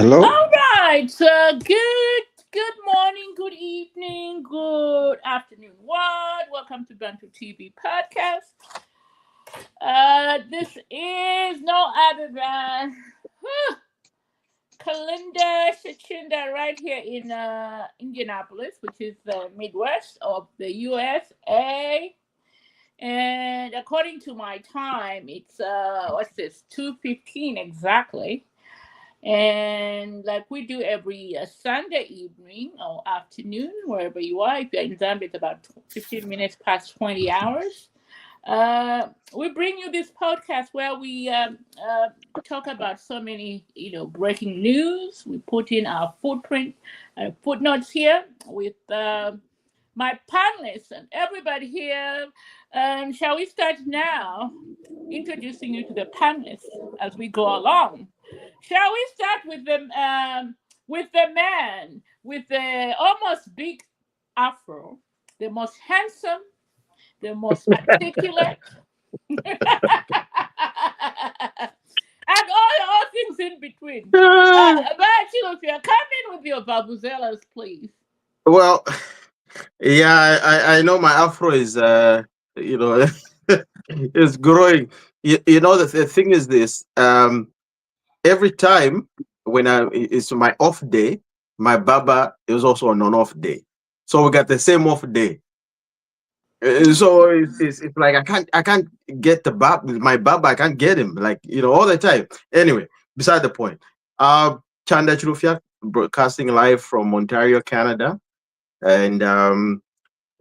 Hello? All right. Good morning, good evening, good afternoon. Welcome to BantuTV podcast. This is no other than Kalinda Shachinda right here in Indianapolis, which is the Midwest of the USA. And according to my time, it's what's this, 2:15 exactly. And like we do every Sunday evening or afternoon, wherever you are, if you're in Zambia, it's about 15 minutes past 20 hours. We bring you this podcast where we talk about so many, breaking news. We put in our footnotes here with my panelists and everybody here. Shall we start now introducing you to the panelists as we go along? Shall we start with the man with the almost big afro, the most handsome, the most articulate, and all things in between. But if you're coming with your babuzelas, please. Well, yeah, I know my afro is, you know, is growing. The thing is this. Every time when it's my off day, my baba is also on an off day, so we got the same off day. So it's like I can't get my baba. I can't get him like all the time. Anyway, beside the point. Chanda Chirufia broadcasting live from Ontario, Canada, and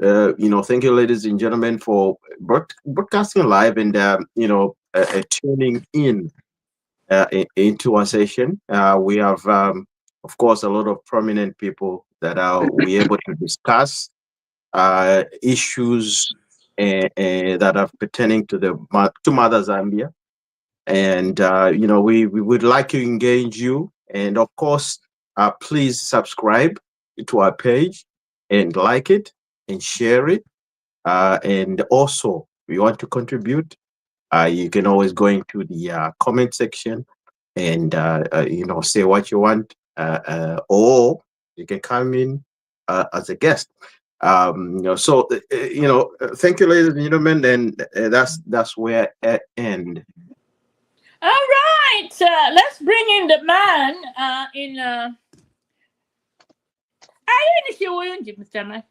thank you, ladies and gentlemen, for broadcasting live and tuning in into our session. We have, of course, a lot of prominent people that are we able to discuss issues that are pertaining to to Mother Zambia, and we would like to engage you, and of course, please subscribe to our page and like it and share it, and also if you want to contribute, you can always go into the comment section and say what you want, or you can come in as a guest. Thank you, ladies and gentlemen, and that's where I end. All right, let's bring in the man in. Are you in Shiwunji, Mr. Man?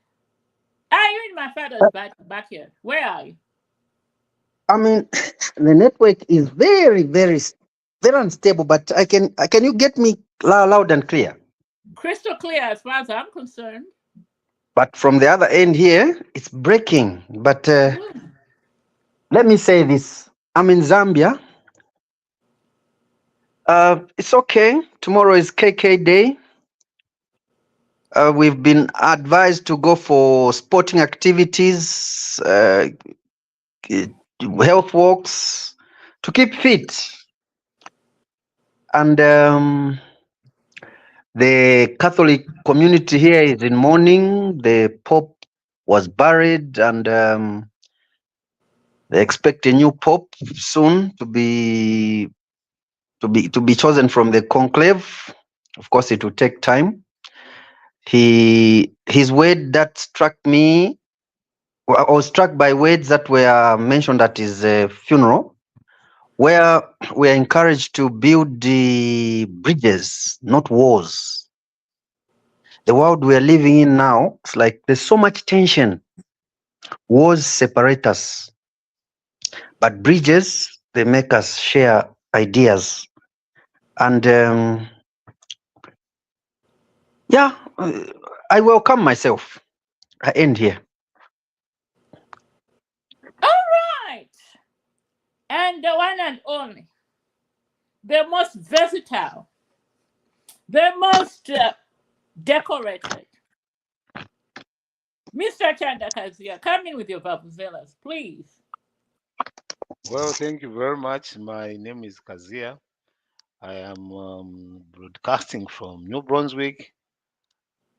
Are you in my father's backyard? Where are you? I mean, the network is very, very, very unstable. But can you get me loud and clear? Crystal clear, as far as I'm concerned. But from the other end here, it's breaking. But let me say this: I'm in Zambia. It's okay. Tomorrow is KK Day. We've been advised to go for sporting activities, health walks, to keep fit. And the Catholic community here is in mourning. The Pope was buried, and they expect a new Pope soon to be chosen from the conclave. Of course, it will take time. His word that struck me, I was struck by words that were mentioned at his funeral, where we are encouraged to build the bridges, not walls. The world we are living in now, it's like there's so much tension. Walls separate us, but bridges, they make us share ideas. And I welcome myself. I end here. All right. And the one and only, the most versatile, the most decorated, Mr. Chandakazia, come in with your vuvuzelas, please. Well, thank you very much. My name is Kazia. I am broadcasting from New Brunswick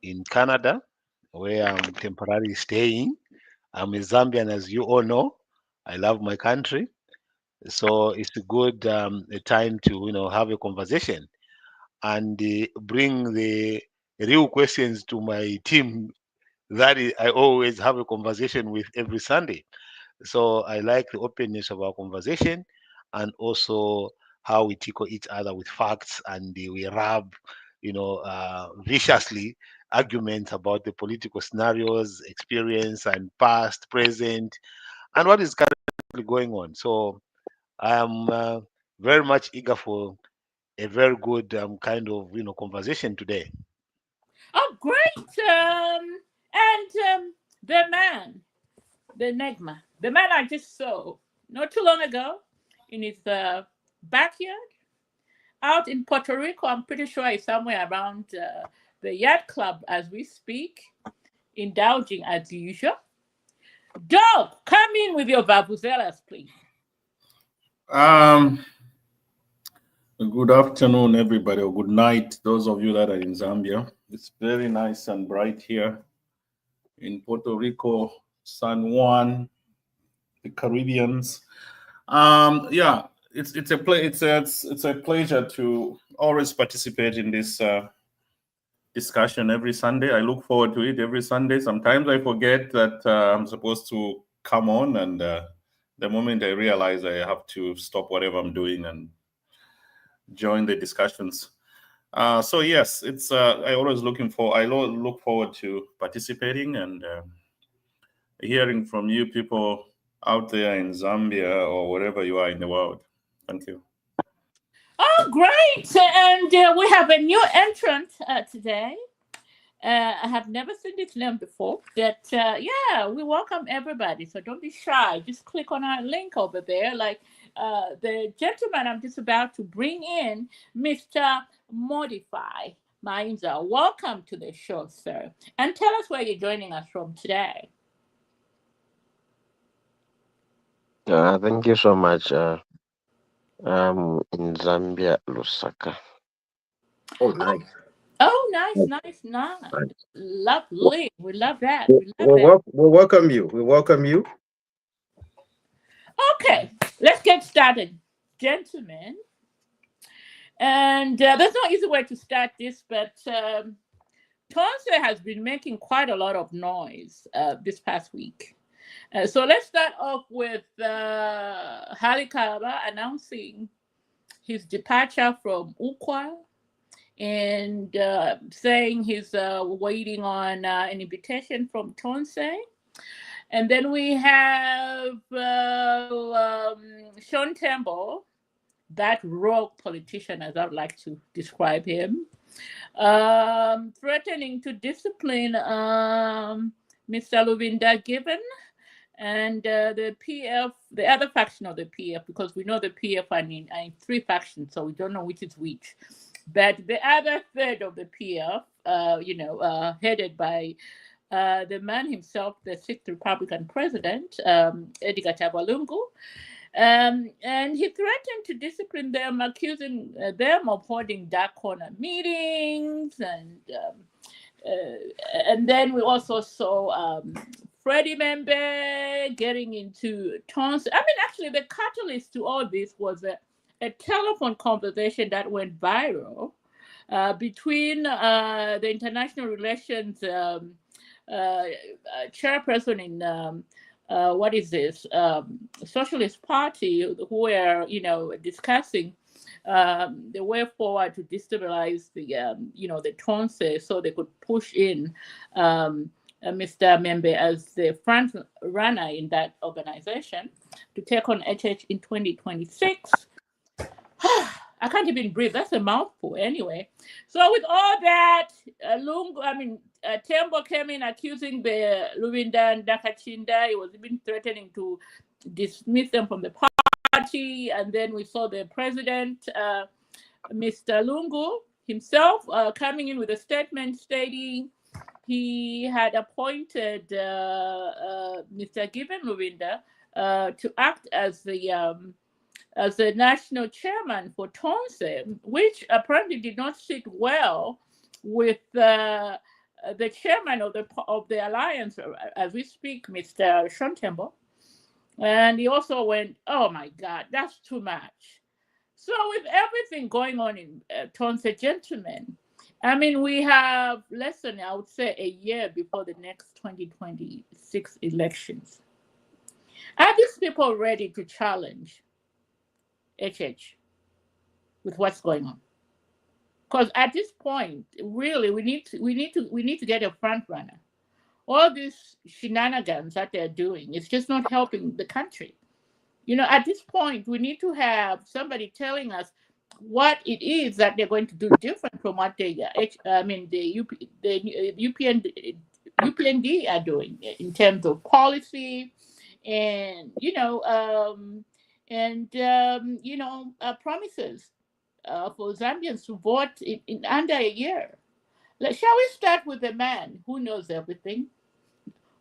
in Canada, where I'm temporarily staying. I'm a Zambian, as you all know. I love my country, so it's a good a time to have a conversation. and bring the real questions to my team that I always have a conversation with every Sunday. So I like the openness of our conversation, and also how we tickle each other with facts, and we rub, viciously arguments about the political scenarios, experience, and past, present, and what is currently going on. So I am very much eager for a very good kind of conversation today. Oh, great! And the man, the enigma, the man I just saw not too long ago in his backyard out in Puerto Rico. I'm pretty sure he's somewhere around the yacht club as we speak, indulging as usual. Dog, come in with your babuzelas, please. Good afternoon, everybody, or good night, those of you that are in Zambia. It's very nice and bright here in Puerto Rico, San Juan, the Caribbeans. Yeah, it's a pleasure to always participate in this discussion every Sunday. I look forward to it every Sunday. Sometimes I forget that I'm supposed to come on, and the moment I realize, I have to stop whatever I'm doing and join the discussions. So yes, it's I look forward to participating and hearing from you people out there in Zambia or wherever you are in the world. Thank you. Oh, great! And we have a new entrant today. I have never seen this name before. Yeah, we welcome everybody. So don't be shy. Just click on our link over there. Like the gentleman I'm just about to bring in, Mr. Modify Mainza. Welcome to the show, sir. And tell us where you're joining us from today. Thank you so much. I'm in Zambia, Lusaka. Oh, nice. Oh, nice. Nice. Lovely. We love that. We'll welcome you. We welcome you. Okay, let's get started, gentlemen. And there's no easy way to start this, but Toonse has been making quite a lot of noise this past week. So let's start off with Kalaba announcing his departure from Ukwa and saying he's waiting on an invitation from Toonse. And then we have Sean Tembo, that rogue politician, as I would like to describe him, threatening to discipline Mr. Lubinda Given and the PF, the other faction of the PF, because we know the PF are in three factions, so we don't know which is which. But the other third of the PF, headed by the man himself, the sixth Republican president, Edgar Lungu, and he threatened to discipline them, accusing them of holding dark corner meetings, and then we also saw M'membe getting into Toonse. I mean, actually, the catalyst to all this was a telephone conversation that went viral between the international relations chairperson in what is this Socialist Party, who were discussing the way forward to destabilize the the Toonse, so they could push in Mr. M'membe as the front runner in that organization to take on HH in 2026. I can't even breathe. That's a mouthful anyway. So with all that, Tembo came in accusing the Lubinda and Dakachinda. He was even threatening to dismiss them from the party. And then we saw the president, Mr. Lungu himself, coming in with a statement stating he had appointed Mr. Given Lubinda to act as the national chairman for Toonse, which apparently did not sit well with the chairman of the alliance as we speak, Mr. Sean Tembo. And he also went, "Oh my God, that's too much." So with everything going on in Toonse, gentlemen, I mean, we have less than, I would say, a year before the next 2026 elections. Are these people ready to challenge HH with what's going on? Because at this point, really, we need to get a front runner. All these shenanigans that they're doing, it's just not helping the country. At this point, we need to have somebody telling us what it is that they're going to do different from what the UPND are doing in terms of policy and promises for Zambians to vote in under a year. Shall we start with the man who knows everything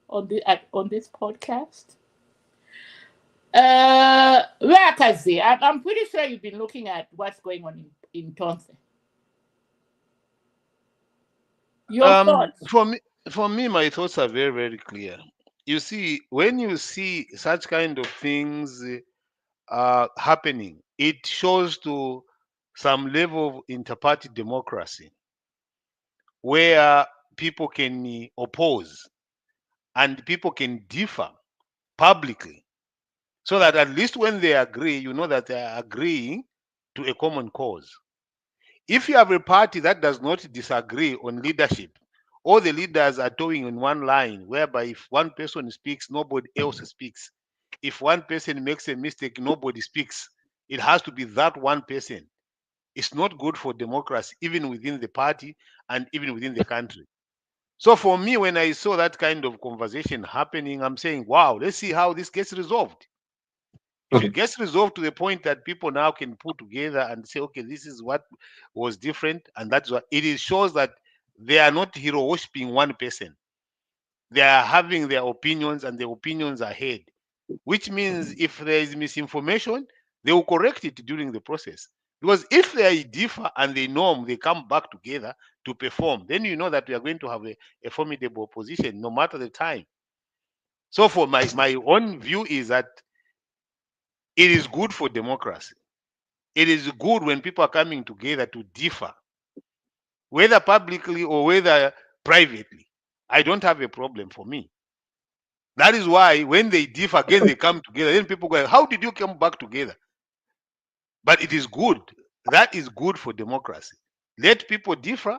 on this podcast? Wakazi, I'm pretty sure you've been looking at what's going on in Toonse. Your thoughts? For me, my thoughts are very, very clear. You see, when you see such kind of things happening, it shows to some level of inter-party democracy where people can oppose and people can differ publicly, so that at least when they agree, you know that they are agreeing to a common cause. If you have a party that does not disagree on leadership, all the leaders are towing in one line, whereby if one person speaks, nobody else speaks. If one person makes a mistake, nobody speaks. It has to be that one person. It's not good for democracy, even within the party and even within the country. So for me, when I saw that kind of conversation happening, I'm saying, wow, let's see how this gets resolved. If it gets resolved to the point that people now can put together and say, okay, this is what was different, and that's what shows that they are not hero worshipping one person. They are having their opinions, and their opinions are heard, which means if there is misinformation, they will correct it during the process. Because if they differ and they norm, they come back together to perform, then you know that we are going to have a formidable opposition no matter the time. So for my own view is that it is good for democracy. It is good when people are coming together to differ, whether publicly or whether privately. I don't have a problem for me. That is why when they differ again, they come together. Then people go, how did you come back together? But it is good. That is good for democracy. Let people differ.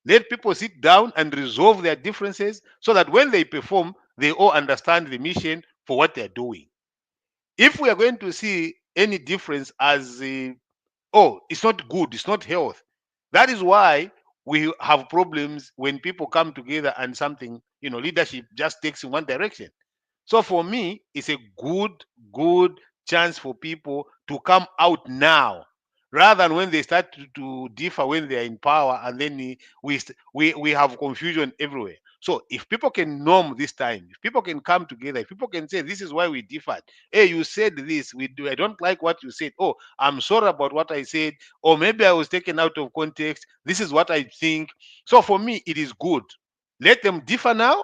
Let people sit down and resolve their differences so that when they perform, they all understand the mission for what they're doing. If we are going to see any difference as oh, it's not good, it's not health. That is why we have problems when people come together and something, leadership just takes in one direction. So for me, it's a good chance for people to come out now, rather than when they start to differ when they are in power, and then we have confusion everywhere. So if people can norm this time, if people can come together, if people can say this is why we differed. Hey, you said this. I don't like what you said. Oh, I'm sorry about what I said. Or maybe I was taken out of context. This is what I think. So for me, it is good. Let them differ now.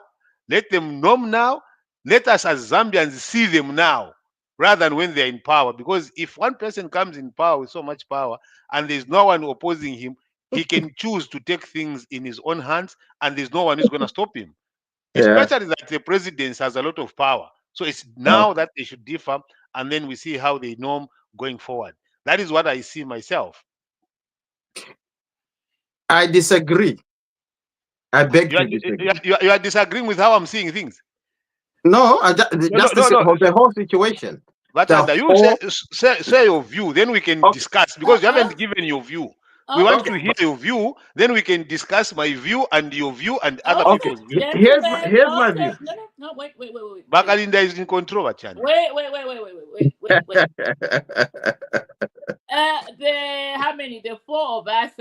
Let them norm now. Let us as Zambians see them now rather than when they're in power. Because if one person comes in power with so much power and there's no one opposing him, he can choose to take things in his own hands and there's no one who's going to stop him. Yeah. Especially that the president has a lot of power. So it's Oh, now that they should differ, and then we see how they norm going forward. That is what I see myself. I disagree. I beg You are, to disagree. you are disagreeing with how I'm seeing things. No, No, no, just no, no. the whole situation. But The under you whole. say your view, then we can Okay. discuss because you haven't given your view. We want Okay. to hear your view, then we can discuss my view and your view and other Okay, Okay. people's view. gentlemen. Here's my Okay. view. No. Wait. Bakalinda is in control, Chani. Wait. How many? The four of us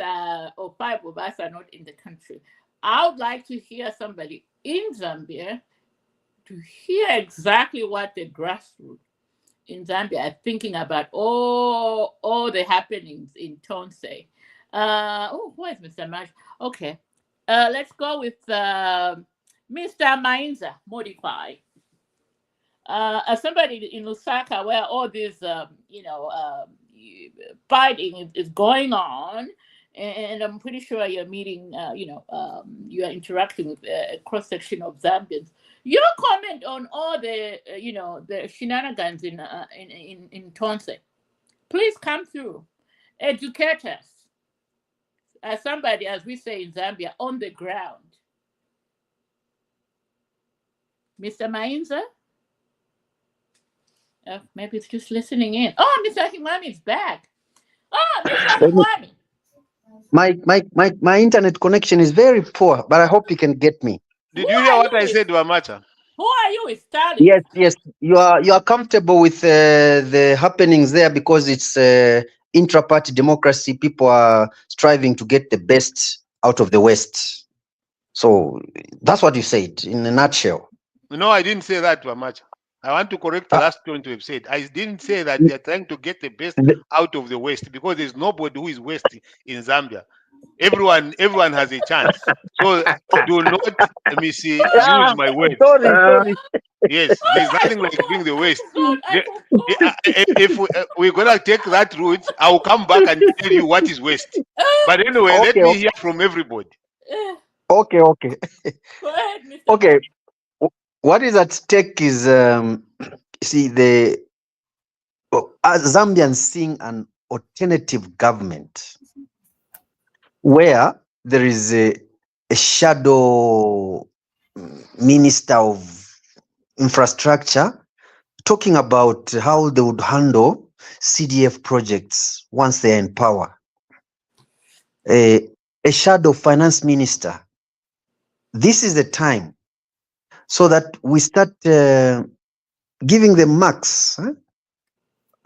or five of us are not in the country. I would like to hear somebody in Zambia to hear exactly what the grassroots in Zambia are thinking about all the happenings in Toonse. Where's Mr. Marsh? Okay. Let's go with Mr. Mainza Modify. As somebody in Lusaka, where all these, fighting is going on, and I'm pretty sure you're meeting, you are interacting with a cross section of Zambians. Your comment on all the, the shenanigans in Toonse, please come through, educate us, as somebody, as we say in Zambia, on the ground. Mr. Mainza? Maybe it's just listening in. Oh, Mr. Himwami is back. Oh, Mr. Himwami. My internet connection is very poor, but I hope you can get me. Did you hear what I said, Wamacha? Who are you with Stalin? Yes. You are comfortable with the happenings there because it's intra-party democracy. People are striving to get the best out of the West. So that's what you said in a nutshell. No, I didn't say that, Wamacha. I want to correct the last point you have said. I didn't say that they are trying to get the best out of the West, because there's nobody who is West in Zambia. Everyone has a chance. So do not use my words. Sorry. Yes, there's nothing like being the West. God, I forgot. If we're gonna take that route, I'll come back and tell you what is West. But anyway, let me hear from everybody. Okay. Go ahead, Mr. Okay. What is at stake is see the Zambians seeing an alternative government where there is a shadow minister of infrastructure talking about how they would handle CDF projects once they are in power. A shadow finance minister. This is the time so that we start giving them marks.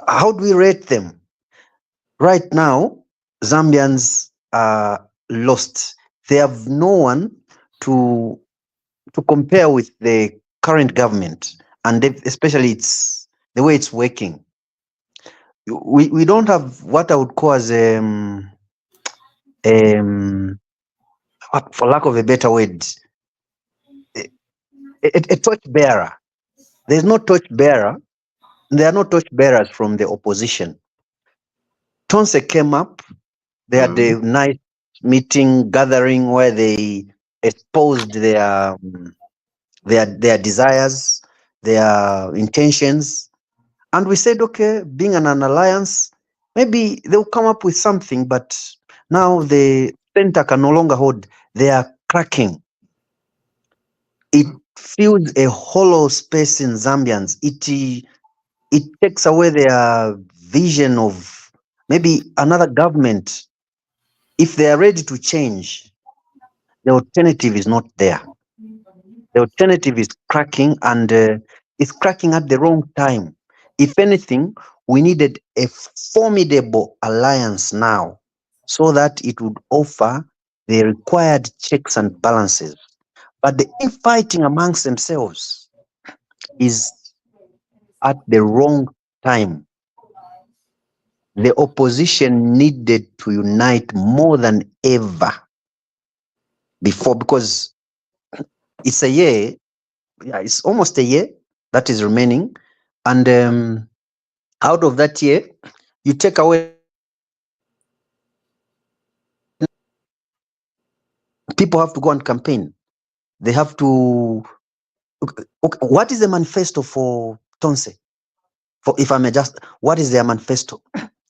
How do we rate them? Right now, Zambians are lost. They have no one to compare with the current government, and especially it's the way it's working. We don't have what I would call as for lack of a better word, a torch bearer. There's no torch bearer. There are no torch bearers from the opposition. Toonse came up. They had a nice meeting, gathering where they exposed their desires, their intentions. And we said, okay, being an alliance, maybe they'll come up with something, but now the center can no longer hold. They are cracking. It fills a hollow space in Zambians. It takes away their vision of maybe another government. If they are ready to change, the alternative is not there. The alternative is cracking, and it's cracking at the wrong time. If anything, we needed a formidable alliance now so that it would offer the required checks and balances. But the infighting amongst themselves is at the wrong time. The opposition needed to unite more than ever before, because it's a year, it's almost a year that is remaining. And out of that year, you take away, people have to go and campaign. They have to, okay, what is the manifesto for Toonse? If I may just, what is their manifesto?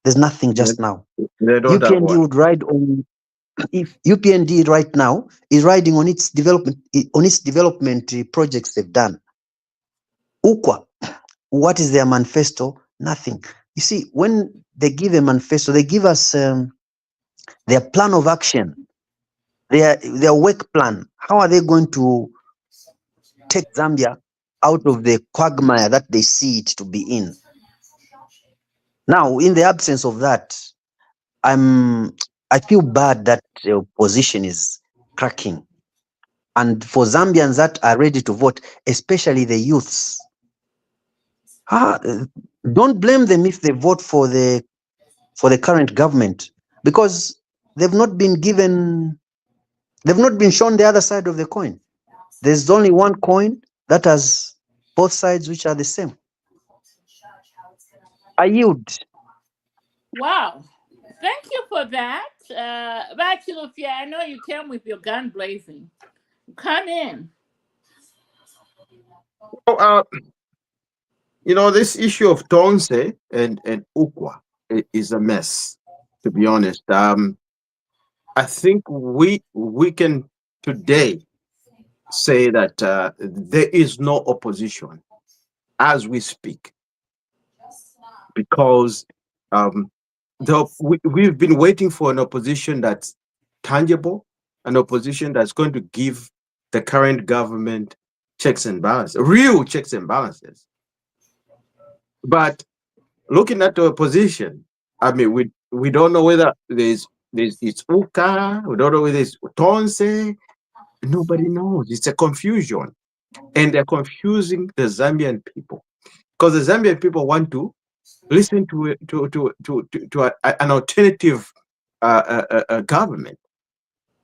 There's nothing just now. They don't have UPND one. would ride on, if UPND right now is riding on its development projects they've done. UKWA, what is their manifesto? Nothing. You see, when they give a manifesto, they give us their plan of action, their work plan. How are they going to take Zambia out of the quagmire that they see it to be in? Now, in the absence of that, I feel bad that the opposition is cracking. And for Zambians that are ready to vote, especially the youths, don't blame them if they vote for the current government, because they've not been shown the other side of the coin. There's only one coin that has both sides, which are the same. I yield. Wow. Thank you for that. Bachilufia, I know you came with your gun blazing. Come in. So, this issue of Toonse and Ukwa is a mess, to be honest. I think we can today say that there is no opposition as we speak, because we've been waiting for an opposition that's tangible, an opposition that's going to give the current government checks and balances, real checks and balances. But looking at the opposition, I mean, we don't know whether it's Uka, we don't know whether it's Toonse. Nobody knows. It's a confusion, and they're confusing the Zambian people, because the Zambian people want to listen to an alternative government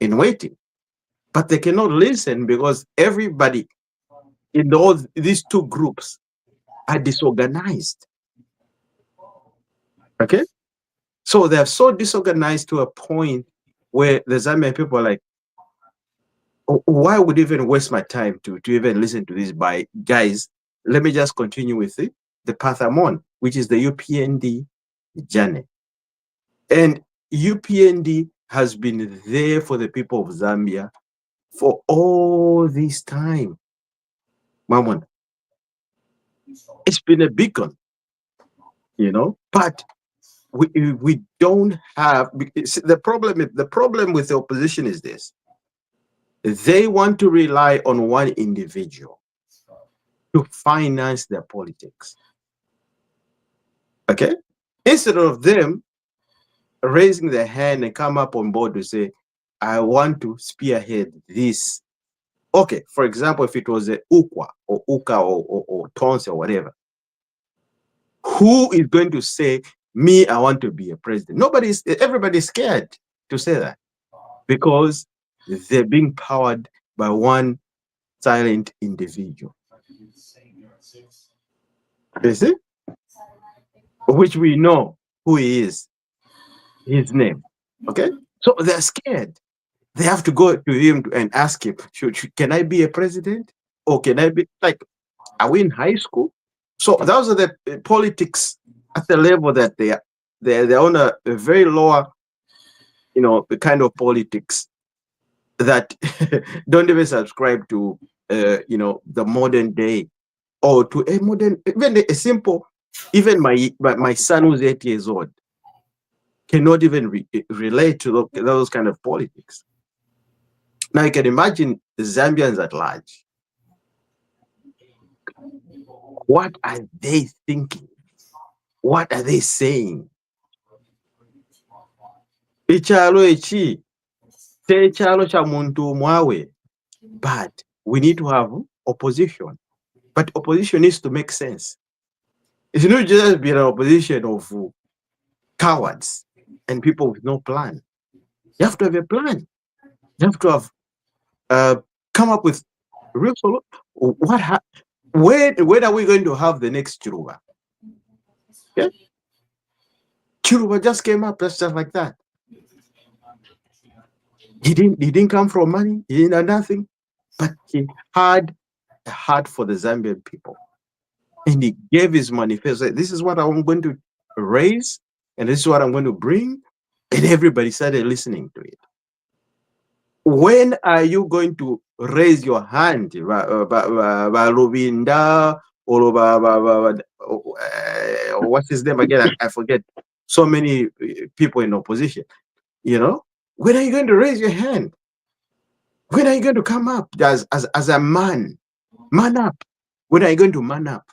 in waiting, but they cannot listen because everybody in these two groups are disorganized. Okay, so they're so disorganized to a point where the Zambian people are like, why would I even waste my time to even listen to this by guys? Let me just continue with the path I'm on, which is the UPND journey. And UPND has been there for the people of Zambia for all this time. Mamon, it's been a beacon, but we don't have the problem with the opposition is this. They want to rely on one individual to finance their politics. Okay? Instead of them raising their hand and come up on board to say, I want to spearhead this. Okay, for example, if it was a Ukwa or Uka or Toonse or whatever, who is going to say, me, I want to be a president? Everybody's scared to say that, because they're being powered by one silent individual. You see? Which we know who he is, his name. Okay? So they're scared. They have to go to him and ask him, can I be a president? Or can I be, are we in high school? So those are the politics at the level that they're on a very lower, the kind of politics that don't even subscribe to, the modern day, or to a modern, even a simple, even my son who's 8 years old cannot even relate to those kind of politics. Now you can imagine the Zambians at large. What are they thinking? What are they saying? Ichalo echi, techalo cha muntu mwawe. But we need to have opposition. But opposition needs to make sense. It's not just be an opposition of cowards and people with no plan. You have to have a plan. You have to have come up with real solution. When are we going to have the next Chiruba? Okay? Chiruba just came up just like that. He didn't come from money. He didn't have nothing, but he had a heart for the Zambian people, and he gave his manifesto. This is what I'm going to raise, and this is what I'm going to bring, and everybody started listening to it. When are you going to raise your hand, Lubinda, or what's his name again? I forget. So many people in opposition. When are you going to raise your hand? When are you going to come up as a man? Man up. When are you going to man up?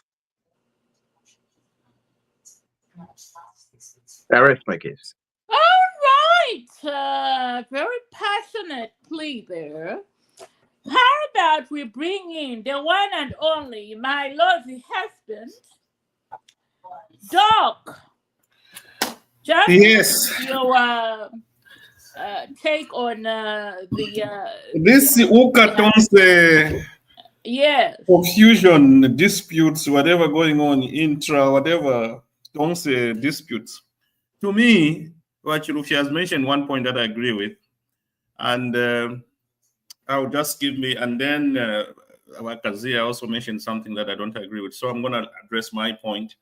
I rest my case. All right. Very passionate plea there. How about we bring in the one and only, my lovely husband, Doc. Just Yes. your take on this Uka Toonse yes, confusion, disputes, whatever going on, whatever Toonse disputes. to me, what Chilufya has mentioned one point that I agree with, and I'll just give me, and then Kazia also mentioned something that I don't agree with. So I'm going to address my point,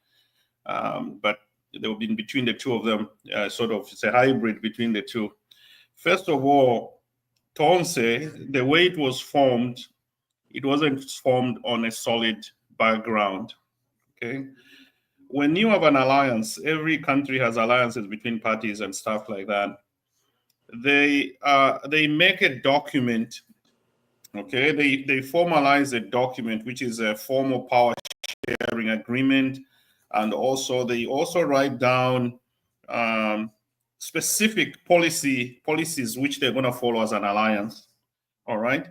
but there will be in between the two of them, sort of, it's a hybrid between the two. First of all, Toonse, the way it was formed, it wasn't formed on a solid background. Okay, when you have an alliance, every country has alliances between parties and stuff like that. They make a document. Okay, they formalize a document which is a formal power sharing agreement, and also they also write down specific policies which they're going to follow as an alliance. All right.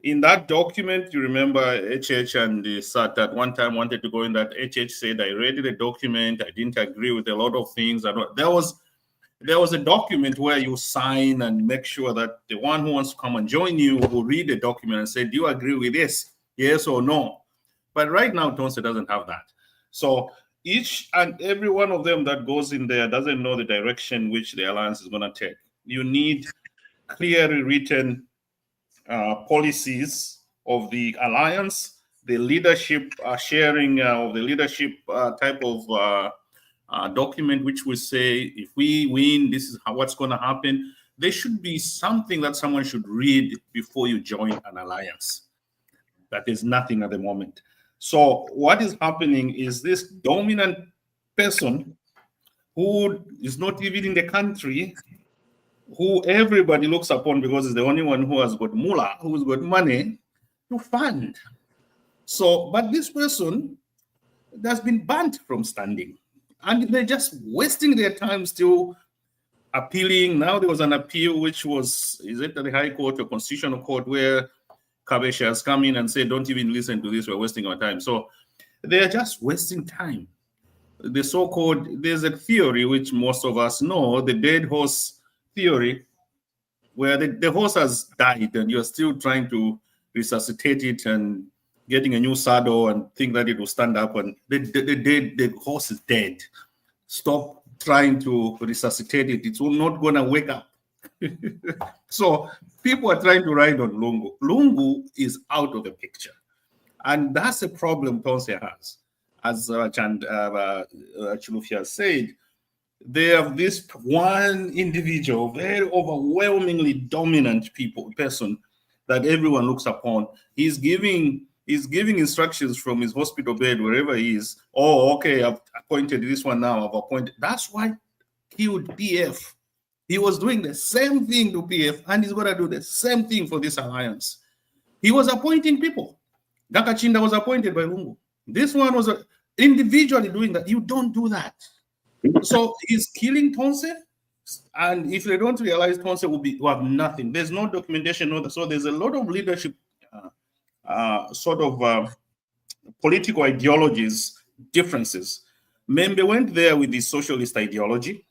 In that document, you remember HH and the SAT at one time wanted to go in that. HH said, I read the document, I didn't agree with a lot of things. There was a document where you sign and make sure that the one who wants to come and join you will read the document and say, do you agree with this? Yes or no? But right now, Toonse doesn't have that. So each and every one of them that goes in there doesn't know the direction which the alliance is going to take. You need clearly written policies of the alliance, the leadership sharing of the leadership type of document, which will say, if we win, this is what's going to happen. There should be something that someone should read before you join an alliance. That is nothing at the moment. So what is happening is this dominant person who is not even in the country, who everybody looks upon because he's the only one who has got moolah, who's got money to fund. So, but this person has been banned from standing, and they're just wasting their time still appealing. Now there was an appeal which was, is it the High Court or Constitutional Court, where Kabesha has come in and said, don't even listen to this, we're wasting our time. So they're just wasting time. The so-called, there's a theory which most of us know, the dead horse theory, where the horse has died and you're still trying to resuscitate it and getting a new saddle and think that it will stand up, and the horse is dead. Stop trying to resuscitate it. It's not going to wake up. So people are trying to ride on Lungu. Lungu is out of the picture. And that's a problem Toonse has. As Chilufya said, they have this one individual, very overwhelmingly dominant person that everyone looks upon. He's giving instructions from his hospital bed, wherever he is. Oh, okay, I've appointed this one now, I've appointed. That's why he would PF. He was doing the same thing to PF, and he's going to do the same thing for this alliance. He was appointing people. Gakachinda was appointed by Lungu. This one was individually doing that. You don't do that. So he's killing Toonse, and if they don't realize, Toonse will have nothing. There's no documentation. So there's a lot of leadership political ideologies, differences. M'membe went there with the socialist ideology.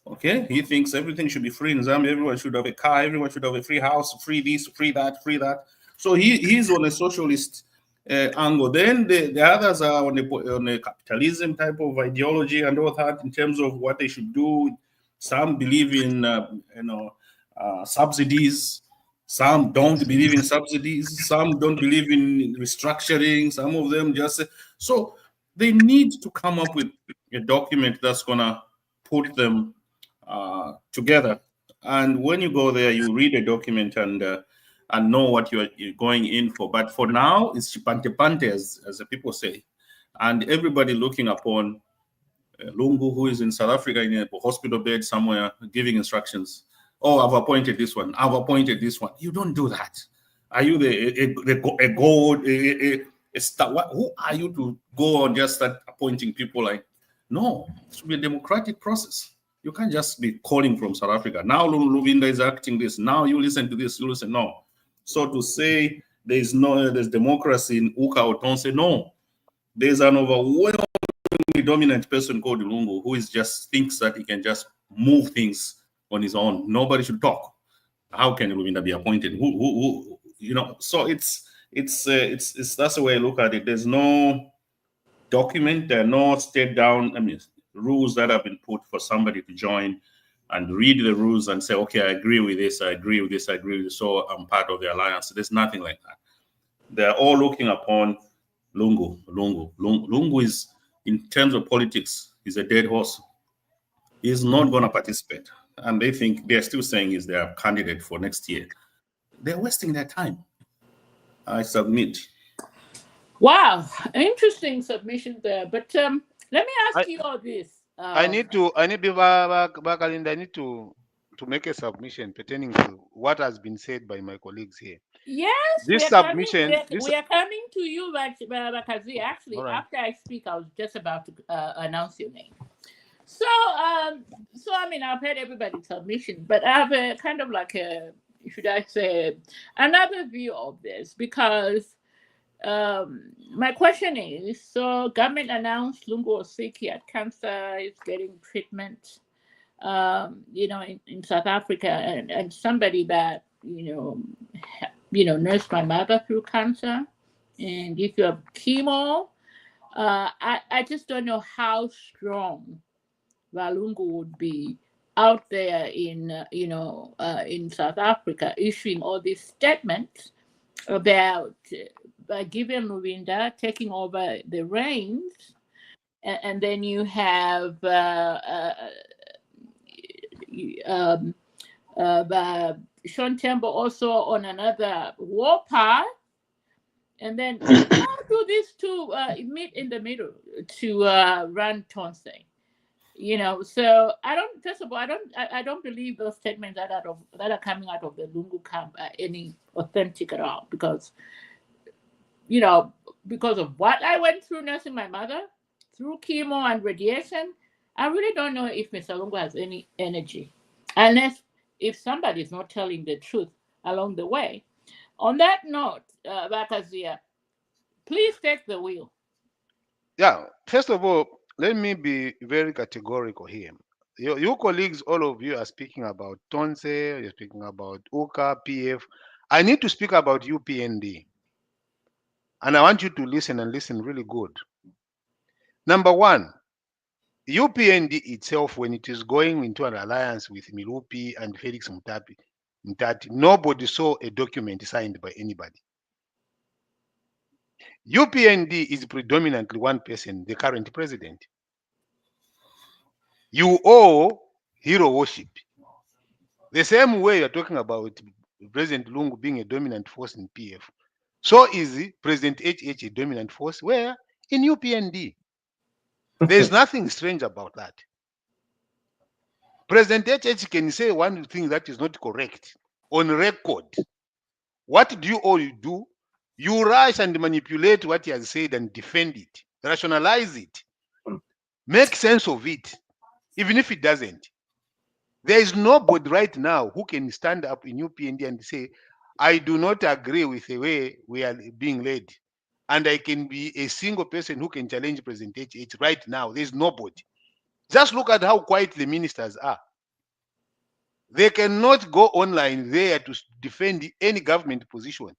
Okay, he thinks everything should be free in Zambia. Everyone should have a car. Everyone should have a free house, free this, free that, free that. So he's on a socialist angle. Then the others are on a capitalism type of ideology and all that in terms of what they should do. Some believe in subsidies. Some don't believe in subsidies. Some don't believe in restructuring. Some of them just so they need to come up with a document that's gonna put them together. And when you go there, you read a document and know what you're going in for. But for now, it's chipante, as the people say, and everybody looking upon Lungu, who is in South Africa in a hospital bed somewhere, giving instructions. Oh, I've appointed this one. I've appointed this one. You don't do that. Are you a god, a star? Who are you to go and just start appointing people? Like, no, it should be a democratic process. You can't just be calling from South Africa. Now Lubinda is acting this. Now you listen to this. You listen. No. So to say there's democracy in Uka or Toonse, no. There's an overwhelmingly dominant person called Lungu who just thinks that he can just move things on his own. Nobody should talk. How can Lubinda be appointed? Who So it's that's the way I look at it. There's no document. There are no state down. I mean, rules that have been put for somebody to join and read the rules and say, okay, I agree with this, I agree with this, I agree with this, so I'm part of the alliance. There's nothing like that. They're all looking upon Lungu. Lungu is, in terms of politics, is a dead horse. He's not going to participate. And they think, they're still saying he's their candidate for next year. They're wasting their time. I submit. Wow, interesting submission there. But let me ask you all this. I need Bakalinda, I need to make a submission pertaining to what has been said by my colleagues here. Yes, This we are submission, coming, we are coming to you, Bakazi. Actually, All right. after I speak, I was just about to announce your name. So I mean, I've heard everybody's submission, but I have a kind of like a, should I say, another view of this, because my question is, so government announced Lungu was sick, he had cancer, is getting treatment, in South Africa, and somebody that, nursed my mother through cancer, and if you have chemo, I just don't know how strong Valungu would be out there in South Africa, issuing all these statements about Given Lubinda taking over the reins, and then you have Sean Tembo also on another war path, and then how do these two meet in the middle to run Toonse? So I don't. First of all, I don't believe those statements that are coming out of the Lungu camp are any authentic at all, because because of what I went through nursing my mother through chemo and radiation. I really don't know if Mr. Lungu has any energy, unless if somebody is not telling the truth along the way. On that note, Bakazia, please take the wheel. Yeah, first of all, let me be very categorical here. Your colleagues, all of you are speaking about Toonse, you're speaking about UKA, PF. I need to speak about UPND. And I want you to listen and listen really good. Number one, UPND itself, when it is going into an alliance with Milupi and Felix Mutati, nobody saw a document signed by anybody. UPND is predominantly one person, the current president. You owe hero worship. The same way you're talking about President Lungu being a dominant force in PF, so is President HH a dominant force? Where? In UPND. There's nothing strange about that. President HH can say one thing that is not correct on record. What do you all do? You rush and manipulate what he has said and defend it, rationalize it, make sense of it, even if it doesn't. There is nobody right now who can stand up in UPND and say, I do not agree with the way we are being led. And I can be a single person who can challenge President HH right now. There's nobody. Just look at how quiet the ministers are. They cannot go online there to defend any government position.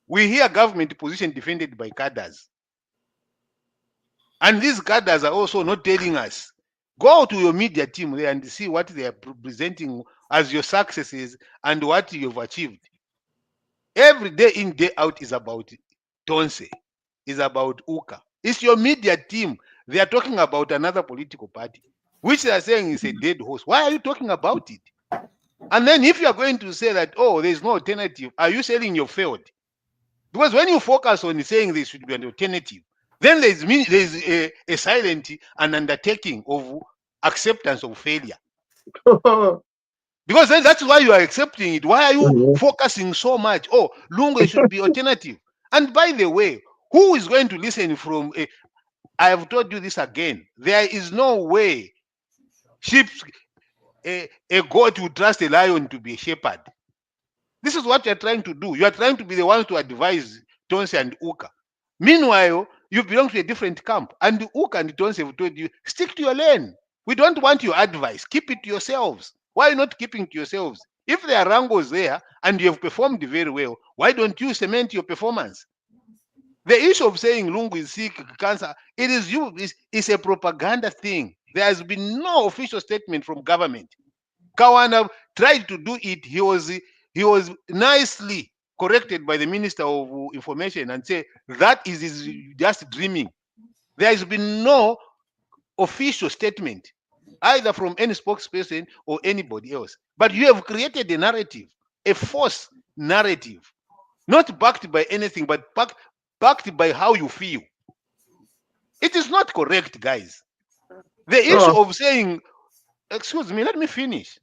We hear government position defended by cadres. And these cadres are also not telling us. Go to your media team there and see what they are presenting as your successes and what you've achieved. Every day in, day out is about Toonse, is about UKA. It's your media team. They are talking about another political party, which they are saying is a dead horse. Why are you talking about it? And then if you are going to say that, oh, there's no alternative, are you selling your field? Because when you focus on saying there should be an alternative, then there's a silent and undertaking of acceptance of failure. Because then that's why you are accepting it. Why are you focusing so much? Oh, Lungu should be alternative. And by the way, who is going to listen from I have told you this again. There is no way a goat will trust a lion to be a shepherd. This is what you're trying to do. You are trying to be the ones to advise Toonse and UKA. Meanwhile, you belong to a different camp. And UKA and Toonse have told you, stick to your lane. We don't want your advice. Keep it to yourselves. Why not keeping to yourselves? If there are wrangles there and you have performed very well, why don't you cement your performance? The issue of saying Lungu is sick, cancer, it's a propaganda thing. There has been no official statement from government. Kawana tried to do it. He was nicely corrected by the Minister of Information and say that is just dreaming. There has been no official statement either from any spokesperson or anybody else. But you have created a narrative, a false narrative, not backed by anything, but backed by how you feel. It is not correct, guys. The issue Oh, of saying, excuse me, let me finish.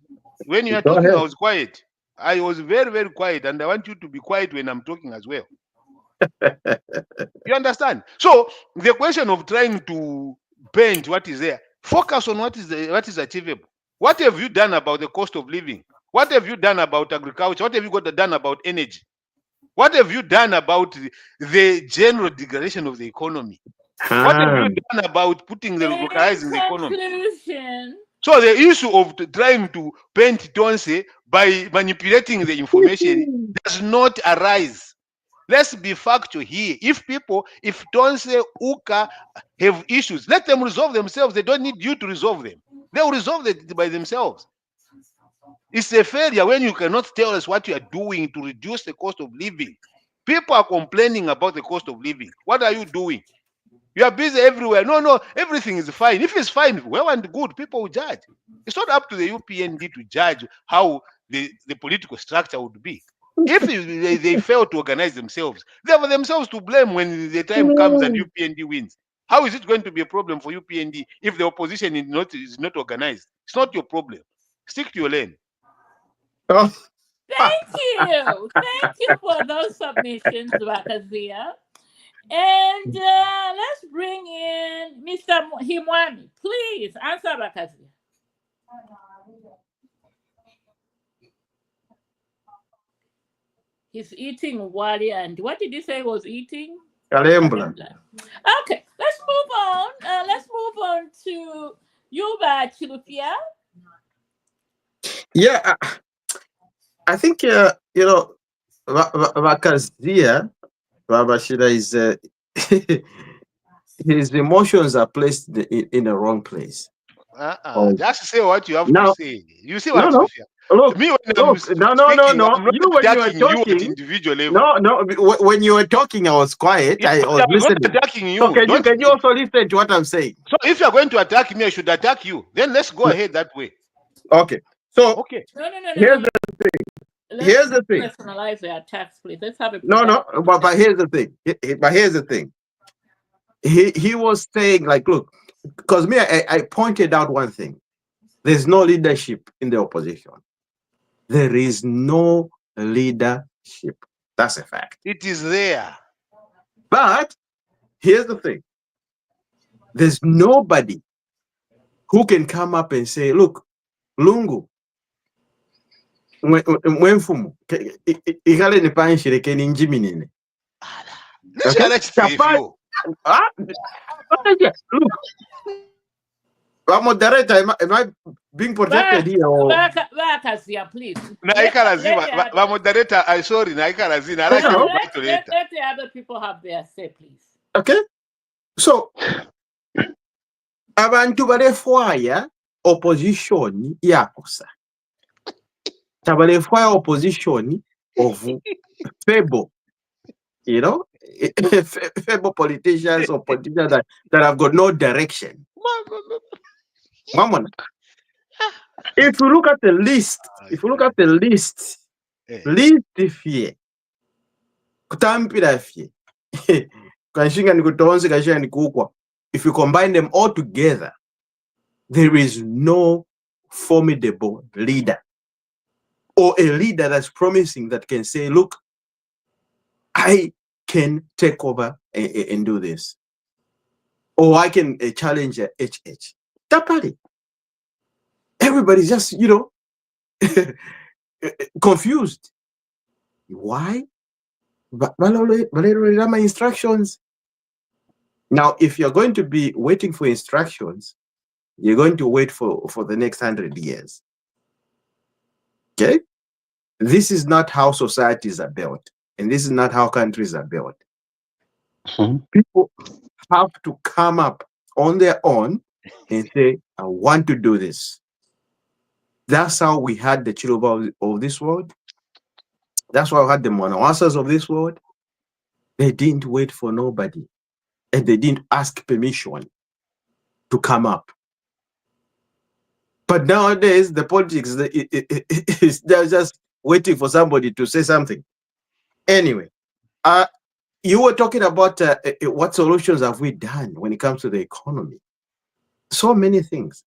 When you are go talking, I ahead. was quiet. I was very, very quiet, and I want you to be quiet when I'm talking as well. You understand? So the question of trying to paint what is there, focus on what is achievable. What have you done about the cost of living? What have you done about agriculture? What have you done about energy? What have you done about the general degradation of the economy? What have Ah. you done about putting the In localizing the economy? conclusion, So the issue of trying to paint Toonse by manipulating the information does not arise. Let's be factual here. If Toonse, Uka have issues, let them resolve themselves. They don't need you to resolve them. They will resolve it by themselves. It's a failure when you cannot tell us what you are doing to reduce the cost of living. People are complaining about the cost of living. What are you doing? You are busy everywhere. No, everything is fine. If it's fine, well and good, people will judge. It's not up to the UPND to judge how the political structure would be. If they fail to organize themselves, they have themselves to blame when the time comes and UPND wins. How is it going to be a problem for UPND if the opposition is not organized? It's not your problem. Stick to your lane. Oh, thank you. Thank you for those submissions, Wakazia. And let's bring in Mr. Himwani. Please answer Wakazia. He's eating wali, and what did you say he was eating? Kalembla. Okay, let's move on. Let's move on to Yuba Chilupia. Yeah, I think Vakazia Babashida is his emotions are placed in the wrong place. Just say what you have to Now, say. You see no, what? no. Look, Me, when I'm look. No, speaking, no. I'm not You, when you were attacking you at talking, individual level. no. When you were talking, I was quiet. Yeah, I but was I was not listening. attacking you. So can you also listen to what I'm saying? So if you're going to attack me, I should attack you. Then let's go ahead that way. Okay. So Okay. No. here's the thing. Personalize the attacks, please. Let's have a No. But here's the thing. But here's the thing. He was saying, like, look, because me, I pointed out one thing. There's no leadership in the opposition. There is no leadership. That's a fact. It is there. But here's the thing. There's nobody who can come up and say, look, Lungu, mwenfumu, igale ni panshireke ni njiminine. Okay? Look, moderator, am I being protected here? Or... Vakazia, please. Moderator, I'm sorry. Let the other people have their say, please. Okay? So, abantu balefwaya opposition yakosa. Tabalefwaya opposition of feeble, feeble politicians or politicians that have got no direction. If you look at the list, list fie kutampira fie kanshinga ni kutonze kanshinga ni kukwa. If you combine them all together, there is no formidable leader or a leader that's promising that can say, look, I can take over and do this, or I can challenge HH. Tapali. Everybody's just, confused. Why? My instructions. Now, if you're going to be waiting for instructions, you're going to wait for the next 100 years. Okay? This is not how societies are built, and this is not how countries are built. People have to come up on their own and say, I want to do this. That's how we had the Chiluba of this world. That's why we had the Monawasas of this world. They didn't wait for nobody. And they didn't ask permission to come up. But nowadays, the politics, they're just waiting for somebody to say something. Anyway, you were talking about what solutions have we done when it comes to the economy? So many things.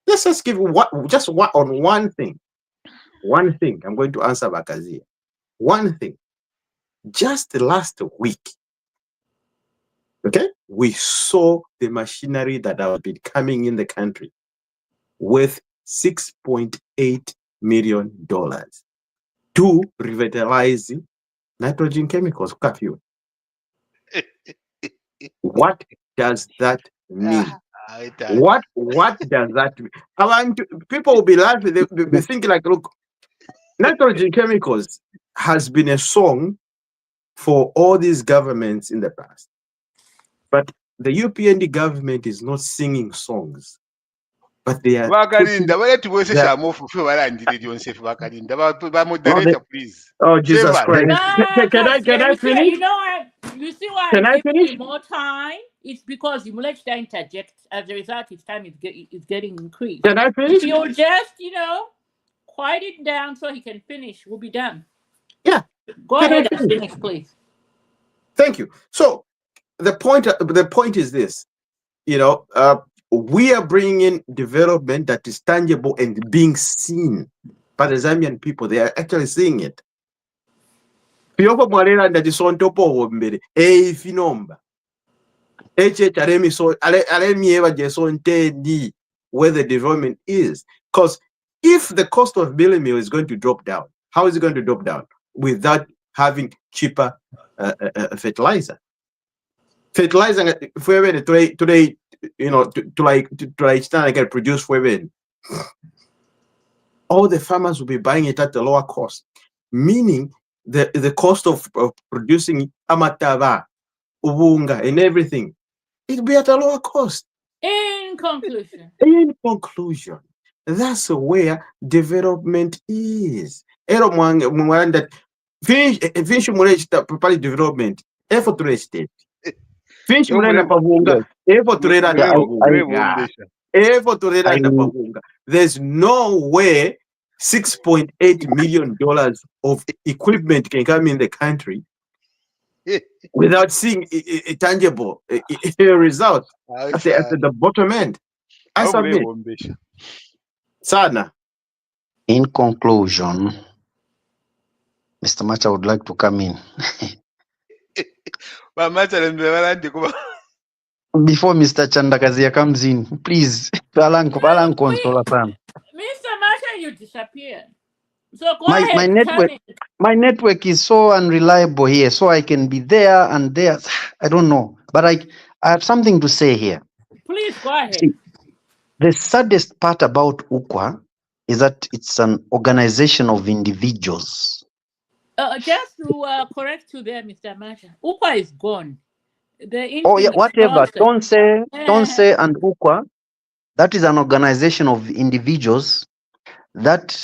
Let's just give just one thing. One thing. I'm going to answer Bakazia. One thing. Just last week, okay, we saw the machinery that has been coming in the country with $6.8 million to revitalize nitrogen chemicals. What does that mean? What does that mean? People will be laughing. They'll be thinking like, look, nitrogen chemicals has been a song for all these governments in the past. But the UPND government is not singing songs. But they are please. Oh, Jesus Christ. Can I finish? You know what? You see why Can I I'm giving finish? you more time? It's because you let to interject. As a result, his time is getting increased. Can I finish? If you'll just, quiet it down so he can finish, we'll be done. Yeah. Go ahead and finish, please. Thank you. So the point is this, we are bringing in development that is tangible and being seen by the Zambian people. They are actually seeing it. Pioko mwarera ndatisontopo mbere finomba charemi so alemieva jesontendi where the development is, because if the cost of milling meal is going to drop down, how is it going to drop down without having cheaper fertilizer? Fertilizer today, to produce women, all the farmers will be buying it at a lower cost, meaning the cost of producing amatava, ubunga, and everything, it'll be at a lower cost. In conclusion, that's where development is. Finish properly development, effort to state. Finish pavunga, effort to pavunga. There's no way $6.8 million of equipment can come in the country without seeing a tangible result at the bottom end. I submit. Sana. In conclusion, Mr. Macha would like to come in. Before Mr. Chandakazia comes in, please. Mr. Macha, you disappeared. So go ahead. My network is so unreliable here, so I can be there and there. I don't know, but I have something to say here. Please go ahead. See, the saddest part about UKWA is that it's an organization of individuals. Just to correct you there, Mr. Macha, UKWA is gone. Whatever. Toonse and UKWA, that is an organization of individuals that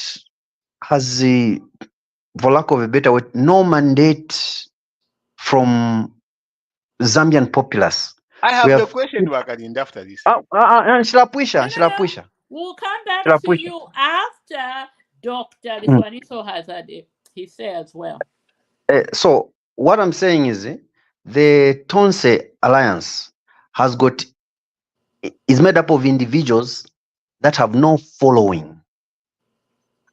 has, for lack of a better word, no mandate from Zambian populace. I have a question after this. Shilapwisha. We'll come back to you after Dr. Liswaniso has had his say as well. So what I'm saying is the Toonse Alliance is made up of individuals that have no following.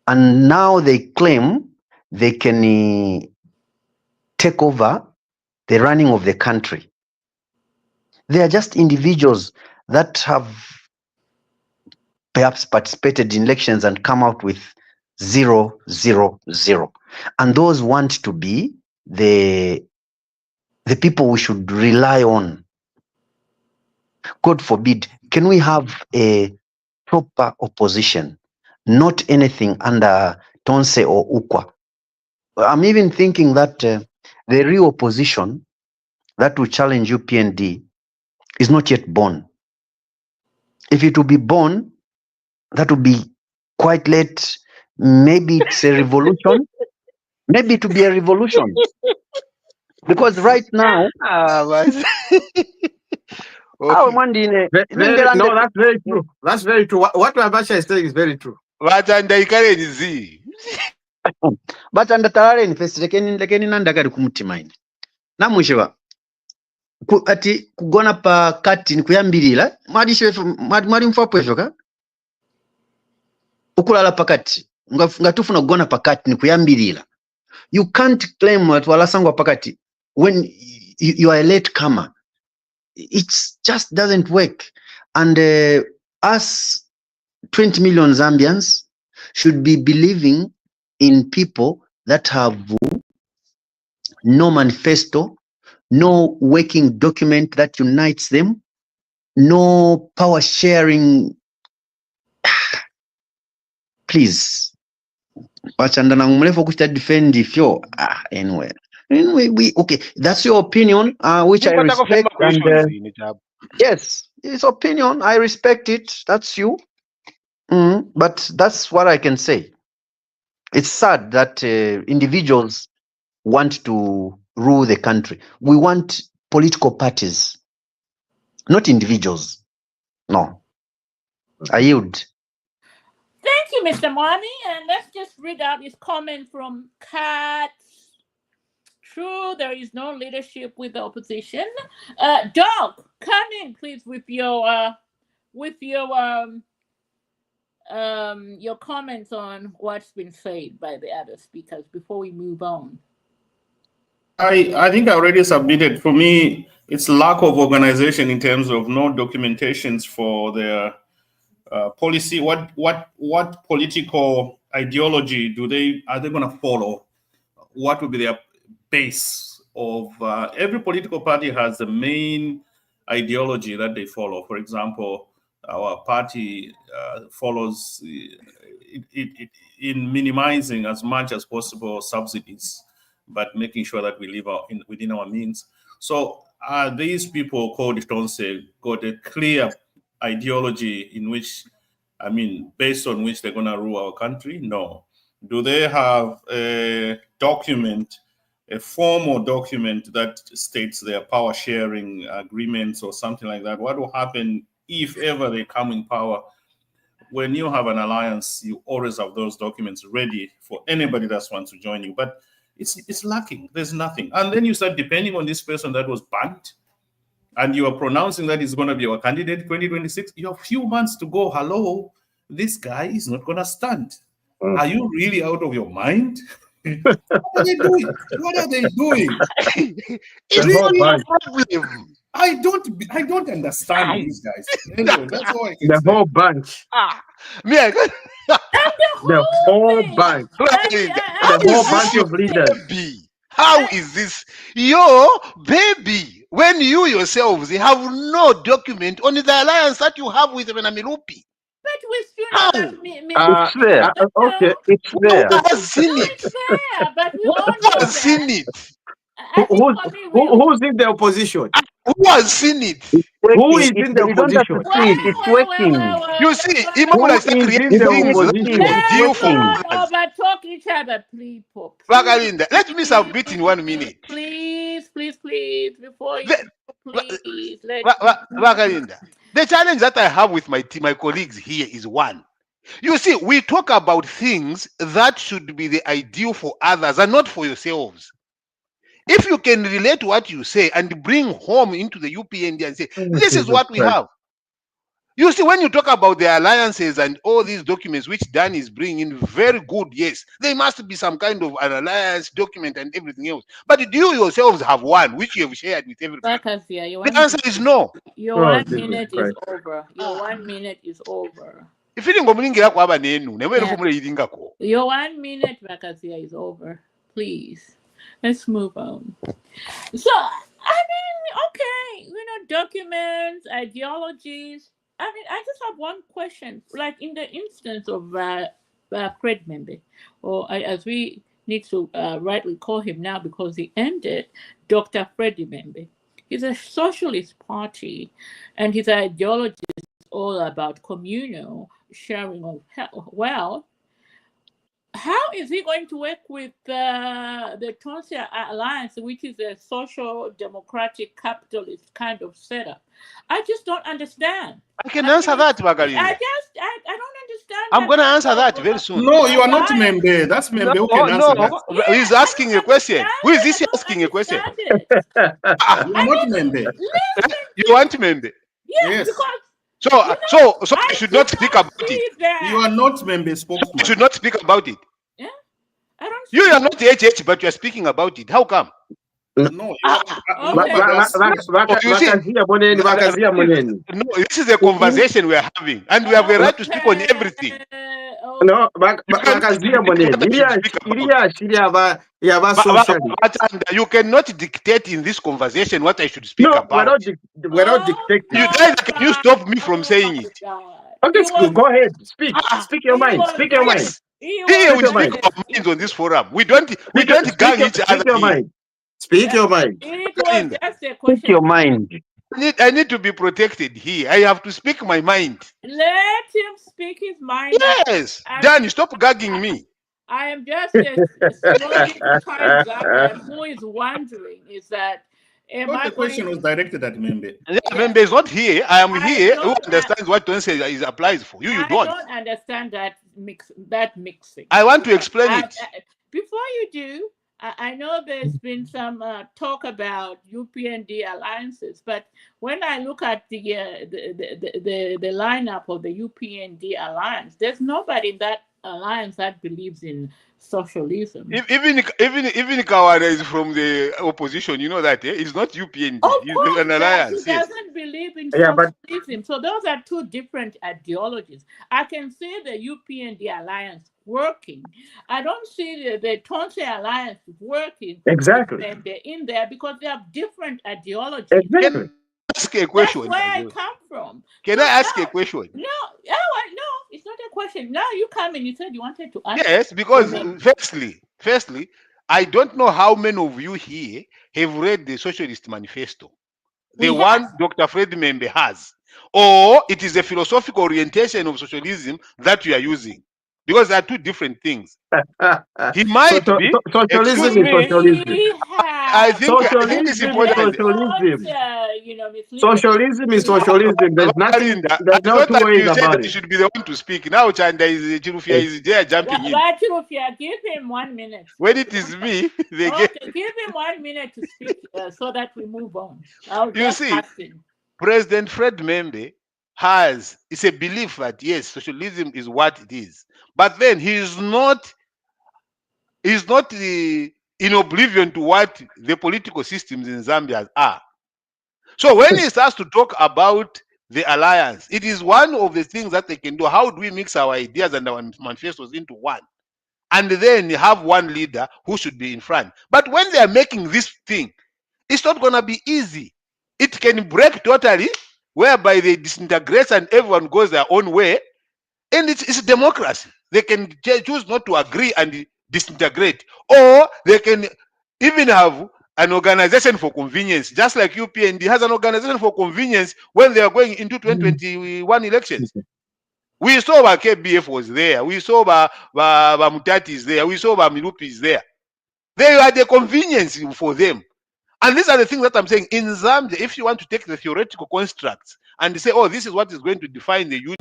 And now they claim they can take over the running of the country. They are just individuals that have perhaps participated in elections and come out with 0, 0, 0. And those want to be the people we should rely on. God forbid, can we have a proper opposition? Not anything under Toonse or UKWA. I'm even thinking that the real opposition that will challenge UPND is not yet born. If it will be born, that would be quite late. Maybe it's a revolution. Maybe it will be a revolution. Because right now, but our okay. Mandine, No, that's very true. That's very true. What Wabasha is saying is very true. But ndaikale nizi. but andatalale first lekeni nandakali kumutima ine namushiva ati kugona pa kati nkuyambirira mwali mfapwezvo ka ukulala pakati ngatufuna kugona pakati nikuyambirira. You can't claim that walasangwa pakati when you are a late comer. It just doesn't work. And us 20 million Zambians should be believing in people that have no manifesto, no working document that unites them, no power sharing. Please. Wachandana mlefu kushita defend if you anyway, okay, that's your opinion, which I respect. And yes, it's opinion, I respect it. That's you. But that's what I can say. It's sad that individuals want to rule the country. We want political parties, not individuals. No. I yield. Thank you, Mr. Mwami. And let's just read out this comment from Kat. True, there is no leadership with the opposition. Dog, come in, please, with your comments on what's been said by the other speakers before we move on. I think I already submitted. For me, it's lack of organization in terms of no documentations for their policy. What political ideology are they going to follow? What will be their base of? Every political party has the main ideology that they follow. For example, our party follows it in minimizing as much as possible subsidies, but making sure that we live within our means. So these people called Toonse got a clear ideology in which, based on which they're going to rule our country? No. Do they have a document, a formal document that states their power sharing agreements or something like that? What will happen if ever they come in power? When you have an alliance, you always have those documents ready for anybody that wants to join you. But it's lacking. There's nothing. And then you start depending on this person that was banned, and you are pronouncing that he's going to be our candidate 2026. You have a few months to go. Hello, this guy is not going to stand. Are you really out of your mind? What are they doing? What are they doing? It's really a problem. I don't understand these guys. Anyway, that's all I can say. The whole bunch. The whole bunch. The whole bunch of leaders. How is this your baby when you yourselves have no document on the alliance that you have with Menamelupi? But we still it's there. Okay. It's there. Who has seen it? But we all know Who has seen it? Who's in the opposition? Who has seen it? Who is in the opposition? It's working. You see, Who is in the opposition? Let's not overtalk each other, please. Vagalinda, let me submit in 1 minute. Please, before you, please. Vagalinda, the challenge that I have with my colleagues here is one. You see, we talk about things that should be the ideal for others and not for yourselves. If you can relate what you say and bring home into the UPND and say, this is what we have. You see, when you talk about the alliances and all these documents which Dan is bringing, very good, yes. There must be some kind of an alliance document and everything else. But do you yourselves have one which you have shared with everybody? The answer is no. Your 1 minute is over. Your 1 minute is over. Your 1 minute, Vakazia, is over. Please. Let's move on. So, okay, documents, ideologies. I just have one question. Like in the instance of Fred M'membe, or as we need to rightly call him now because he ended, Dr. Fred M'membe. He's a socialist party, and his ideology is all about communal sharing of wealth, how is he going to work with the Toonse Alliance, which is a social democratic capitalist kind of setup? I just don't understand. I can answer that, I Bagalinda. don't understand. I'm going to answer that very soon. No, you are not M'membe. That's M'membe who can answer that. Yeah, He's asking a question. Who is this asking a question? You are not M'membe. You want M'membe? Yes, Yes. because So I should not speak about it. You are not M'membe spokesman. I should not speak about it. Yeah, I don't. You are not HH, but you are speaking about it. How come? No, you are. Okay. No, this is a conversation we are having, and we have a right to speak on everything. No, You cannot dictate in this conversation what I should speak No, about. we're not dictating. You guys, can you stop me from saying it? Okay, go ahead. Speak your mind. Speak your mind. Here we speak our minds on this forum. We don't gang each other. Speak your mind. Speak your mind. It was just a Speak question. your mind. I need to be protected here. I have to speak my mind. Let him speak his mind. Yes, Danny, stop gagging me. I am just slowly trying to who is wondering is that The question was directed at M'membe. M'membe is not here. I am here. Who understands what Toonse is applies for? You I don't. don't understand that mixing. I want to explain it. Before you do, I know there's been some talk about UPND alliances, but when I look at the lineup of the UPND alliance, there's nobody in that alliance that believes in socialism. Even Kawara is from the opposition. You know that, eh? It's not UPND. He's an alliance. He doesn't believe in socialism. So those are two different ideologies. I can see the UPND alliance working. I don't see the Toonse alliance working. Exactly. And they're in there because they have different ideologies. Exactly. Ask a question. That's where I come from. Can I ask a question? No, it's not a question. Now you come and you said you wanted to ask. Yes, because firstly, I don't know how many of you here have read the Socialist Manifesto, the one Dr. Fred M'membe has, or it is a philosophical orientation of socialism that you are using, because there are two different things. He might be socialism is socialism. I think it's important. Socialism is socialism. There's nothing. There's no two ways about it. You should be the one to speak. Now Chanda is Chirufia is there jumping in. Chirufia, give him 1 minute. When it is me, they give him 1 minute to speak so that we move on. You see, President Fred M'membe it's a belief that yes, socialism is what it is. But then he's not in oblivion to what the political systems in Zambia are. So when he starts to talk about the alliance, it is one of the things that they can do. How do we mix our ideas and our manifestos into one? And then have one leader who should be in front. But when they are making this thing, it's not going to be easy. It can break totally, whereby they disintegrate and everyone goes their own way. And it's democracy. They can choose not to agree and disintegrate. Or they can even have an organization for convenience, just like UPND has an organization for convenience when they are going into 2021 elections. We saw KBF was there. We saw Mutati is there. We saw Milupi is there. They are the convenience for them. And these are the things that I'm saying. In Zambia, if you want to take the theoretical constructs and say, oh, this is what is going to define the unity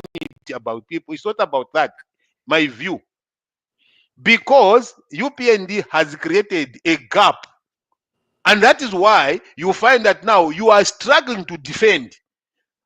about people, it's not about that, my view. Because UPND has created a gap. And that is why you find that now you are struggling to defend.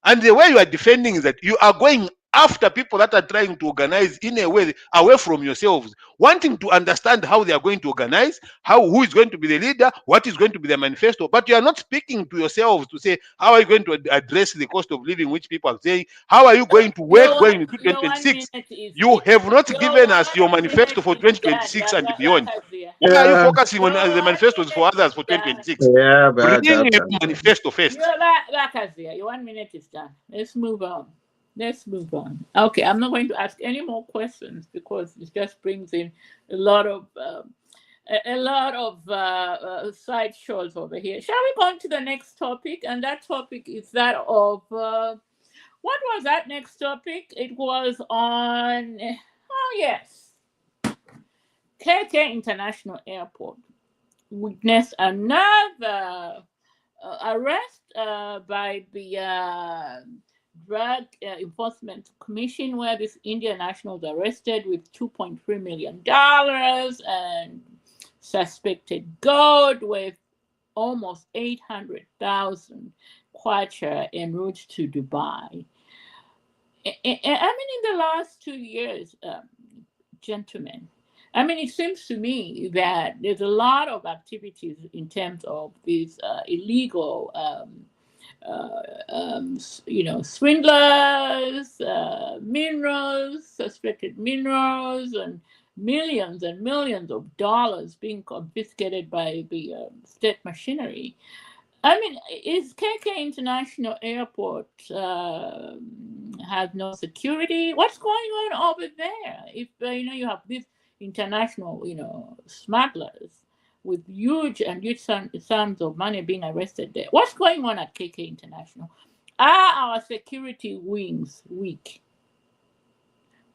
And the way you are defending is that you are going after people that are trying to organize in a way away from yourselves, wanting to understand how they are going to organize, who is going to be the leader, what is going to be the manifesto, but you are not speaking to yourselves to say, how are you going to address the cost of living, which people are saying, how are you going to work going into 2026? You have not given us your manifesto for 2026 and beyond. Why are you focusing on the manifestos for others for 2026? Yeah, bring your manifesto first. Your 1 minute is done. Let's move on. Okay, I'm not going to ask any more questions because it just brings in a lot of side shows over here. Shall we go on to the next topic? And that topic is that of What was that next topic? It was on, oh yes, KK International Airport witnessed another arrest by the Drug Enforcement Commission, where this Indian national was arrested with $2.3 million and suspected gold with almost 800,000 kwacha en route to Dubai. I mean, in the last 2 years, gentlemen, I mean, it seems to me that there's a lot of activities in terms of these illegal, swindlers, minerals, suspected minerals, and millions of dollars being confiscated by the state machinery. I mean, is KK International Airport has no security? What's going on over there? If you have these international, smugglers with huge sums of money being arrested there, what's going on at KK International? Are our security wings weak?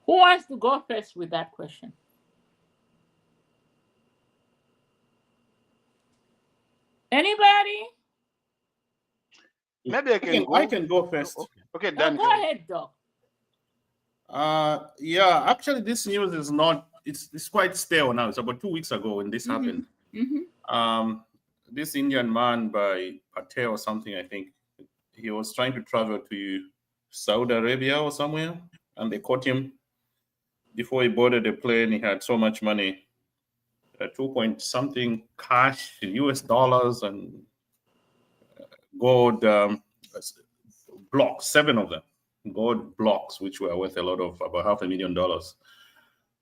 Who wants to go first with that question? Anybody? Maybe I can go first. Okay, Dan, go ahead, Doc. Yeah, actually, this news is not. It's quite stale now. It's about 2 weeks ago when this happened. This Indian man by Patel or something, I think, he was trying to travel to Saudi Arabia or somewhere, and they caught him. Before he boarded the plane, he had so much money, 2 something cash in US dollars and gold blocks, 7 of them, gold blocks, which were worth a lot of about $500,000.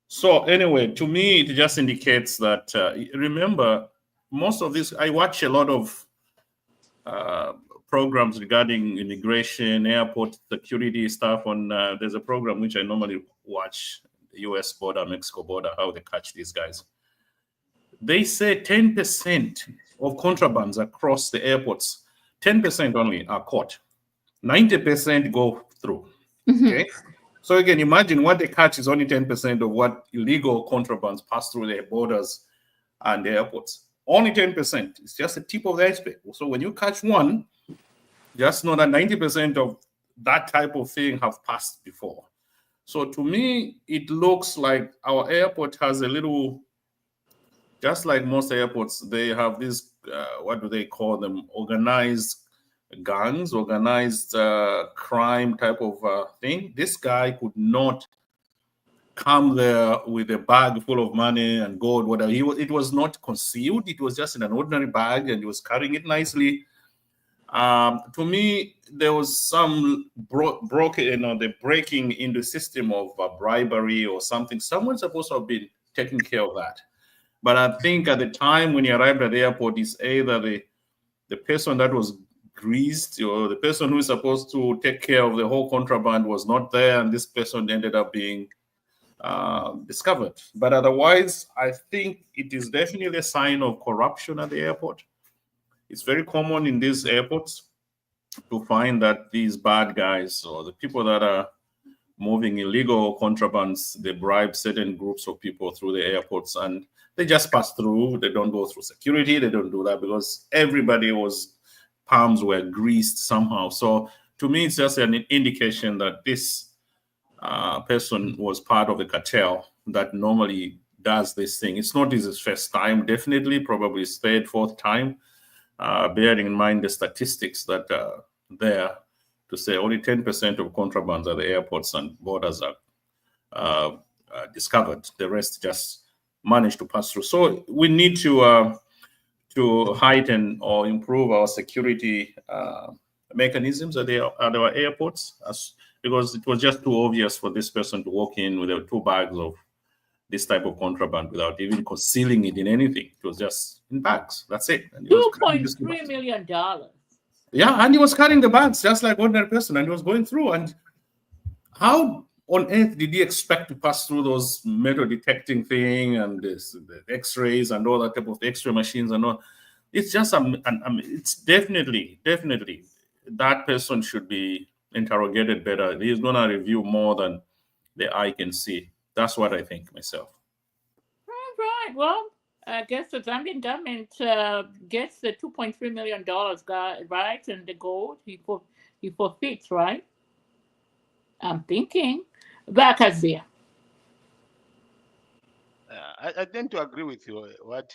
So anyway, to me, it just indicates that, remember, most of this, I watch a lot of programs regarding immigration, airport security stuff on, there's a program which I normally watch, the US border, Mexico border, how they catch these guys. They say 10% of contrabands across the airports, 10% only are caught. 90% go through. Okay. So you can imagine what they catch is only 10% of what illegal contrabands pass through their borders and the airports. Only 10%. It's just the tip of the iceberg. So when you catch one, just know that 90% of that type of thing have passed before. So to me, it looks like our airport has a little, just like most airports, they have this, what do they call them? Organized gangs, organized crime type of thing. This guy could not come there with a bag full of money and gold, whatever. It was not concealed. It was just in an ordinary bag, and he was carrying it nicely. To me, there was some the breaking in the system of bribery or something. Someone's supposed to have been taking care of that. But I think at the time when he arrived at the airport, it's either the person that was greased, or the person who is supposed to take care of the whole contraband was not there, and this person ended up being discovered. But otherwise, I think it is definitely a sign of corruption at the airport. It's very common in these airports to find that these bad guys or the people that are moving illegal contrabands, they bribe certain groups of people through the airports, and they just pass through. They don't go through security. They don't do that because palms were greased somehow. So to me, it's just an indication that this person was part of the cartel that normally does this thing. It's not his first time, definitely, probably his third, fourth time, bearing in mind the statistics that are there to say only 10% of contrabands at the airports and borders are discovered. The rest just managed to pass through. So we need to heighten or improve our security mechanisms at our airports, because it was just too obvious for this person to walk in with 2 bags of this type of contraband without even concealing it in anything. It was just in bags. That's it. $2.3 million. Yeah, and he was carrying the bags just like ordinary person, and he was going through. And how on earth did he expect to pass through those metal detecting thing and the X-rays and all that type of X-ray machines and all? It's just it's definitely that person should be interrogated better. He's going to review more than the eye can see. That's what I think myself. All right. Well, I guess the Zambian government gets the $2.3 million, right? And the gold he forfeits, right? I'm thinking. Back as there. I tend to agree with you what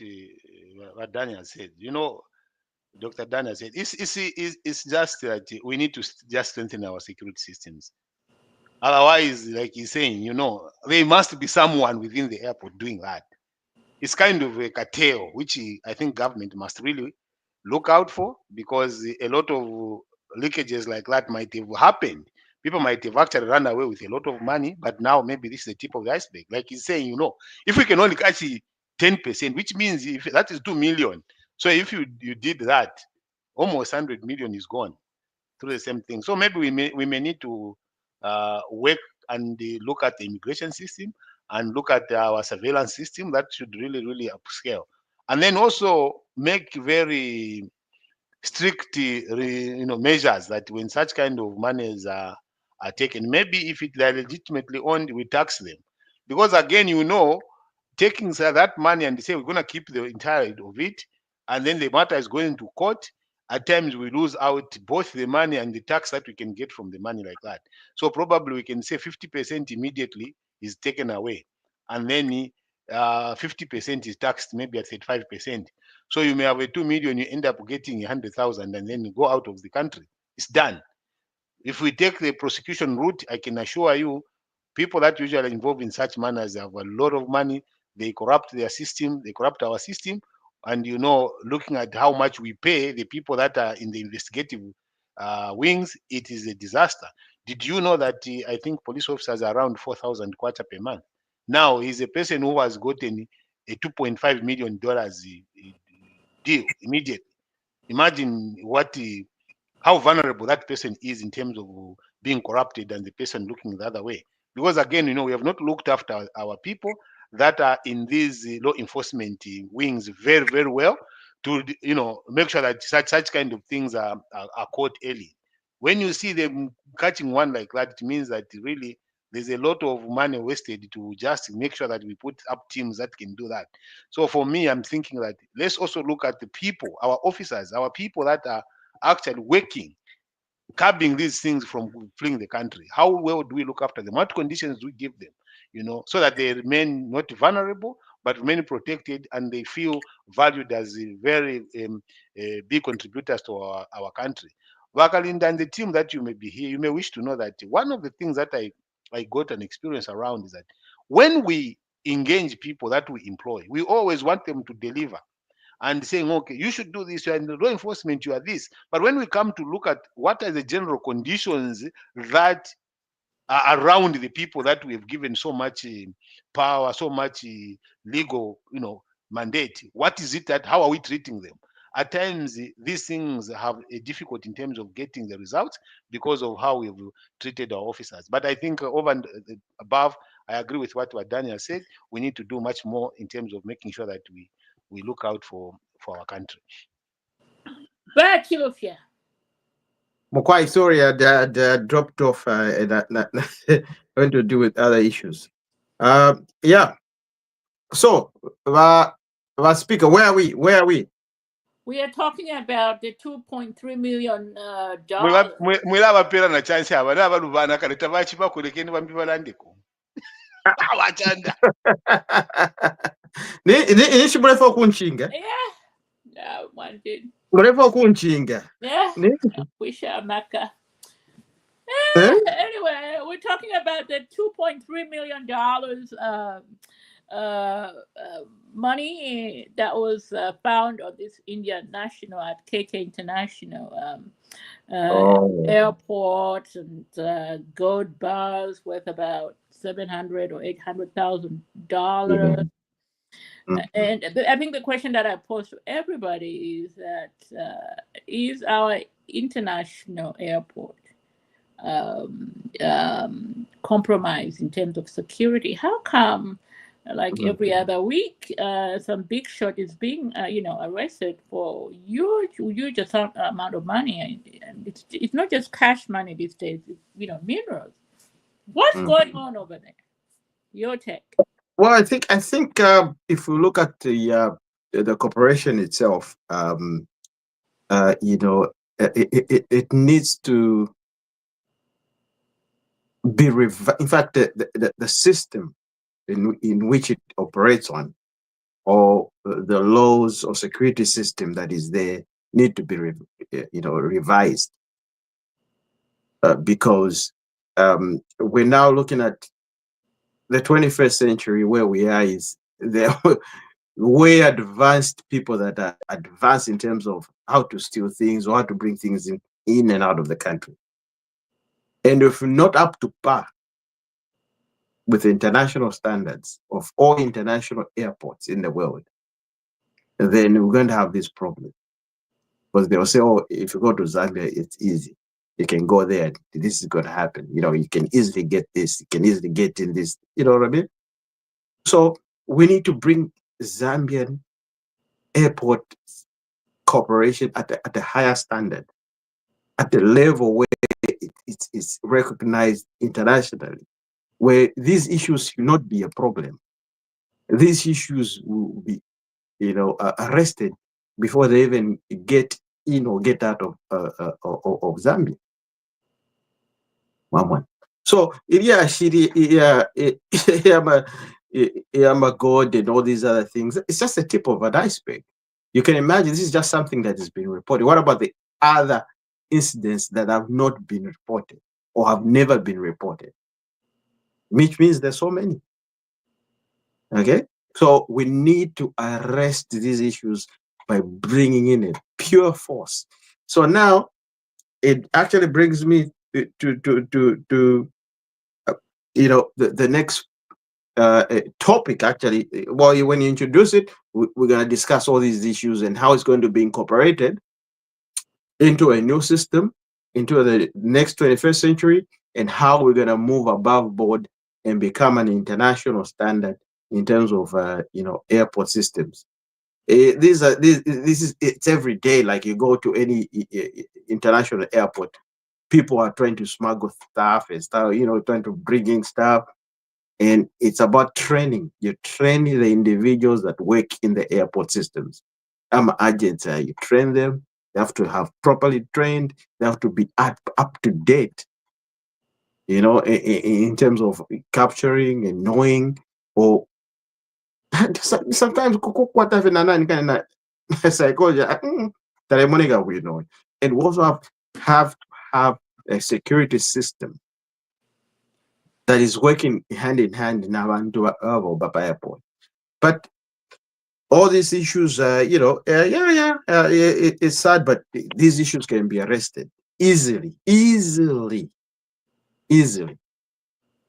Daniel said. You know, Dr. Daniel said it's just that we need to just strengthen our security systems. Otherwise, like he's saying, you know, there must be someone within the airport doing that. It's kind of a cartel, which I think government must really look out for, because a lot of leakages like that might have happened. People might have actually run away with a lot of money, but now maybe this is the tip of the iceberg. Like he's saying, you know, if we can only catch 10%, which means if that is 2 million. So if you did that, almost 100 million is gone through the same thing. So maybe we may need to work and look at the immigration system and look at our surveillance system. That should really upscale, and then also make very strict measures that when such kind of monies are taken, maybe if they are legitimately owned, we tax them, because again, you know, taking that money and say we're going to keep the entire of it, and then the matter is going to court. At times we lose out both the money and the tax that we can get from the money like that. So probably we can say 50% immediately is taken away, and then 50% is taxed maybe at 35%. So you may have a 2 million, you end up getting 100,000, and then you go out of the country. It's done. If we take the prosecution route, I can assure you, people that usually involved in such manners have a lot of money. They corrupt their system, they corrupt our system. And you know, looking at how much we pay the people that are in the investigative wings, it is a disaster. Did you know that I think police officers are around 4,000 kwacha per month? Now he's a person who has gotten a $2.5 million deal immediately. Imagine how vulnerable that person is in terms of being corrupted and the person looking the other way. Because again, you know, we have not looked after our people that are in these law enforcement wings very well to, you know, make sure that such kind of things are caught early. When you see them catching one like that, it means that really there's a lot of money wasted to just make sure that we put up teams that can do that. So for me, I'm thinking that let's also look at the people, our officers, our people that are actually working, curbing these things from fleeing the country. How well do we look after them? What conditions do we give them? You know, so that they remain not vulnerable, but remain protected, and they feel valued as very big contributors to our country. Wakalinda and the team that you may be here, you may wish to know that one of the things that I got an experience around is that when we engage people that we employ, we always want them to deliver and saying, okay, you should do this, you are in the law enforcement, you are this. But when we come to look at what are the general conditions that are around the people that we have given so much power, so much legal, you know, mandate, what is it that, how are we treating them? At times, these things have a difficulty in terms of getting the results because of how we've treated our officers. But I think over and above, I agree with what Daniel said. We need to do much more in terms of making sure that we look out for our country. Back to you. Quite sorry, I dropped off and going to deal with other issues. Yeah. So, speaker, where are we? Where are we? We are talking about the $2.3 million. Mwilava pera na chance ava nava luvana kaleta vachipa kulekeni vambi valandeko. Awachanda. Ni shiburefa kunchinga. Yeah. No one did. Burefa kunchinga. Yeah. Wish Maka. Anyway, we're talking about the $2.3 million money that was found on this Indian national at KK International airport, and gold bars worth about $700,000 or $800,000. And I think the question that I pose to everybody is that is our international airport compromised in terms of security? How come Like every other week, some big shot is being, arrested for huge amount of money, and it's not just cash money these days. It's, minerals. What's going on over there? Your take. Well, I think if we look at the corporation itself, it needs to be in fact, the system in which it operates on, or the laws or security system that is there, need to be revised, because we're now looking at the 21st century. Where we are is there way advanced people that are advanced in terms of how to steal things or how to bring things in and out of the country. And if we're not up to par with international standards of all international airports in the world, then we're going to have this problem. Because they'll say, oh, if you go to Zambia, it's easy. You can go there. This is going to happen. You can easily get this. You can easily get in this. You know what I mean? So we need to bring Zambian airport corporation at a higher standard, at the level where it's recognized internationally, where these issues should not be a problem. These issues will be, arrested before they even get in or get out of Zambia. So God and all these other things, it's just the tip of an iceberg. You can imagine this is just something that has been reported. What about the other incidents that have not been reported or have never been reported? Which means there's so many. Okay, so we need to arrest these issues by bringing in a pure force. So now it actually brings me to the next topic. Actually, well, when you introduce it, we're going to discuss all these issues and how it's going to be incorporated into a new system, into the next 21st century, and how we're going to move above board and become an international standard in terms of airport systems. It's every day. Like you go to any international airport, people are trying to smuggle stuff and stuff, trying to bring in stuff. And it's about training. You're training the individuals that work in the airport systems. Agents, you train them. They have to have properly trained. They have to be up to date, in terms of capturing and knowing. Or sometimes psychology, and we also have a security system that is working hand in hand in Abantu Baba Airport. But all these issues, it's sad, but these issues can be arrested easily.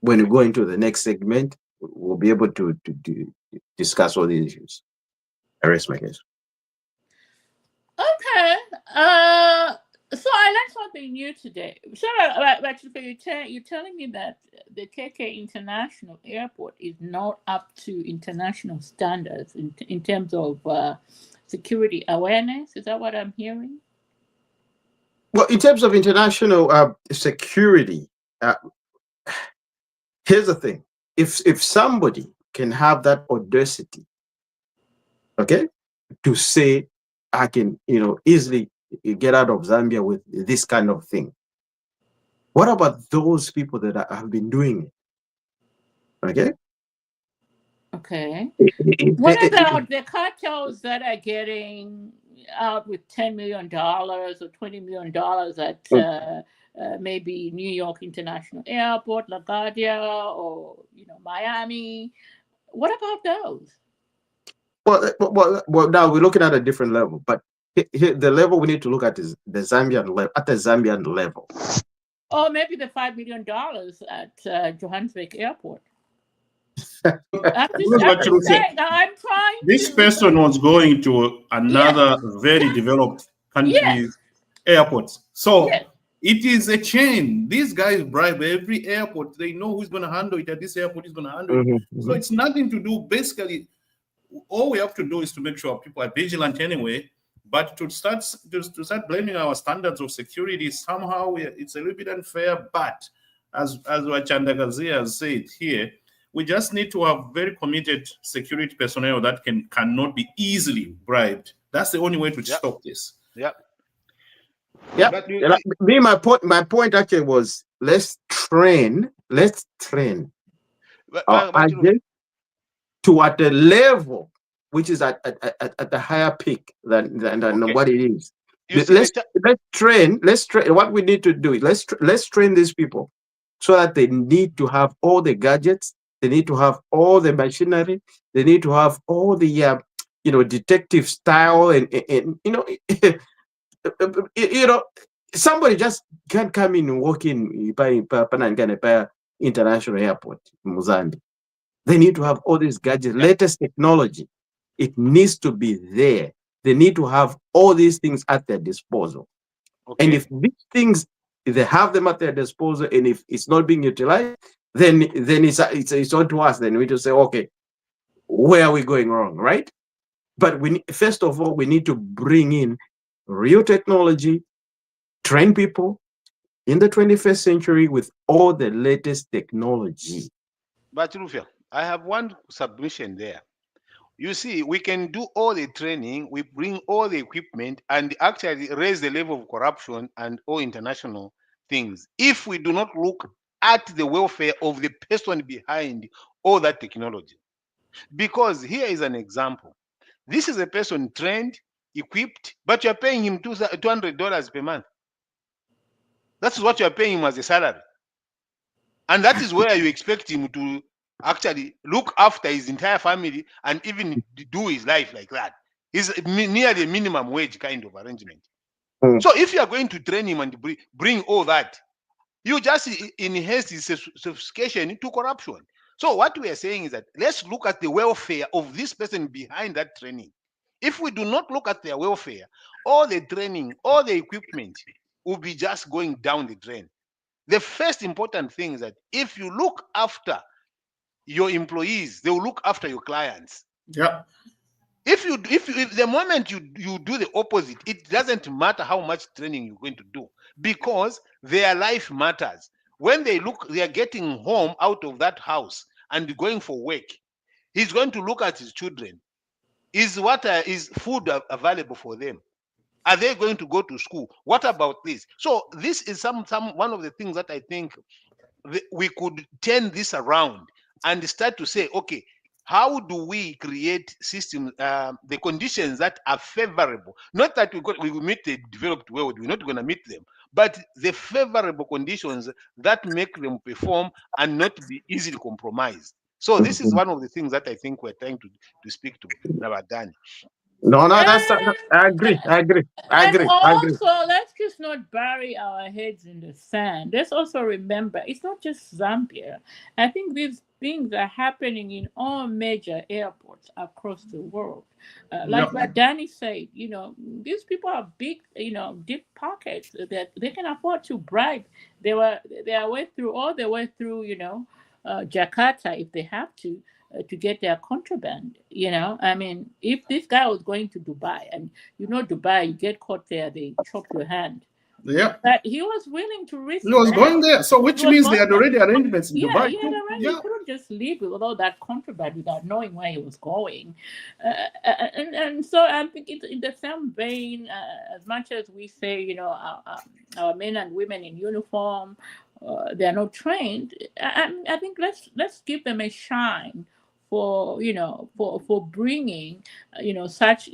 When we go into the next segment, we'll be able to discuss all these issues. I rest my case. Okay. So I learned something new today. So, you're telling me that the KK International Airport is not up to international standards in terms of security awareness. Is that what I'm hearing? Well, in terms of international security, here's the thing: if somebody can have that audacity, okay, to say, I can, easily get out of Zambia with this kind of thing. What about those people that have been doing it? Okay. Okay. What about the cartels that are getting out with $10 million or $20 million at maybe New York International Airport, LaGuardia, or Miami? What about those? Well, now we're looking at a different level, but the level we need to look at is the Zambian level, at the Zambian level. Or maybe the $5 million at Johannesburg Airport. I'm trying. This person was going to another very developed country's airports. So It is a chain. These guys bribe every airport. They know who's going to handle it at this airport, is going to handle it. So it's nothing to do. Basically, all we have to do is to make sure people are vigilant anyway. But to start blaming our standards of security, somehow it's a little bit unfair. But as Wachandagazi has said here, we just need to have very committed security personnel that cannot be easily bribed. That's the only way to stop this. Yeah. My point actually was let's train our agents to at a level which is at a higher peak than what it is. Let's train. What we need to do is let's train these people so that they need to have all the gadgets, they need to have all the machinery, they need to have all the detective style and somebody just can't come in and walk in by international airport in Mozambique. They need to have all these gadgets, latest technology. It needs to be there. They need to have all these things at their disposal. And if these things, if they have them at their disposal, and if it's not being utilized, then it's on to us. Then we just say, okay, where are we going wrong, right? But first of all, we need to bring in real technology, train people in the 21st century with all the latest technology. But Rufia, I have one submission there. You see, we can do all the training, we bring all the equipment and actually raise the level of corruption and all international things if we do not look at the welfare of the person behind all that technology. Because here is an example. This is a person trained, equipped, but you're paying him $200 per month. That's what you're paying him as a salary. And that is where you expect him to actually look after his entire family and even do his life like that. It's nearly a minimum wage kind of arrangement. So if you are going to train him and bring all that, you just enhance his sophistication into corruption. So what we are saying is that let's look at the welfare of this person behind that training. If we do not look at their welfare, all the training, all the equipment will be just going down the drain. The first important thing is that if you look after your employees, they will look after your clients. Yeah. If the moment you do the opposite, it doesn't matter how much training you're going to do, because their life matters. When they are getting home out of that house and going for work, he's going to look at his children. Is food available for them? Are they going to go to school? What about this? So this is one of the things that I think we could turn this around and start to say, okay, how do we create systems, the conditions that are favorable? Not that we will meet the developed world, we're not going to meet them, but the favorable conditions that make them perform and not be easily compromised. So this is one of the things that I think we're trying to speak to Nabadani. No, that's I agree. Also, let's just not bury our heads in the sand. Let's also remember it's not just Zambia. I think these things are happening in all major airports across the world. Like what Danny said, these people have big, deep pockets that they can afford to bribe. They are way through all the way through, Jakarta if they have to get their contraband. I mean, if this guy was going to Dubai, and Dubai, you get caught there, they chop your hand. Yeah. But he was willing to risk. He was going there, so which means they had already arrangements in Dubai. He couldn't just leave with all that contraband without knowing where he was going. And so I think it's in the same vein. As much as we say, our men and women in uniform, they are not trained. I think let's give them a shine for bringing such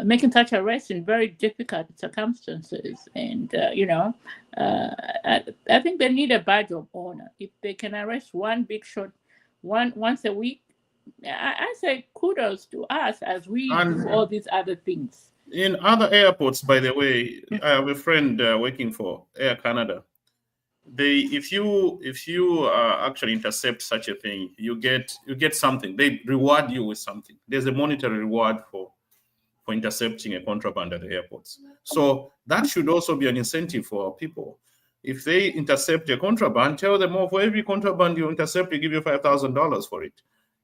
making such arrests in very difficult circumstances, and I think they need a badge of honor if they can arrest one big shot once a week. I say kudos to us as we do all these other things. In other airports, by the way, I have a friend working for Air Canada. If you actually intercept such a thing, you get something. They reward you with something. There's a monetary reward for for intercepting a contraband at the airports. So that should also be an incentive for our people. If they intercept a contraband, tell them, oh, for every contraband you intercept, we give you $5,000 for it.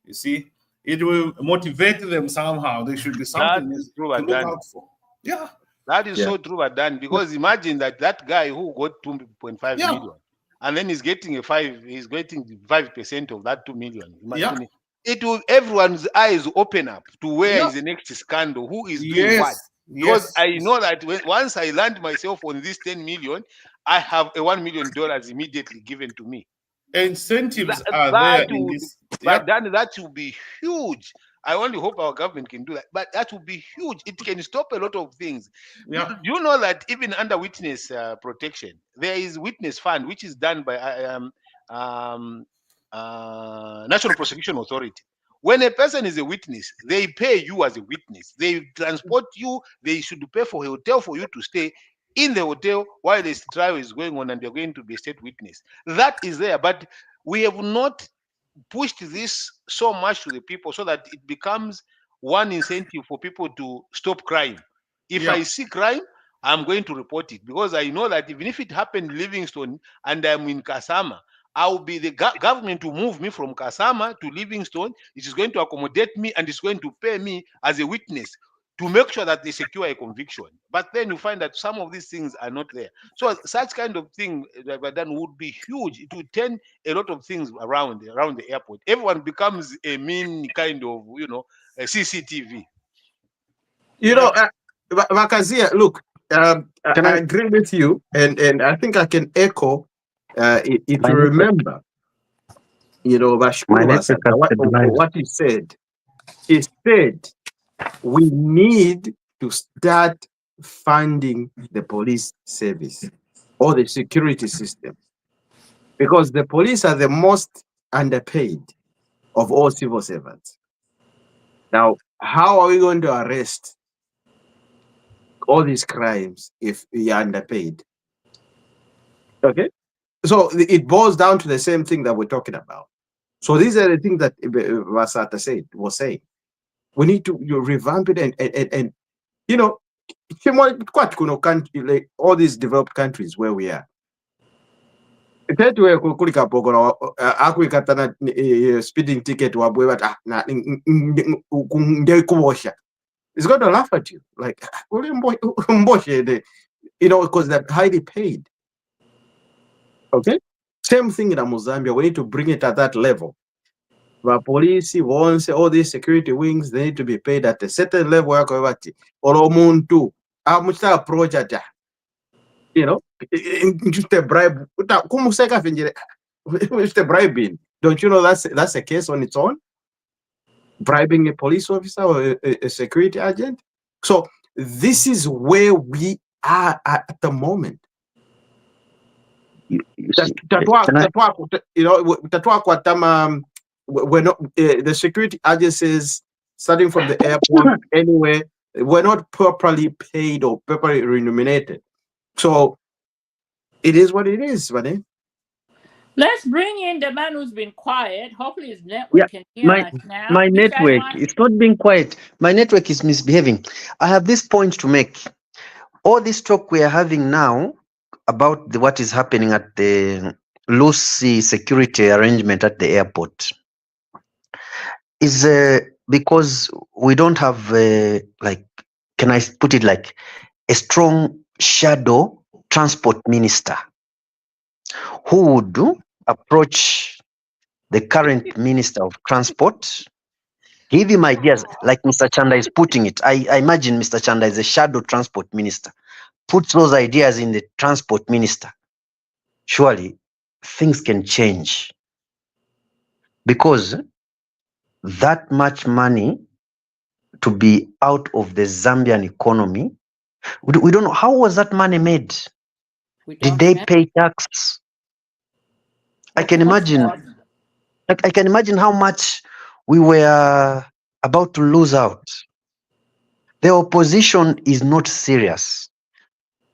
You see, it will motivate them somehow. There should be something to look out for. Yeah. That is so true, Adan, because imagine that guy who got 2.5 million, and then he's getting 5% of that 2 million. Imagine it will, everyone's eyes open up to where is the next scandal, who is doing what. Because I know that once I land myself on this 10 million, I have a $1 million immediately given to me. Incentives are there in this. But then that will be huge. I only hope our government can do that. But that will be huge. It can stop a lot of things. Do you know that even under witness protection, there is witness fund, which is done by National Prosecution Authority. When a person is a witness, they pay you as a witness. They transport you. They should pay for a hotel for you to stay in the hotel while this trial is going on and you're going to be a state witness. That is there. But we have not pushed this so much to the people so that it becomes one incentive for people to stop crime. If I see crime, I'm going to report it, because I know that even if it happened in Livingstone and I'm in Kasama, I will be the government to move me from Kasama to Livingstone. It is going to accommodate me and it's going to pay me as a witness to make sure that they secure a conviction. But then you find that some of these things are not there. So such kind of thing that then would be huge. It would turn a lot of things around the airport. Everyone becomes a mean kind of, a CCTV. Makazia, look, I agree with you, and I think I can echo. If you remember, what he said. He said we need to start funding the police service or the security system, because the police are the most underpaid of all civil servants. Now, how are we going to arrest all these crimes if we are underpaid? Okay, so it boils down to the same thing that we're talking about. So these are the things that Vasata was saying. We need to revamp it and like all these developed countries where we are. Speeding ticket it's going to laugh at you, like, because they're highly paid. Okay, same thing in Zambia. We need to bring it at that level. The police, once all these security wings, they need to be paid at a certain level. Or Omuntu, how much they approach at, just a bribe. Just a bribing. Don't you know that's a case on its own? Bribing a police officer or a security agent. So this is where we are at the moment. We're not the security agencies, starting from the airport anywhere, we're not properly paid or properly remunerated. So it is what it is, buddy. Let's bring in the man who's been quiet. Hopefully his network can hear us now. My network, it's not being quiet. My network is misbehaving. I have this point to make. All this talk we are having now about what is happening at the loosey security arrangement at the airport is because we don't have, can I put it like, a strong shadow transport minister who would approach the current minister of transport, give him ideas like Mr. Chanda is putting it. I imagine Mr. Chanda is a shadow transport minister, puts those ideas in the transport minister. Surely things can change, because that much money to be out of the Zambian economy, we don't know how was that money made. Did they pay tax? I can imagine. I can imagine how much we were about to lose out. The opposition is not serious.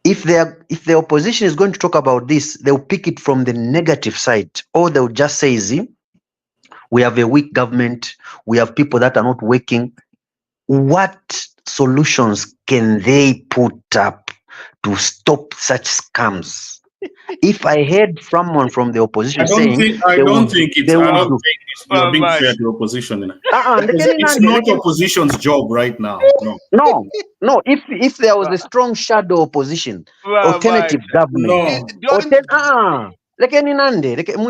If the opposition is going to talk about this, they'll pick it from the negative side, or they'll just say, we have a weak government, we have people that are not working. What solutions can they put up to stop such scams? If I heard someone from the opposition saying I they don't would, think they would do. you're being fair to the opposition. It's not opposition's job right now. No. If there was a strong shadow opposition, alternative government, lekeni nande, lekeni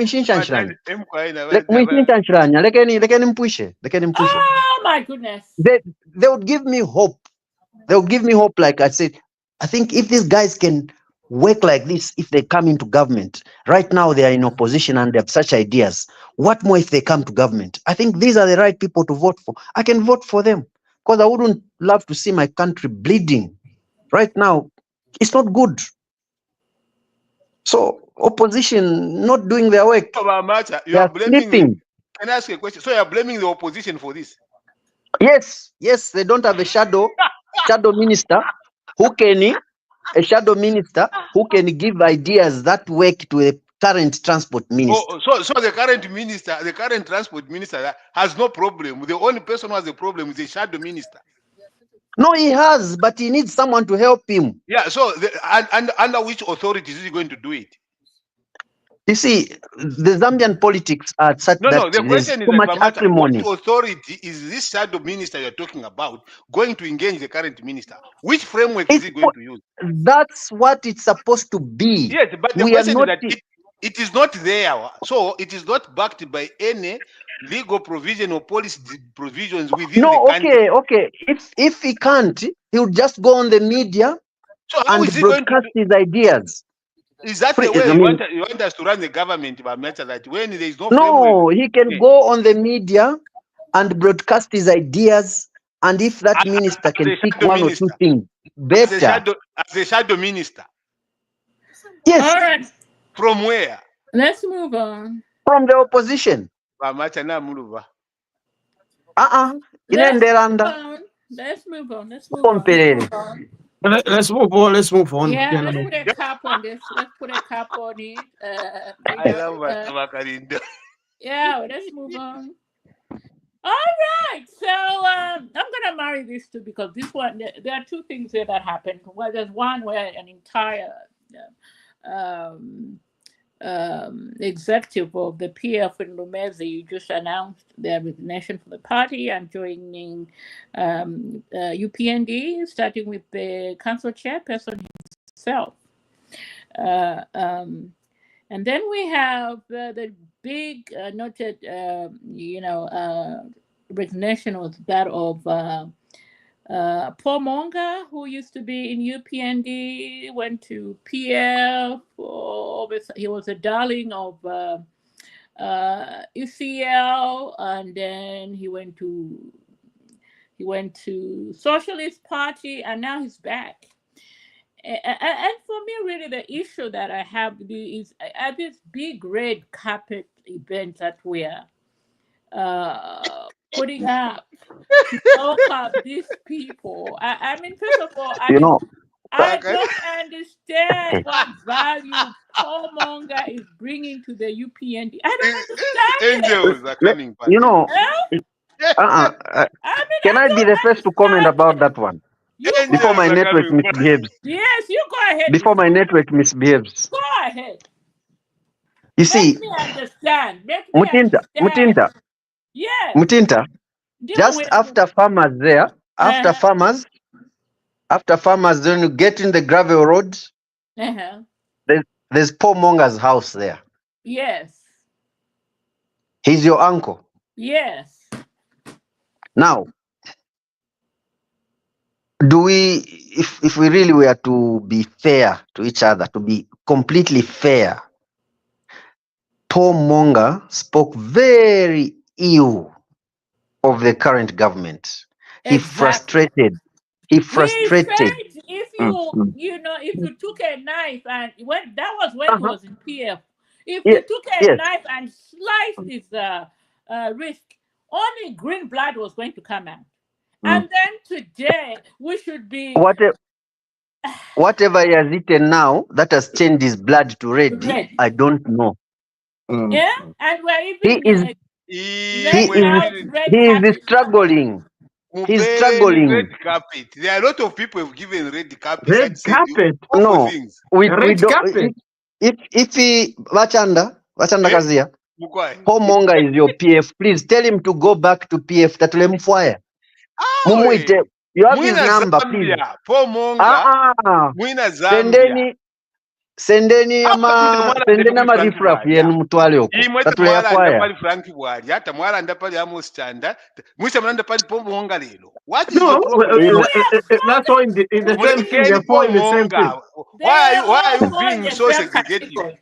mpushe. Oh my goodness. They would give me hope. They'll give me hope, like I said. I think if these guys can work like this, if they come into government, right now they are in opposition and they have such ideas. What more if they come to government? I think these are the right people to vote for. I can vote for them because I wouldn't love to see my country bleeding. Right now, it's not good. So opposition not doing their work. You are blaming sleeping. Can I ask you a question? So you are blaming the opposition for this? Yes, they don't have a shadow minister who can a shadow minister who can give ideas that work to a current transport minister. So the current transport minister has no problem. The only person who has a problem is the shadow minister. No, he has, but he needs someone to help him. Yeah, so under which authorities is he going to do it? You see, the Zambian politics are such that the there's question too is much acrimony. What authority is this shadow minister you're talking about going to engage the current minister? Which framework is he going to use? That's what it's supposed to be. Yes, but the question is that it is not there. So it is not backed by any legal provision or policy provisions within the country. Okay. If he can't, he'll just go on the media and broadcast his ideas. Is that the way you want us to run the government, by matter that when there is no framework? No, he can go on the media and broadcast his ideas, and if that minister can pick one or two things, better. As a shadow minister? Yes. All right. From where? Let's move on. From the opposition. Let's move on. Let's move on. Yeah, let's put a cap on this. Let's put a cap on it. Yeah, let's move on. All right. So I'm gonna marry these two because this one, there are two things here that happened. Well, there's one where an entire executive of the PF in Lumezi just announced their resignation from the party and joining UPND, starting with the council chairperson himself. And then we have the big noted, resignation was that of Paul Moonga, who used to be in UPND, went to PF. He was a darling of ECL, and then he went to Socialist Party, and now he's back. And for me, really, the issue that I have is at this big red carpet event that we're putting up to talk up these people. I mean, first of all, I don't understand what value Paul Moonga is bringing to the UPND. I don't understand. Angels are coming back. Can I be the first to comment about that one? Before my network misbehaves. Yes, you go ahead. Before my network misbehaves. Go ahead. You see, Let me understand. Mutinta. Yes. Mutinta. Just after farmers there, after farmers, then you get in the gravel road. There's Paul Moonga's house there. Yes. He's your uncle. Yes. Now, if we really were to be fair to each other, to be completely fair, Paul Moonga spoke very ill of the current government. He frustrated. If you took a knife and that was when he was in PF. If you took a knife and sliced his wrist, only green blood was going to come out. And then today we should be whatever he has eaten now that has changed his blood to red. I don't know. Yeah, and we're even he is struggling. He's Mupeni struggling. red carpet. There are a lot of people who've given red carpet Red and said carpet. awful No, things. we Red don't. carpet. If he Wachanda Eh? Kazia, Mukwae. Paul Moonga is your PF. Please tell him to go back to PF. Tatulemfwaya. Mumuite. Awe. You have his Mwina number, please. Zambia. Paul Monga. Mwina Zambia. Sendeni ama Frank rifraf Bwalia. yenu mutwale uko. Imwe temwalanda pali Frank Bwalia. Temwalanda pali Amos Chanda. Mwisa mlanda pali Paul Monga lelo. What is No, the problem? that's all in the same thing. They're Paul following the same thing. Monga. Why are you being so segregative?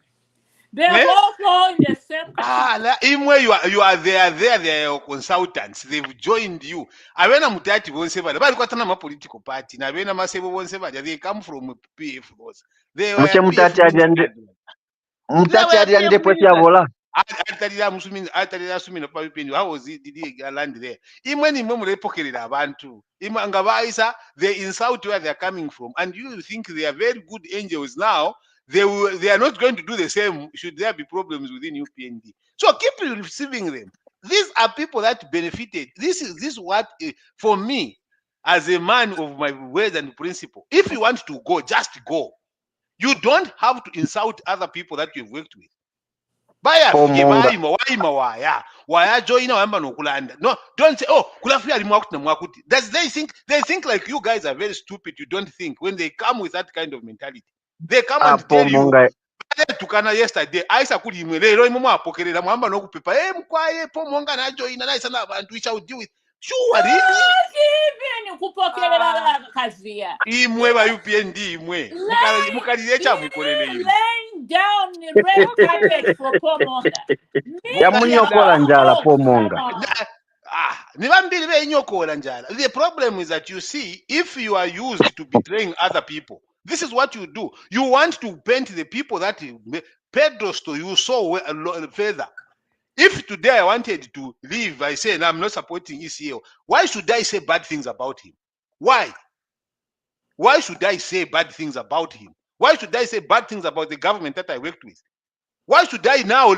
They're all fall in the same category. Imwe you are there, they are your consultants. They've joined you. Avena mutati bonse bali kwatana ma political party. Na avena masebo bonse bali. They come from PF those. They were Mutati adiande pweti avola. Atalira sumino pa UPND. How was it? Did he land there? Imwe ni mwe mulepokelera abantu. Imwe ngabaisa they insult where they are coming from, and you think they are very good angels now. They are not going to do the same should there be problems within UPND. So keep receiving them. These are people that benefited. This is what for me as a man of my words and principle. If you want to go, just go. You don't have to insult other people that you've worked with. Waya join nokulanda. No, don't say, oh, they think like you guys are very stupid. You don't think when they come with that kind of mentality. They come and tell you tukana yesterday aisa kuli lero imwe apokelera mwamba nokupepa mkwaye po monga na join na isa na abantu we shall deal with. Sure, really? Imwe ba UPND imwe mukalilecha mukolele imwe laying down the red carpet for Paul Monga. Yamunyokola njala Paul Monga. The problem is that you see, if you are used to betraying other people, this is what you do. You want to paint the people that pedestal you so further. If today I wanted to leave, I say, I'm not supporting ECL. Why should I say bad things about him? Why? Why should I say bad things about him? Why should I say bad things about the government that I worked with? Why should I now?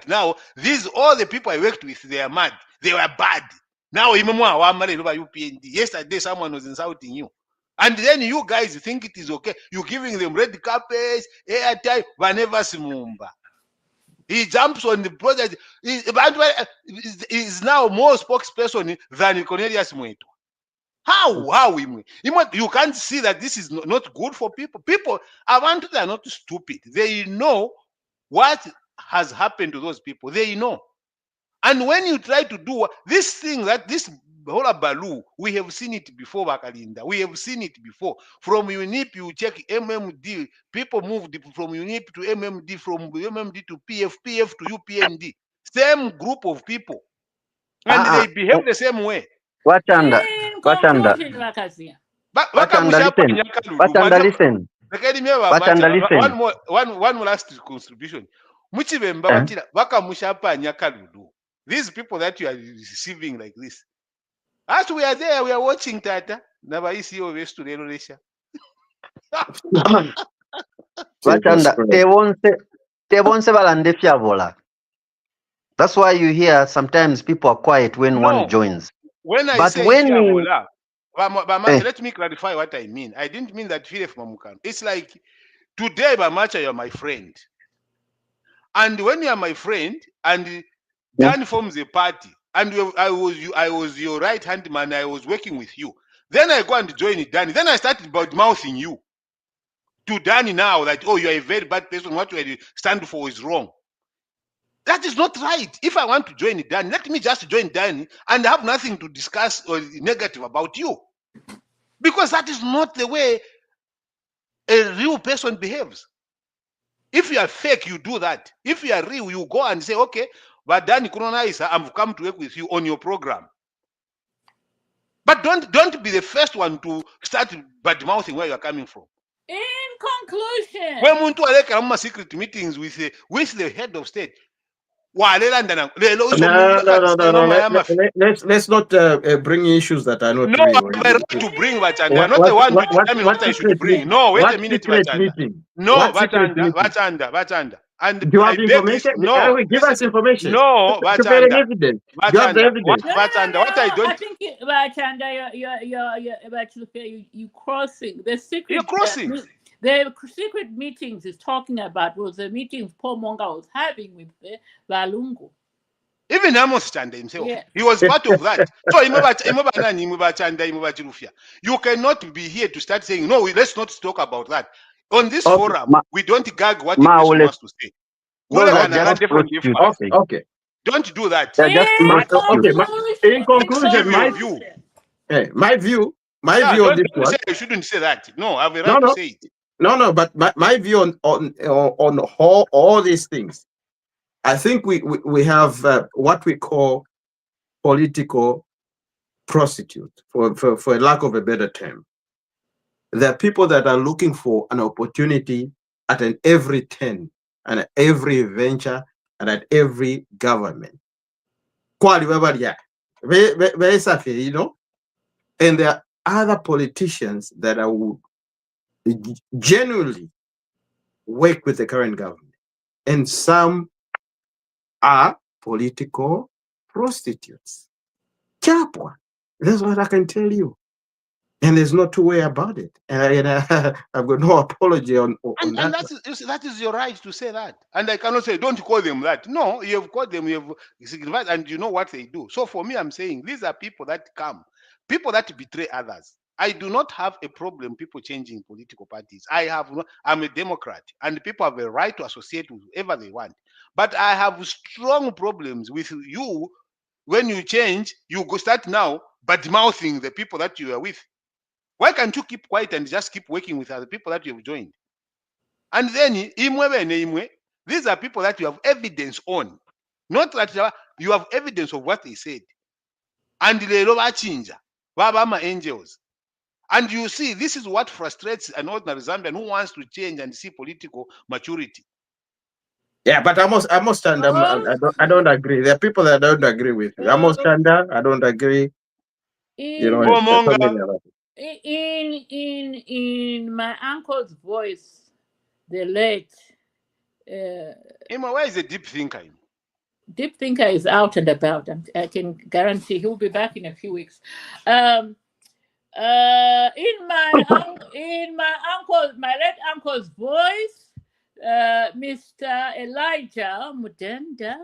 Now, these all the people I worked with, they are mad. They were bad. Now, UPND. Yesterday, someone was insulting you. And then you guys think it is okay. You're giving them red carpets, airtime, whenever M'membe. He jumps on the project. He's now more spokesperson than Cornelius Mweto. How? You can't see that this is not good for people. People, Abantu, they are not stupid. They know what has happened to those people. They know. And when you try to do this thing, that this whole Balu, we have seen it before, Bakalinda. We have seen it before. From UNIP, you check MMD. People moved from UNIP to MMD, from MMD to PF, PF to UPND. Same group of people. And they behave the same way. Wachanda, listen. One more last contribution. These people that you are receiving like this. As we are there, we are watching Tata. That's why you hear sometimes people are quiet when one joins. When I say Fiavola, let me clarify what I mean. I didn't mean that it's like today, Bamacha, you're my friend. And when you are my friend, and Dan forms a party, and I was your right hand man, I was working with you. Then I go and join Danny. Then I started about mouthing you to Danny now that, oh, you are a very bad person. What you stand for is wrong. That is not right. If I want to join Danny, let me just join Danny and have nothing to discuss or negative about you. Because that is not the way a real person behaves. If you are fake, you do that. If you are real, you go and say, okay, but Danny Kuronaisa, I've come to work with you on your program. But don't be the first one to start bad-mouthing where you are coming from. In conclusion, when Muntu aleka secret meetings with the head of state, let's not bring issues that are not no, real. I'm right to bring Vachanda. I'm not the one to determine what I should bring. No, wait a minute, Vachanda. No, Vachanda. And Do you I have beg this. information? No, Give us information. no, Prepare an evidence. Do you have the evidence? what I don't. I think, Bachanda, you crossing the secret. You're crossing. The secret meetings is talking about was the meetings Paul Moonga was having with Valungu. Even Amos Chanda himself, Yeah. he was part of that. So you cannot be here to start saying, no, let's not talk about that. On this Okay, forum, we don't gag what a Ma, person will wants to say. those are just Different. prostitutes. Okay. Don't do that. They're just prostitutes. In conclusion, Give your view. my view on Don't this one. say you shouldn't say that. No, I have a right No, to no. say it. No, but my view on all these things, I think we have what we call political prostitute, for a lack of a better term. There are people that are looking for an opportunity at every turn and at every venture and at every government. Very sadly, and there are other politicians that would genuinely work with the current government, and some are political prostitutes. Chapwa. That's what I can tell you. And there's no two way about it. And I've got no apology on And that. that is your right to say that. And I cannot say, don't call them that. No, you have called them, you have signified, and you know what they do. So for me, I'm saying these are people that come, people that betray others. I do not have a problem people changing political parties. I'm a Democrat, and people have a right to associate with whoever they want. But I have strong problems with you when you change, you go start now bad mouthing the people that you are with. Why can't you keep quiet and just keep working with other people that you have joined? And then these are people that you have evidence on, not that you have evidence of what they said. And Baba angels. And you see, this is what frustrates an ordinary Zambian who wants to change and see political maturity. Yeah, but I must stand. I don't agree. There are people that I don't agree with. I must stand. I don't agree. In my uncle's voice, the late. Where is the deep thinker? Deep thinker is out and about. I can guarantee he'll be back in a few weeks. In my late uncle's voice, Mr. Elijah Mudenda,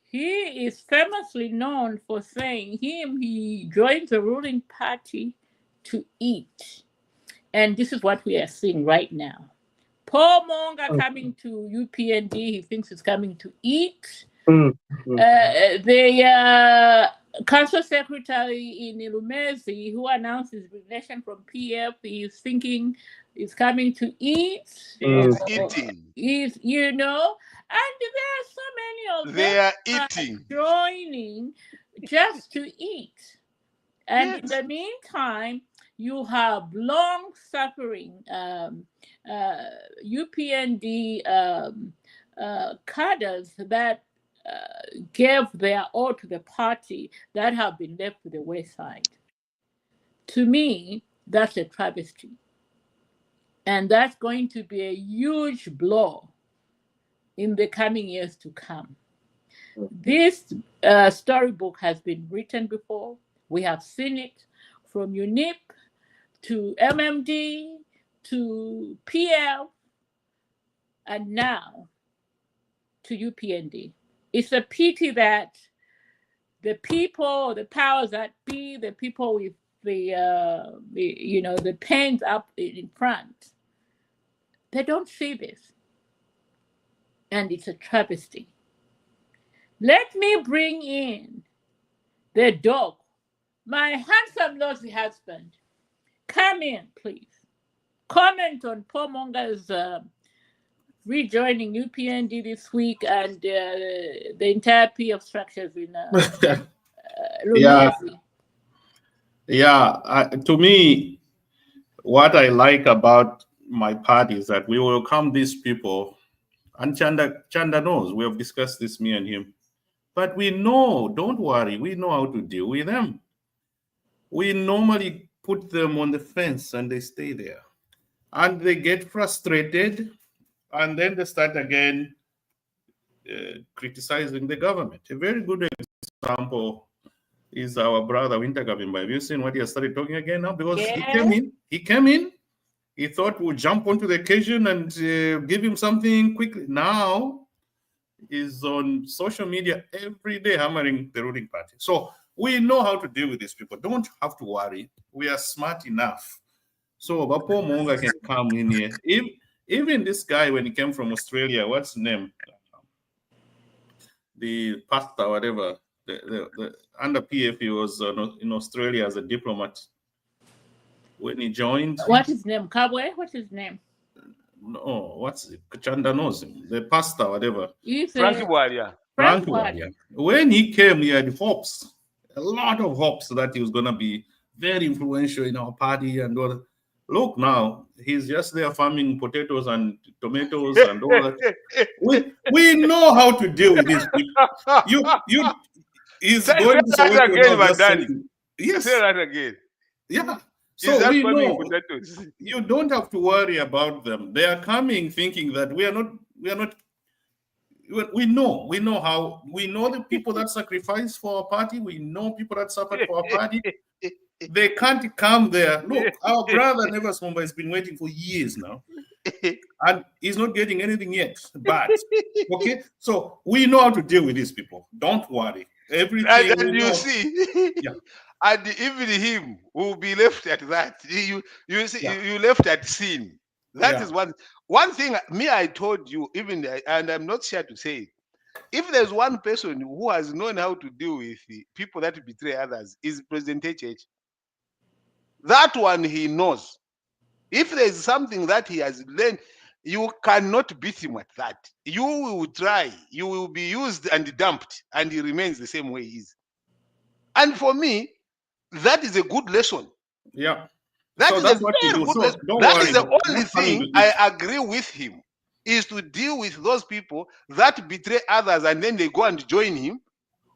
he is famously known for saying he joined the ruling party to eat. And this is what we are seeing right now. Paul Moonga coming to UPND, he thinks he's coming to eat. The council secretary in Ilumezi, who announced his resignation from PF, he's thinking he's coming to eat. He's eating. And there are so many of them. They are eating. Joining just to eat. And in the meantime, you have long-suffering UPND cadres that gave their all to the party that have been left to the wayside. To me, that's a travesty. And that's going to be a huge blow in the coming years to come. This storybook has been written before. We have seen it from UNIP to MMD to PL and now to UPND. It's a pity that the people, the powers that be, the people with the pens up in front, they don't see this. And it's a travesty. Let me bring in the dog, my handsome, nosy husband. Come in, please. Comment on Paul Moonga's rejoining UPND this week and the entire PF structures in Lumezi. To me, what I like about my party is that we welcome these people. And Chanda knows, we have discussed this, me and him. But we know, don't worry, we know how to deal with them. We normally put them on the fence and they stay there. And they get frustrated and then they start again criticizing the government. A very good example is our brother Winter Kabimba. Have you seen what he has started talking again now? Because he came in, he thought we'll jump onto the occasion and give him something quickly. Now is on social media every day hammering the ruling party. So we know how to deal with these people. Don't have to worry. We are smart enough. So Bapo Moonga can come in here. Even this guy, when he came from Australia, what's his name? The pastor, whatever, the under PF, he was in Australia as a diplomat. When he joined, what's his name? Kabwe? What's his name? No, what's it? Chanda knows him. The pastor, whatever. Frankie Waria. Frankie Waria. When he came, he had hopes, a lot of hopes that he was going to be very influential in our party and all. Look now, he's just there farming potatoes and tomatoes and all that. We know how to deal with these people. He's going to say that again, Danny. Yes. Say that again. Yeah. So we know you don't have to worry about them. They are coming thinking that we know how, we know the people that sacrifice for our party. We know people that suffered for our party. They can't come there. Look, our brother Nevers M'membe has been waiting for years now. And he's not getting anything yet. But, okay, so we know how to deal with these people. Don't worry. Everything and you see, yeah. And even him will be left at that. You see, you left at sin. That is one thing. I told you, even, and I'm not sure to say it. If there's one person who has known how to deal with the people that betray others, is President HH. That one he knows. If there's something that he has learned, you cannot beat him at that. You will try. You will be used and dumped, and he remains the same way he is. And for me, that is a good lesson. Yeah. That is a very good lesson. That is the only thing I agree with him, is to deal with those people that betray others and then they go and join him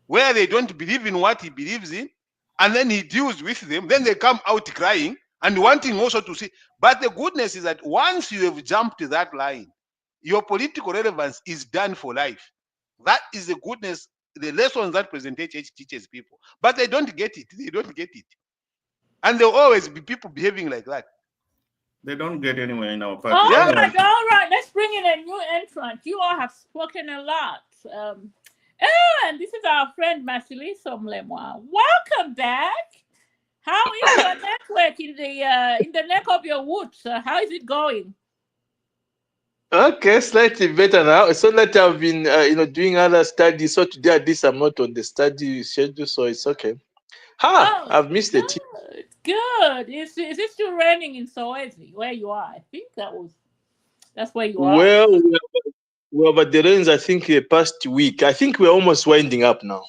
where they don't believe in what he believes in, and then he deals with them. Then they come out crying and wanting also to see. But the goodness is that once you have jumped that line, your political relevance is done for life. That is the goodness, the lessons that President HH teaches people. But they don't get it. They don't get it. And there will always be people behaving like that. They don't get anywhere in our party. All right. Let's bring in a new entrant. You all have spoken a lot. And this is our friend Masiliso Mlemwa. Welcome back. How is your network in the neck of your woods? How is it going? Okay, slightly better now. So that I've been, doing other studies. So today at least I'm not on the study schedule, so it's okay. I've missed the team. Good. Is it still raining in Soweto, where you are? I think that's where you are. Well, but the rains, I think, the past week. I think we're almost winding up now.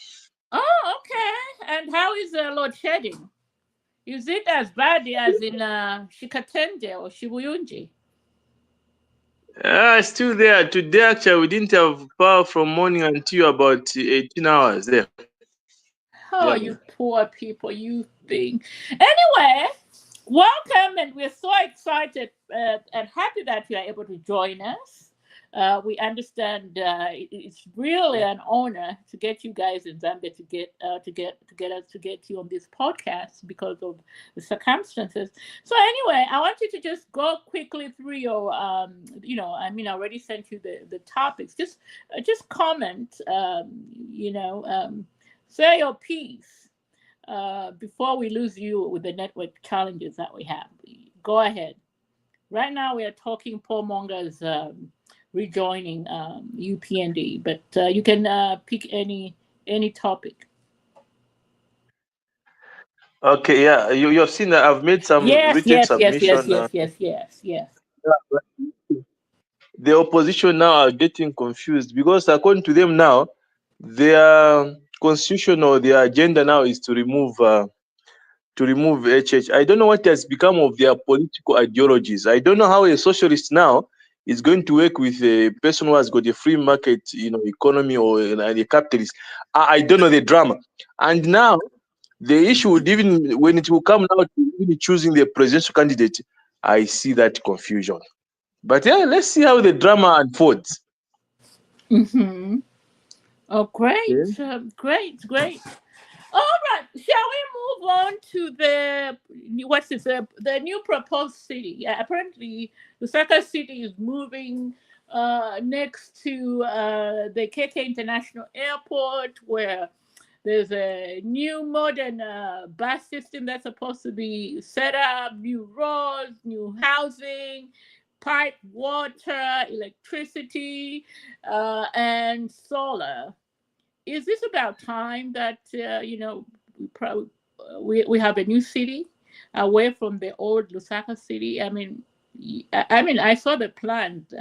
Oh, okay. And how is load shedding? Is it as bad as in Shikatende or Shibuyunji? Still there. Today, actually, we didn't have power from morning until about 18 hours there. Oh, you poor people, you think. Anyway, welcome, and we're so excited and happy that you are able to join us. We understand it's really an honor to get you guys in Zambia to get you on this podcast because of the circumstances. So anyway, I want you to just go quickly through your I already sent you the topics. Just comment, say your piece before we lose you with the network challenges that we have. Go ahead. Right now we are talking Paul Monga's rejoining UPND, but you can pick any topic. Okay, yeah, you have seen that I've made some written submission. Yes. The opposition now are getting confused because according to them now, their constitution or their agenda now is to remove HH. I don't know what has become of their political ideologies. I don't know how a socialist now is going to work with a person who has got a free market, economy or a capitalist. I don't know the drama. And now the issue would, even when it will come now to really choosing the presidential candidate, I see that confusion. But yeah, let's see how the drama unfolds. Mm-hmm. Oh, great, Okay. great. All right, shall we move on to the new proposed city? Yeah, apparently Lusaka City is moving next to the Kete International Airport, where there's a new modern bus system that's supposed to be set up, new roads, new housing, pipe water, electricity, and solar. Is this about time that we have a new city away from the old Lusaka city? I mean, I saw the plans.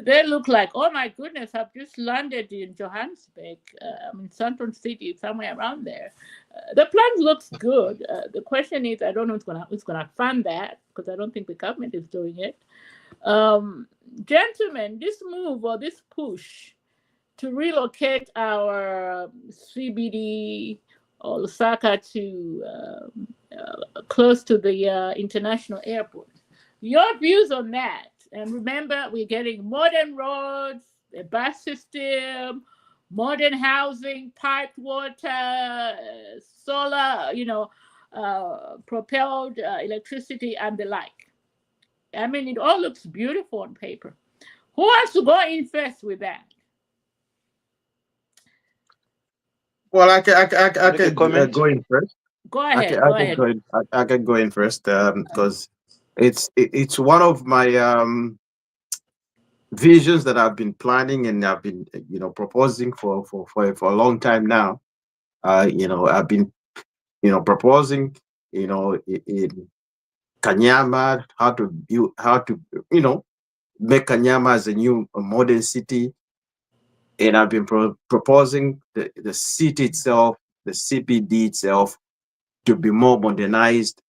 They look like, oh my goodness, I've just landed in Johannesburg. I'm in Central City, somewhere around there. The plan looks good. The question is, I don't know who's gonna fund that, because I don't think the government is doing it. Um, Gentlemen, this move or this push to relocate our CBD or Lusaka to close to the international airport. Your views on that? And remember, we're getting modern roads, a bus system, modern housing, piped water, solar, propelled electricity, and the like. I mean, it all looks beautiful on paper. Who wants to go in first with that? Well, I Make a can comment. go in first. Go I ahead. can Go ahead. I can go in first because it's one of my visions that I've been planning and I've been proposing for a long time now. I've been proposing in Kanyama how to make Kanyama as a new modern city, and I've been proposing the city itself, the CPD itself, to be more modernized.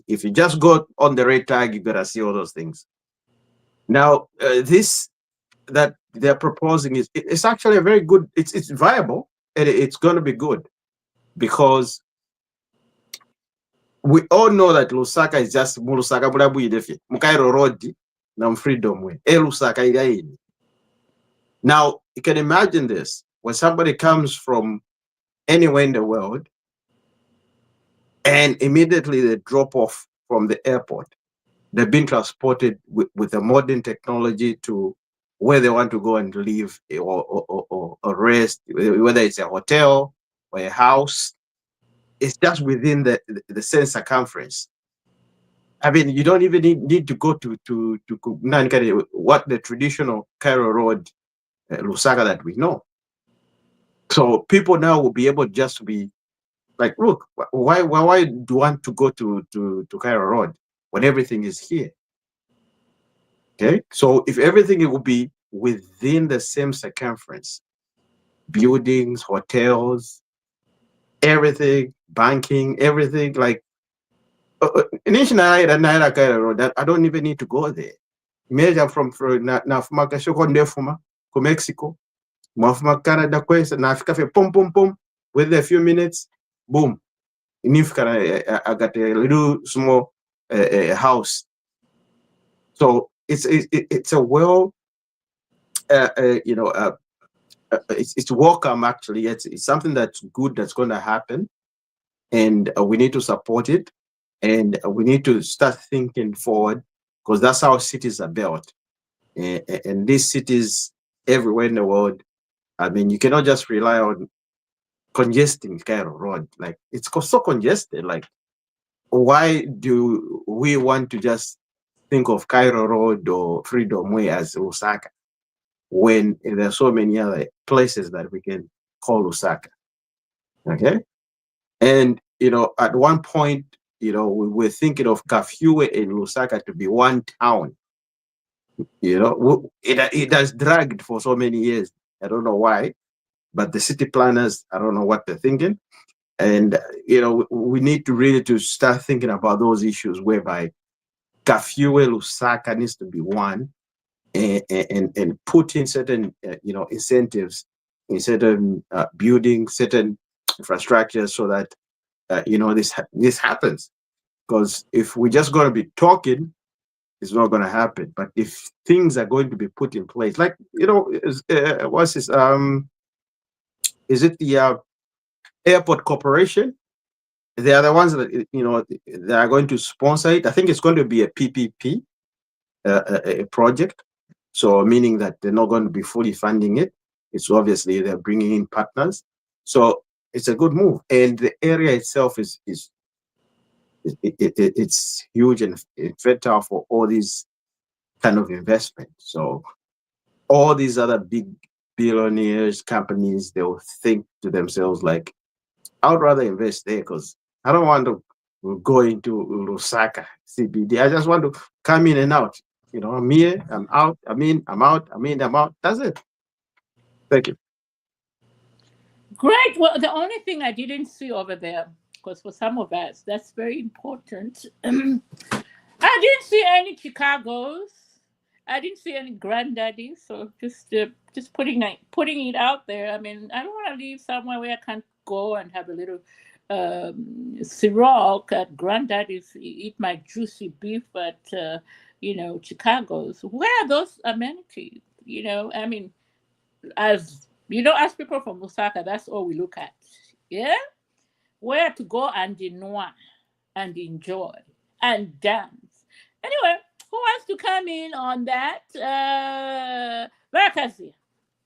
If you just go on the red tag, you're gonna see all those things. Now, this that they're proposing it's actually a very good. It's viable and it's going to be good because we all know that Lusaka is just Lusaka Mulabuidefi, Mukairo Road, na Freedom Way. Lusaka igaini. Now, you can imagine this when somebody comes from anywhere in the world and immediately they drop off from the airport. They've been transported with a modern technology to where they want to go and live or rest, whether it's a hotel or a house. It's just within the same circumference. I mean, you don't even need to go to what the traditional Cairo Road, Lusaka that we know. So people now will be able just to be like, look, why do you want to go to Cairo Road when everything is here? Okay, so if everything will be within the same circumference, buildings, hotels, everything, banking, everything, like Naira Cairo Road, I don't even need to go there. Imagine from Nafuma Kashoko Ndefuma, to Mexico, Mafuma Canada, Quest, Nafika fe pom pom pom, within a few minutes, boom. I got a little small house. So it's a well, it's welcome actually. It's something that's good that's going to happen, and we need to support it, and we need to start thinking forward because that's how cities are built, and these cities everywhere in the world. I mean, you cannot just rely on congesting Cairo Road. Like it's so congested. Like why do we want to just think of Cairo Road or Freedom Way as Osaka when there are so many other places that we can call Osaka? Okay. And, at one point, we were thinking of Kafue and Lusaka to be one town. It has dragged for so many years. I don't know why, but the city planners, I don't know what they're thinking. And, we need to really to start thinking about those issues whereby Kafue Lusaka needs to be one, and put in certain, incentives in certain buildings, certain infrastructure, so that this happens. Because if we're just going to be talking, it's not going to happen. But if things are going to be put in place, like what's this is it the airport corporation? They are the ones that they are going to sponsor it. I think it's going to be a PPP a project. So meaning that they're not going to be fully funding it. It's obviously they're bringing in partners. So it's a good move, and the area itself is it's huge and fertile for all these kind of investment. So all these other big billionaires, companies, they will think to themselves like, I would rather invest there because I don't want to go into Lusaka CBD. I just want to come in and out. I'm here, I'm out, I'm in, I'm out, I'm in, I'm out. That's it. Thank you. Great. Well, the only thing I didn't see over there, because for some of us, that's very important. I didn't see any Chicagos. I didn't see any granddaddies. So just putting it out there. I mean, I don't want to live somewhere where I can't go and have a little Ciroc at granddaddy's, eat my juicy beef at Chicago's. Where are those amenities? I mean, as people from Lusaka, that's all we look at. Yeah, where to go and and enjoy and dance. Anyway, who wants to come in on that? Vakasi,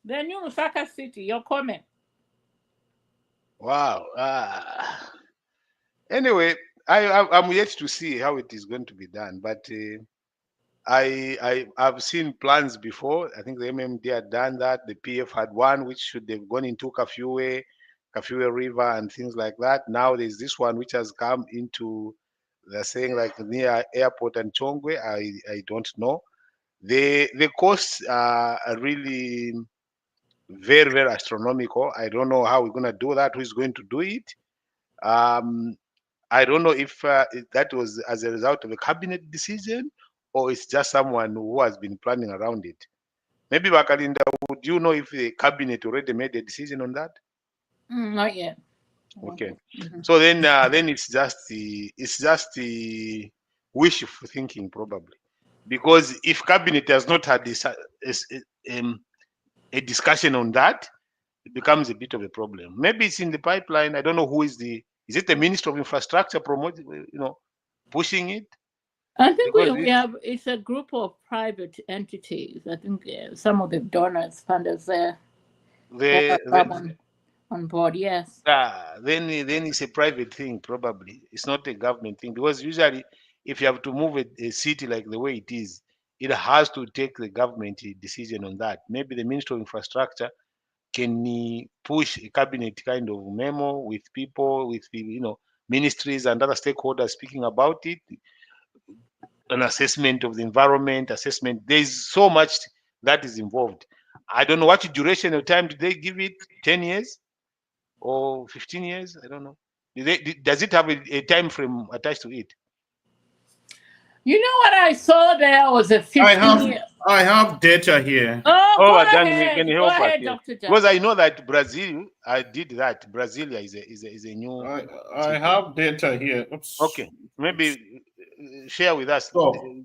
the new Lusaka City. Your comment. Wow. Anyway, I'm yet to see how it is going to be done, but I've seen plans before. I think the MMD had done that. The PF had one which should have gone into Kafue River and things like that. Now there's this one which has come into, they're saying like near airport and Chongwe. I don't know. The costs are really very, very astronomical. I don't know how we're going to do that. Who's going to do it? I don't know if that was as a result of a cabinet decision or it's just someone who has been planning around it. Maybe Bakalinda, would you know if the cabinet already made a decision on that? Not yet. Okay. So then it's just the wishful thinking probably, because if cabinet has not had this a discussion on that, it becomes a bit of a problem. Maybe it's in the pipeline. I don't know who is it the Minister of Infrastructure promoting, pushing it? I think we have, it's a group of private entities. I think some of the donors, funders there on board, yes. Then it's a private thing probably. It's not a government thing, because usually if you have to move a city like the way it is, it has to take the government decision on that. Maybe the Minister of Infrastructure can push a cabinet kind of memo with people, with ministries and other stakeholders speaking about it, an assessment of the environment, assessment. There's so much that is involved. I don't know what duration of time did they give it, 10 years or 15 years? I don't know. Does it have a time frame attached to it? You know what I saw there was a 15-year. I have data here. Go ahead. Can you help us? Ahead, Dr. John. Because I know that Brazil, I did that. Brasilia is a new. I have data here. Oops. Okay, maybe share with us.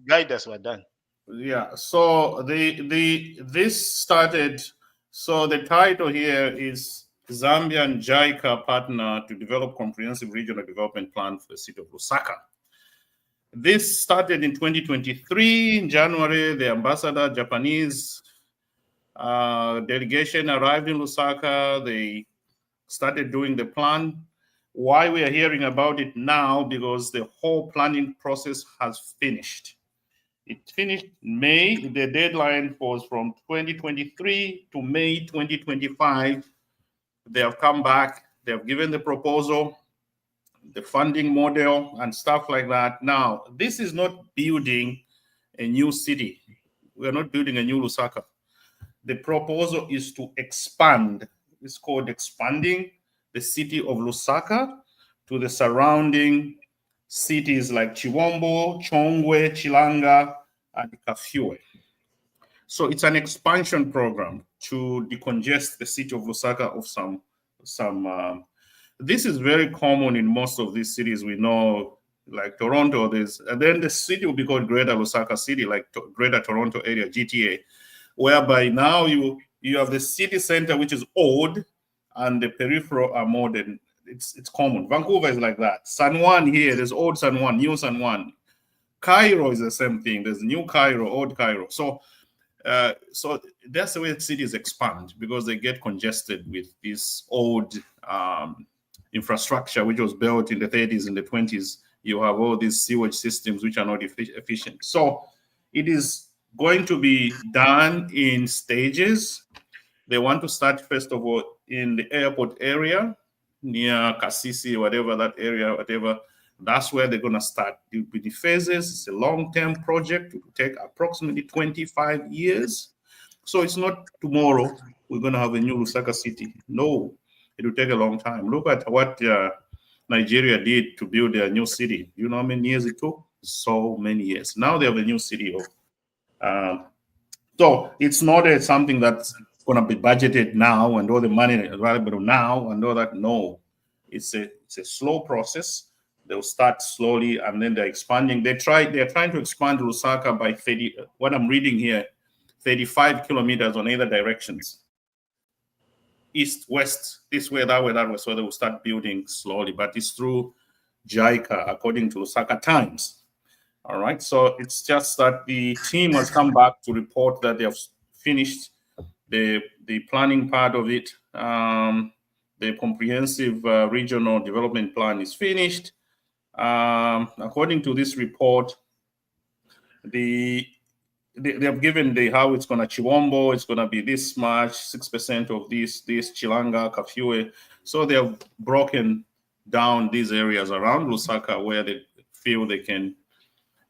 Guide us, Wadan. Yeah. So this started. So the title here is Zambian JICA partner to develop comprehensive regional development plan for the city of Lusaka. This started in 2023. In January, the Japanese delegation arrived in Lusaka. They started doing the plan. Why we are hearing about it now? Because the whole planning process has finished. It finished in May. The deadline was from 2023 to May 2025. They have come back. They have given the proposal, the funding model and stuff like that. Now, this is not building a new city. We are not building a new Lusaka. The proposal is to expand. It's called expanding the city of Lusaka to the surrounding cities like Chiwombo, Chongwe, Chilanga, and Kafue. So it's an expansion program to decongest the city of Lusaka of some this is very common in most of these cities we know, like Toronto. And then the city will be called Greater Lusaka City, like Greater Toronto Area, GTA, whereby now you have the city center, which is old, and the peripheral are more than it's common. Vancouver is like that. San Juan here, there's old San Juan, new San Juan. Cairo is the same thing. There's new Cairo, old Cairo. So that's the way cities expand, because they get congested with this old infrastructure which was built in the 30s and the 20s. You have all these sewage systems which are not efficient. So it is going to be done in stages. They want to start, first of all, in the airport area near Kasisi, whatever that area, whatever. That's where they're going to start. It will be the phases. It's a long-term project. It will take approximately 25 years. So it's not tomorrow we're going to have a new Lusaka City. No, it will take a long time. Look at what Nigeria did to build their new city. You know how many years it took? So many years. Now they have a new city. So it's not something that's going to be budgeted now and all the money available now and all that. No, it's a slow process. They'll start slowly and then they're expanding. They're trying to expand Lusaka by 30. What I'm reading here, 35 kilometers on either directions. East, west, this way, that way, that way. So they will start building slowly, but it's through JICA, according to Lusaka Times. All right, so it's just that the team has come back to report that they have finished the planning part of it. The comprehensive regional development plan is finished. According to this report, they have given how it's going to Chiwombo, it's going to be this much, 6% of this Chilanga, Kafue. So they have broken down these areas around Lusaka where they feel they can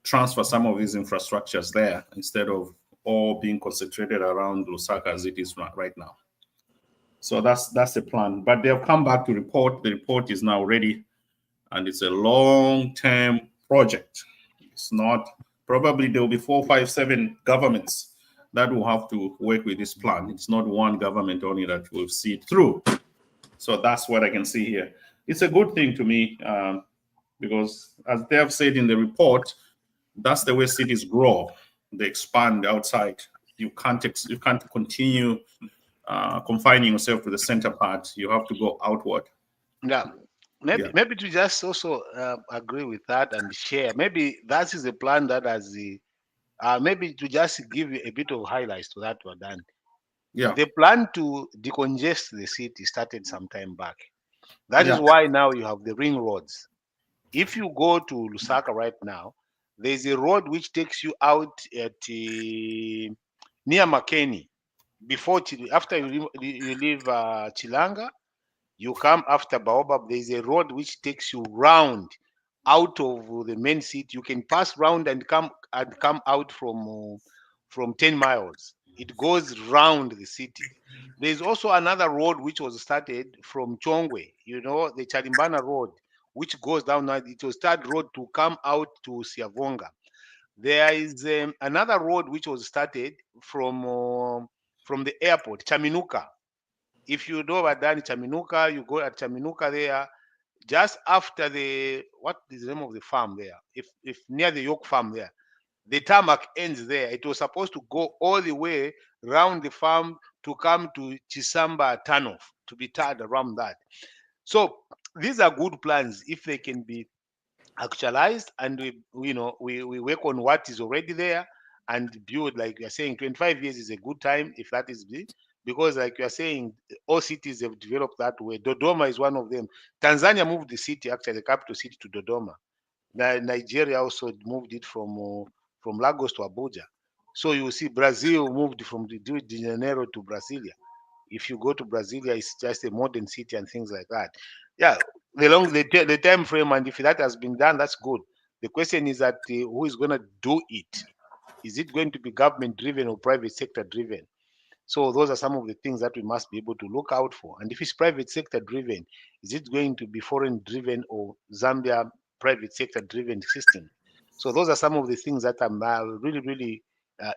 transfer some of these infrastructures there instead of all being concentrated around Lusaka as it is right now. So that's the plan. But they have come back to report. The report is now ready, and it's a long-term project. It's not, probably there will be 4, 5, 7 governments that will have to work with this plan. It's not one government only that will see it through. So that's what I can see here. It's a good thing to me because, as they have said in the report, that's the way cities grow. They expand outside. You can't continue confining yourself to the center part. You have to go outward. Yeah. Maybe to just also agree with that and share. Maybe that is a plan that has the maybe to just give you a bit of highlights to that were done. Yeah. The plan to decongest the city started some time back. That is why now you have the ring roads. If you go to Lusaka right now, there's a road which takes you out at near Makeni. After you leave Chilanga, you come after Baobab. There's a road which takes you round out of the main city. You can pass round and come out from 10 miles. It goes round the city. There's also another road which was started from Chongwe, the Charimbana road, which goes down now. It was third road to come out to Siavonga. There is another road which was started from the airport, Chaminuka. If you know about that, Chaminuka, you go at Chaminuka there, just after what is the name of the farm there? If near the York farm there, the tarmac ends there. It was supposed to go all the way around the farm to come to Chisamba Tunnel, to be tied around that. So these are good plans if they can be actualized, and we work on what is already there and build. Like you're saying, 25 years is a good time if that is big, because like you're saying, all cities have developed that way. Dodoma is one of them. Tanzania moved the city, actually the capital city, to Dodoma. Nigeria also moved it from Lagos to Abuja. So you see Brazil moved from Rio de Janeiro to Brasilia. If you go to Brasilia, it's just a modern city and things like that. Yeah, the time frame, and if that has been done, that's good. The question is that who is going to do it? Is it going to be government driven or private sector driven? So those are some of the things that we must be able to look out for. And if it's private sector driven, is it going to be foreign driven or Zambia private sector driven system? So those are some of the things that really, really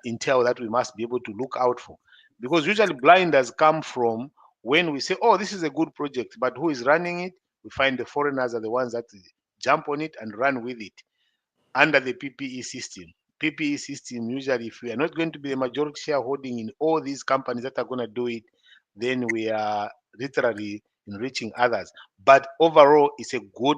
entail that we must be able to look out for. Because usually blinders come from when we say, oh, this is a good project, but who is running it? We find the foreigners are the ones that jump on it and run with it under the PPE system. PPE system, usually if we are not going to be the majority shareholding in all these companies that are going to do it, then we are literally enriching others. But overall, it's a good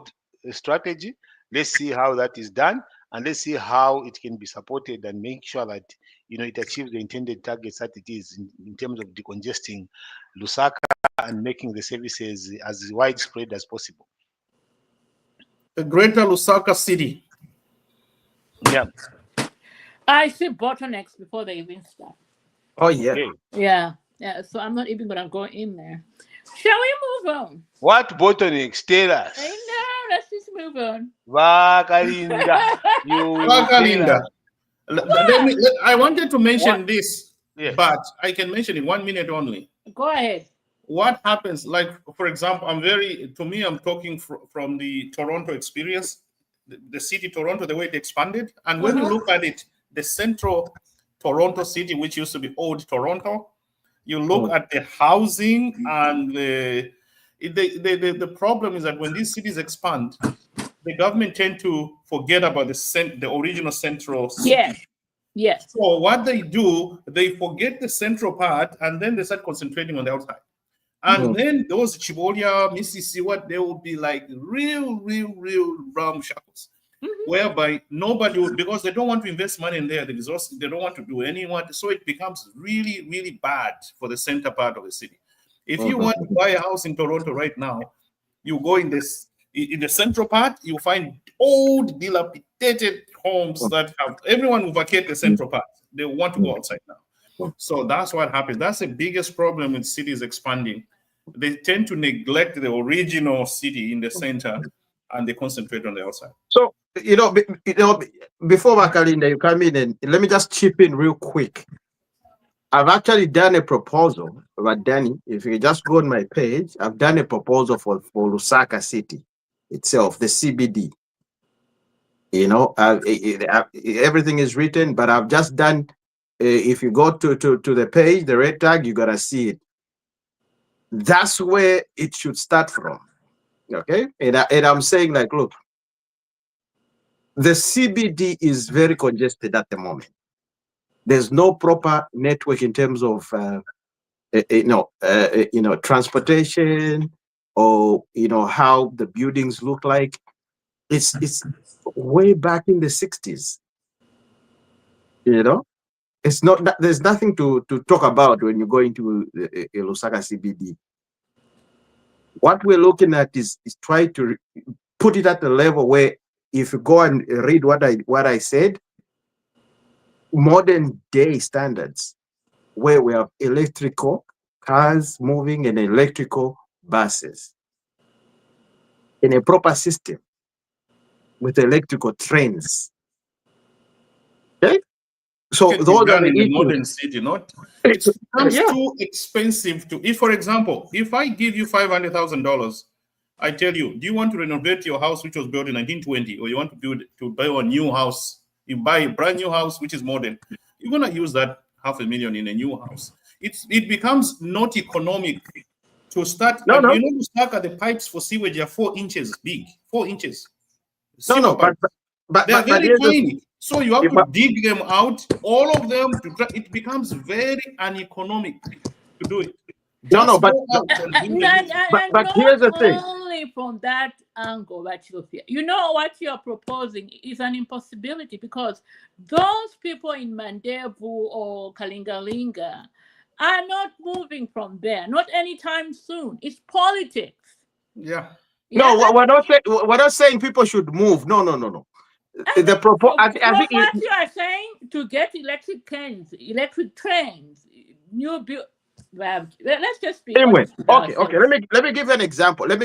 strategy. Let's see how that is done, and let's see how it can be supported and make sure that it achieves the intended targets that it is in terms of decongesting Lusaka and making the services as widespread as possible. The Greater Lusaka City. Yeah. I see bottlenecks before they even start. Oh yeah. Okay. Yeah. So I'm not even gonna go in there. Shall we move on? What bottlenecks? Tell us. I know. Let's just move on. Vakalinda. You will tell Vakalinda. us. I wanted to mention What? this, Yes. but I can mention in 1 minute only. Go ahead. What happens, like, for example, I'm talking from the Toronto experience, the city Toronto, the way it expanded. And when you look at it, the central Toronto city, which used to be old Toronto, you look at the housing and the problem is that when these cities expand, the government tend to forget about the original central city. Yes. Yes. So what they do, they forget the central part and then they start concentrating on the outside. And then those Chibolia, Mississippi, they will be like real ramshackles, whereby nobody would, because they don't want to invest money in there, the resources, they don't want to do anyone. So it becomes really bad for the center part of the city. If you want to buy a house in Toronto right now, you go in the central part, you find old dilapidated homes that have, everyone will vacate the central part. They want to go outside now. So that's what happens. That's the biggest problem with cities expanding. They tend to neglect the original city in the center and they concentrate on the outside. So, before Vakalinda, you come in, and let me just chip in real quick. I've actually done a proposal, but Danny, if you just go on my page, I've done a proposal for Lusaka City itself, the CBD. Everything is written, but I've just done. If you go to the page, the red tag, you gotta see it. That's where it should start from. Okay, and I'm saying, like, look, the CBD is very congested at the moment. There's no proper network in terms of transportation, or how the buildings look like. It's way back in the 60s. It's not that there's nothing to talk about when you go into Lusaka CBD. What we're looking at is try to put it at the level where, if you go and read what I said, modern day standards, where we have electrical cars moving and electrical buses in a proper system with electrical trains. Okay? So those are the issues. Modern city, it becomes too expensive to. If, for example, if I give you $500,000, I tell you, do you want to renovate your house which was built in 1920, or you want to buy a new house? You buy a brand new house which is modern. You're gonna use that $500,000 in a new house. It becomes not economic to start. No. You start at the pipes for sewage are 4 inches big, 4 inches. No, but they're very tiny. So you have to dig them out, all of them. It becomes very uneconomic to do it. But here's the thing. Only from that angle that you feel. What you're proposing is an impossibility, because those people in Mandevu or Kalingalinga are not moving from there, not anytime soon. It's politics. Yeah. No, we're not saying people should move. No. The proposal. What you are saying, to get electric trains, new build. Let's just be anyway. Okay. Let me give you an example. Me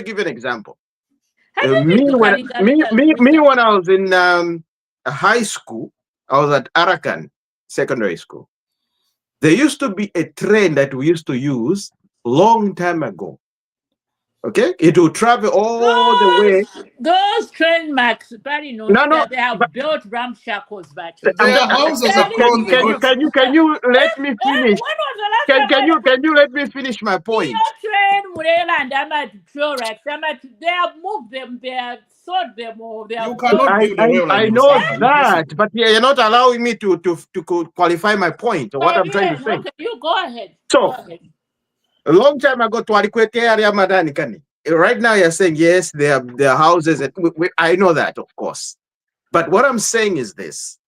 when I was in high school, I was at Arakan Secondary School. There used to be a train that we used to use long time ago. Okay, it will travel all the way. Those train marks, they have built ramshackles. Their houses are closed. Can you let me finish? Can you let me finish my point? They have moved them. They have sold them. I know that, but you're not allowing me to qualify my point or what I'm trying to say. Okay, you go ahead. So, A long time ago, Twalikwete area Madani Kani. Right now, you're saying yes, there are houses. I know that, of course. But what I'm saying is this: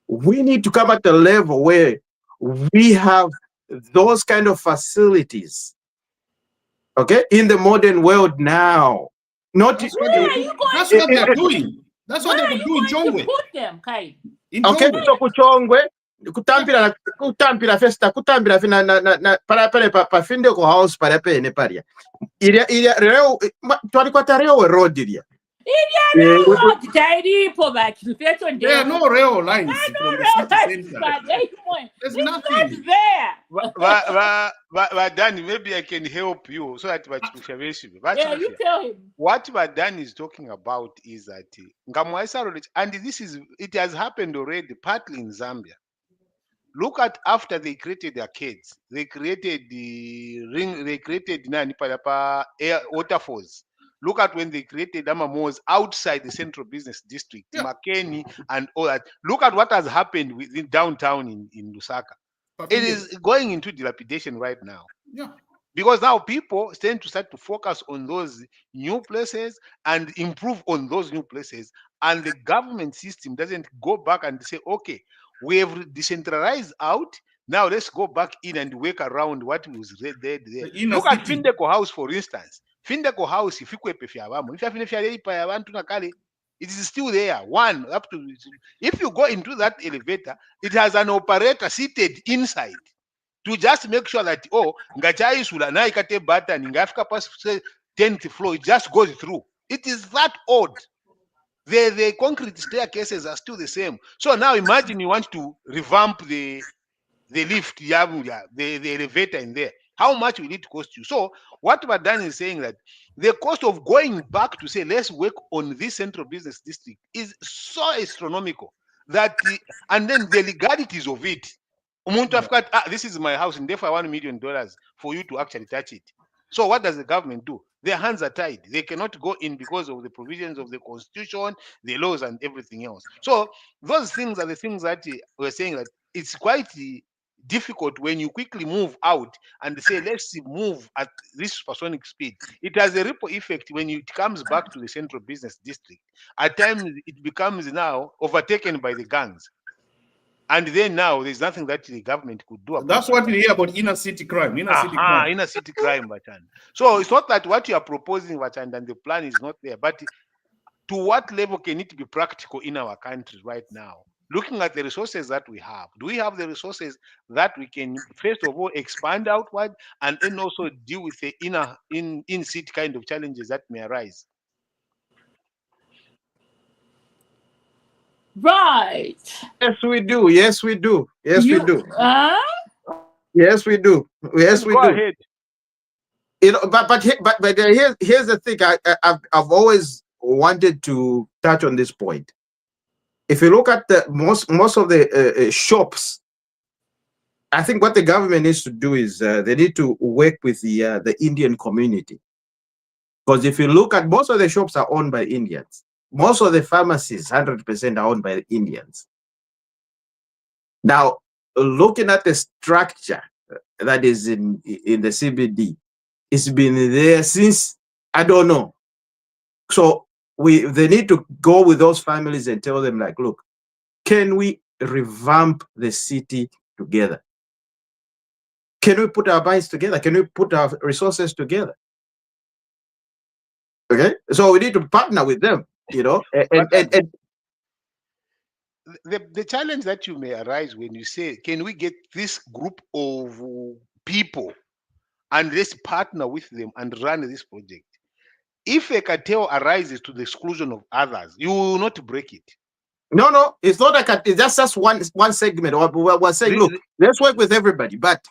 we need to come at a level where we have those kind of facilities, okay, in the modern world now. Not That's Where are you going that's to what they're put doing. That's what Where they are could you do in going to Chongwe. put them, Kai? In okay, Chongwe. so kuchongwe kutambira festa kutambira fina na pale pa finde ko house pale pene paria iria leo twalikwata leo road iria There There are no rail lines from the city center. There's nothing. Danny, maybe I can help you so that Yeah, you tell him. what Danny is talking about is that and it has happened already partly in Zambia. Look at after they created the arcades, they created the ring, they created air waterfalls. Look at when they created malls outside the central business district, Yeah. Makeni and all that. Look at what has happened within downtown in Lusaka. It is going into dilapidation right now. Yeah. Because now people tend to start to focus on those new places and improve on those new places. And the government system doesn't go back and say, okay, we have decentralized out. Now let's go back in and work around what was there. Look at Findeco House, for instance. Findeco House, if it is still there. One up to if you go into that elevator, it has an operator seated inside to just make sure that ngachaisula na ikate button ngafika past 10th floor, it just goes through. It is that odd. The concrete staircases are still the same. So now imagine you want to revamp the lift, the elevator in there. How much will it cost you? So what Badan is saying that the cost of going back to say let's work on this central business district is so astronomical that and then the legalities of it. This is my house and therefore $1 million for you to actually touch it. So what does the government do? Their hands are tied. They cannot go in because of the provisions of the constitution, the laws, and everything else. So those things are the things that we're saying that it's quite difficult when you quickly move out and say, let's move at this supersonic speed. It has a ripple effect when it comes back to the central business district. At times, it becomes now overtaken by the gangs. And then now there's nothing that the government could do about That's what we hear about inner city crime. Inner city crime, Bachan. So it's not that what you are proposing, Bachan, and the plan is not there, but to what level can it be practical in our country right now? Looking at the resources that we have, do we have the resources that we can, first of all, expand outward and then also deal with the in-city kind of challenges that may arise? Right. Yes, we do. Yes, we do. Yes, we do. Yes, we do. Yes, we Go do. ahead. You know, but here's the thing. I've always wanted to touch on this point. If you look at the most of the shops, I think what the government needs to do is they need to work with the Indian community. Because if you look at most of the shops are owned by Indians. Most of the pharmacies, 100% are owned by the Indians. Now, looking at the structure that is in the CBD, it's been there since, I don't know. So they need to go with those families and tell them, like, look, can we revamp the city together? Can we put our minds together? Can we put our resources together? Okay, so we need to partner with them, you know. The challenge that you may arise when you say, can we get this group of people and let's partner with them and run this project? If a cartel arises to the exclusion of others, you will not break it. No, it's not like it's just one segment. We're saying, look, let's work with everybody, but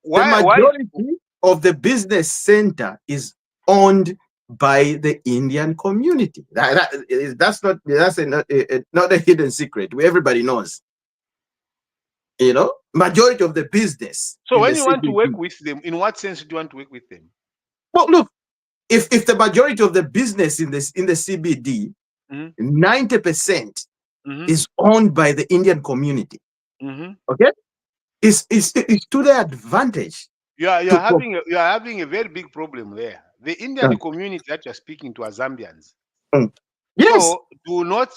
the majority of the business center is owned by the Indian community. That's not a hidden secret. Everybody knows. You know, majority of the business. So when you want to work with them, in what sense do you want to work with them? Well, look, if the majority of the business in the CBD, 90% is owned by the Indian community. Okay, it's to their advantage. you're having a very big problem there. The Indian community that you're speaking to are Zambians. Yes. So do not.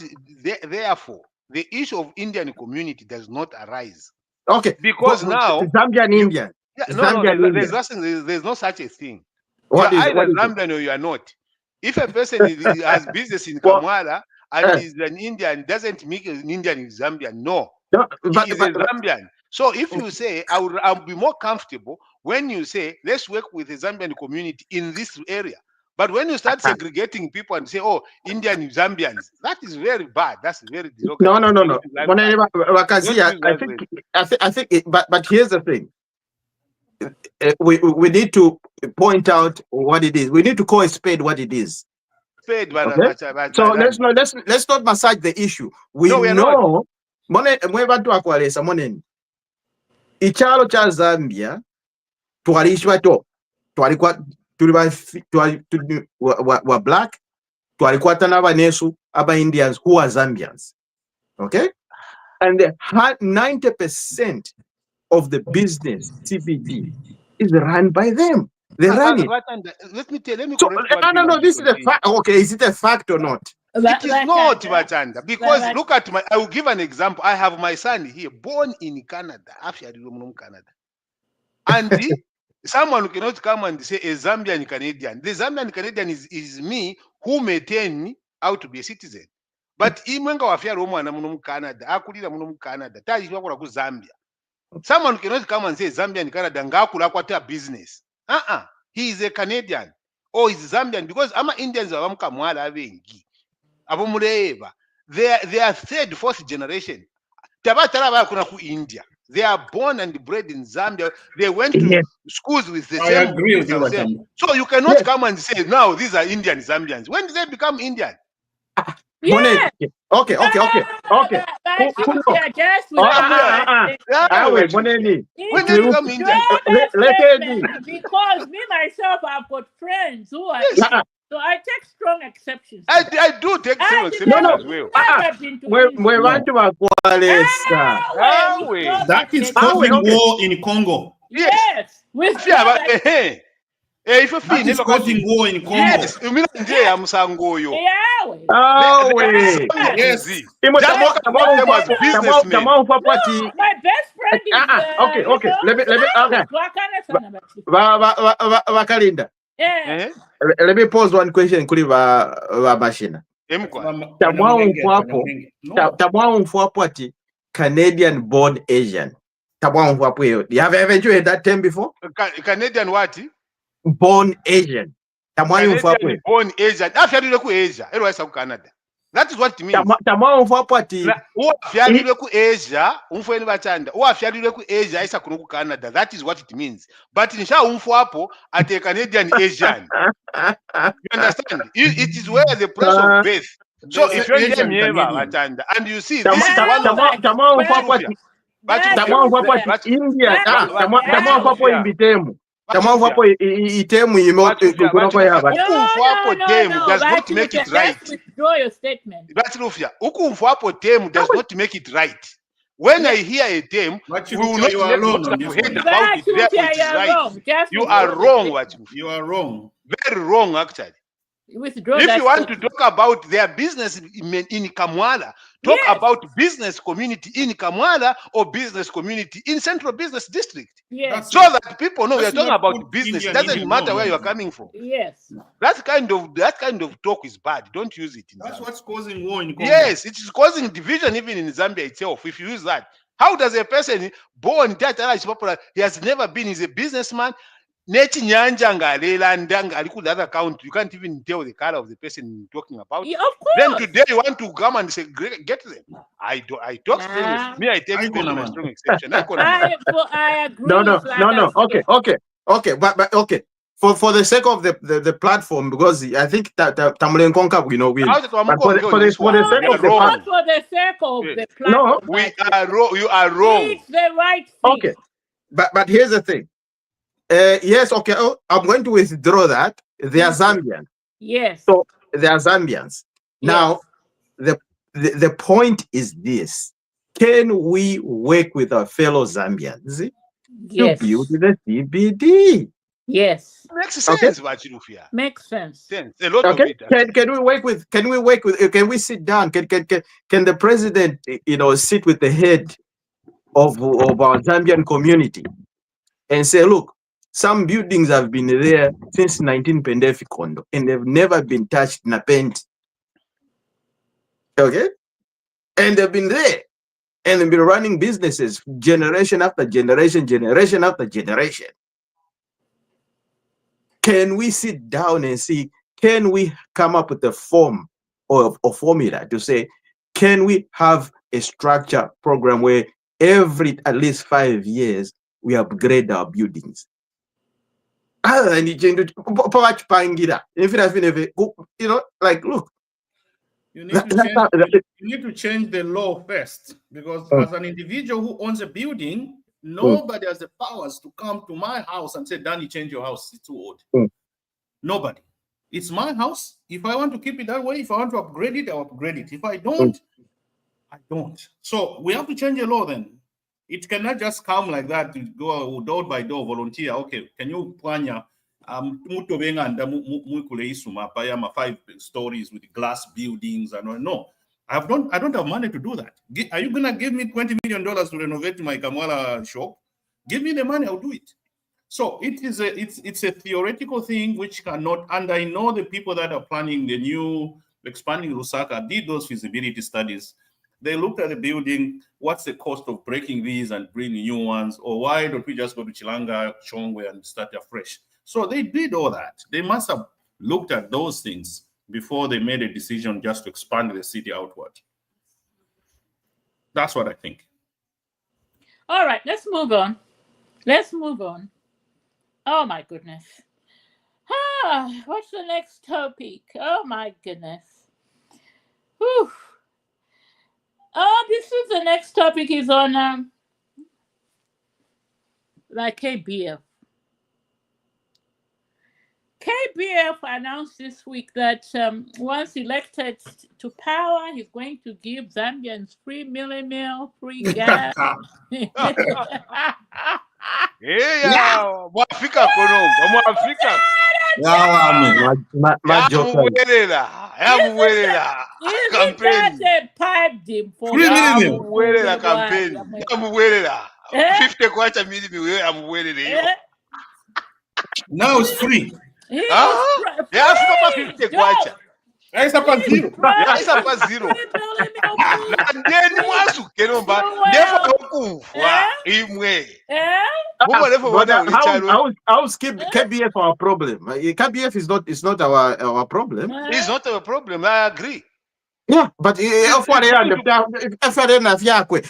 Therefore, the issue of Indian community does not arise. Okay. Because now Zambian Indian. There's no such a thing. What You're is either it? Zambian or you are not. If a person has business in Well, Kamwala and is an Indian, doesn't make an Indian in Zambian. No, he is a Zambian. So if you say, I'll be more comfortable when you say, let's work with the Zambian community in this area. But when you start segregating people and say, oh, Indian Zambians, that is very bad. That's very derogatory. No. I think, but here's the thing. We need to point out what it is. We need to call a spade what it is. Okay? So let's not massage the issue. We know. Ichalo cha Zambia twalishwa to wa black twalikwata n'abanesu aba Indians who are Zambians. Okay, and 90% of the business CBD is run by them. They run it. Let me correct no, this is a fact. Okay, is it a fact or not? It is not, Bachanda, because look at I will give an example. I have my son here, born in Canada, Canada. And someone cannot come and say a Zambian Canadian. The Zambian Canadian is me who may turn out to be a citizen. But Imenga wafia Roma na Canada, akulira Canada, Zambia. Someone cannot come and say Zambian Canada ngakula kwata business. He is a Canadian or he's Zambian because ama Indians are Kamwala abengi. They are third, fourth generation. India. They are born and bred in Zambia. They went to schools with the same. I agree with you, so you cannot come and say now these are Indian Zambians. When did they become Indian? Yeah. Okay. Because me myself, I've got friends who are so I take strong exceptions. I do take strong exceptions as well. We want to that is causing war in Congo. Yes. That is causing war in Congo. Yes. My best friend is okay. Let me pose one question kuli ba machine. Canadian born Asian. You have ever heard that term before? Canadian what? Born Asian. Canadian born Asian. Asia. Canada. That is what it means. Canada. That is what it means. But in at a Canadian Asian. You understand? It is where the place of birth. So if you're and you see this is one of does not make it right. Withdraw your statement. Does not make it right. When I hear a term, we will not head about it. You are wrong. You are wrong. Very wrong, actually. Withdraw if you want to talk about their business in Kamwala, talk about business community in Kamwala or business community in Central Business District. Yes. So that people know we are talking about business. It doesn't matter where you are coming from. Yes. That kind of talk is bad. Don't use it in That's Zambia. what's causing war in Congo. Yes, it is causing division even in Zambia itself if you use that. How does a person born that is popular, he has never been, he's a businessman, Neti nyanja ngalela ndanga aliku the other count, you can't even tell the color of the person you're talking about. Yeah, of course. Then today you want to come and say get them. I talk strong. Me, I take strong exception. I agree. No. Okay. But okay. For the sake of the platform, because I think that Tamulen Konka, we know, will. For the sake of the platform. No, we are wrong. You are wrong. It's the right thing. Okay, but here's the thing. Yes, okay. Oh, I'm going to withdraw that. They are Zambian. Yes. So they are Zambians. Now, the point is this: can we work with our fellow Zambians Yes. to build the CBD. Yes. Makes Okay. sense, Bachilufia. Makes sense. Sense. A lot Okay. of it. Actually. Can we work with can we sit down? Can the president, sit with the head of our Zambian community and say, look, some buildings have been there since 19 Pendefi Kondo and they've never been touched in a paint. Okay? And they've been there and they've been running businesses generation after generation, generation after generation. Can we sit down and see, can we come up with a form or a formula to say, can we have a structure program where every at least 5 years we upgrade our buildings? Other than the change, like, look. You need to change the law first, because as an individual who owns a building, nobody has the powers to come to my house and say, Danny, change your house, it's too old. Nobody. It's my house. If I want to keep it that way, if I want to upgrade it, I'll upgrade it. If I don't, I don't. So we have to change the law then. It cannot just come like that, to go door by door, volunteer. Okay, can you plan your 5 stories with glass buildings and no. I don't have money to do that. Are you gonna give me $20 million to renovate my Kamwala shop? Give me the money, I'll do it. So it's a theoretical thing which cannot, and I know the people that are planning the new expanding Lusaka did those feasibility studies. They looked at the building, what's the cost of breaking these and bringing new ones, or why don't we just go to Chilanga, Chongwe and start afresh? So they did all that. They must have looked at those things before they made a decision just to expand the city outward. That's what I think. All right, let's move on. Oh my goodness. What's the next topic? Oh my goodness. Whew. Oh, the next topic is on like KBF. KBF announced this week that once elected to power, he's going to give Zambians free meal, free gas. Mwafrika konomba, Mwafrika. Yamuwelela. Campaign. Yamuwelela campaign. Yamuwelela. 50 kwacha mili yamuwelela. Now it's free. Yes, Papa 50 kwacha. Yes, Papa zero. Yes, Papa zero. And then Mwasu Kenomba never kufa imwe. How's KBF our problem? KBF is not our problem. It's not our problem. I agree. Yeah, but if what they understand, if I don't have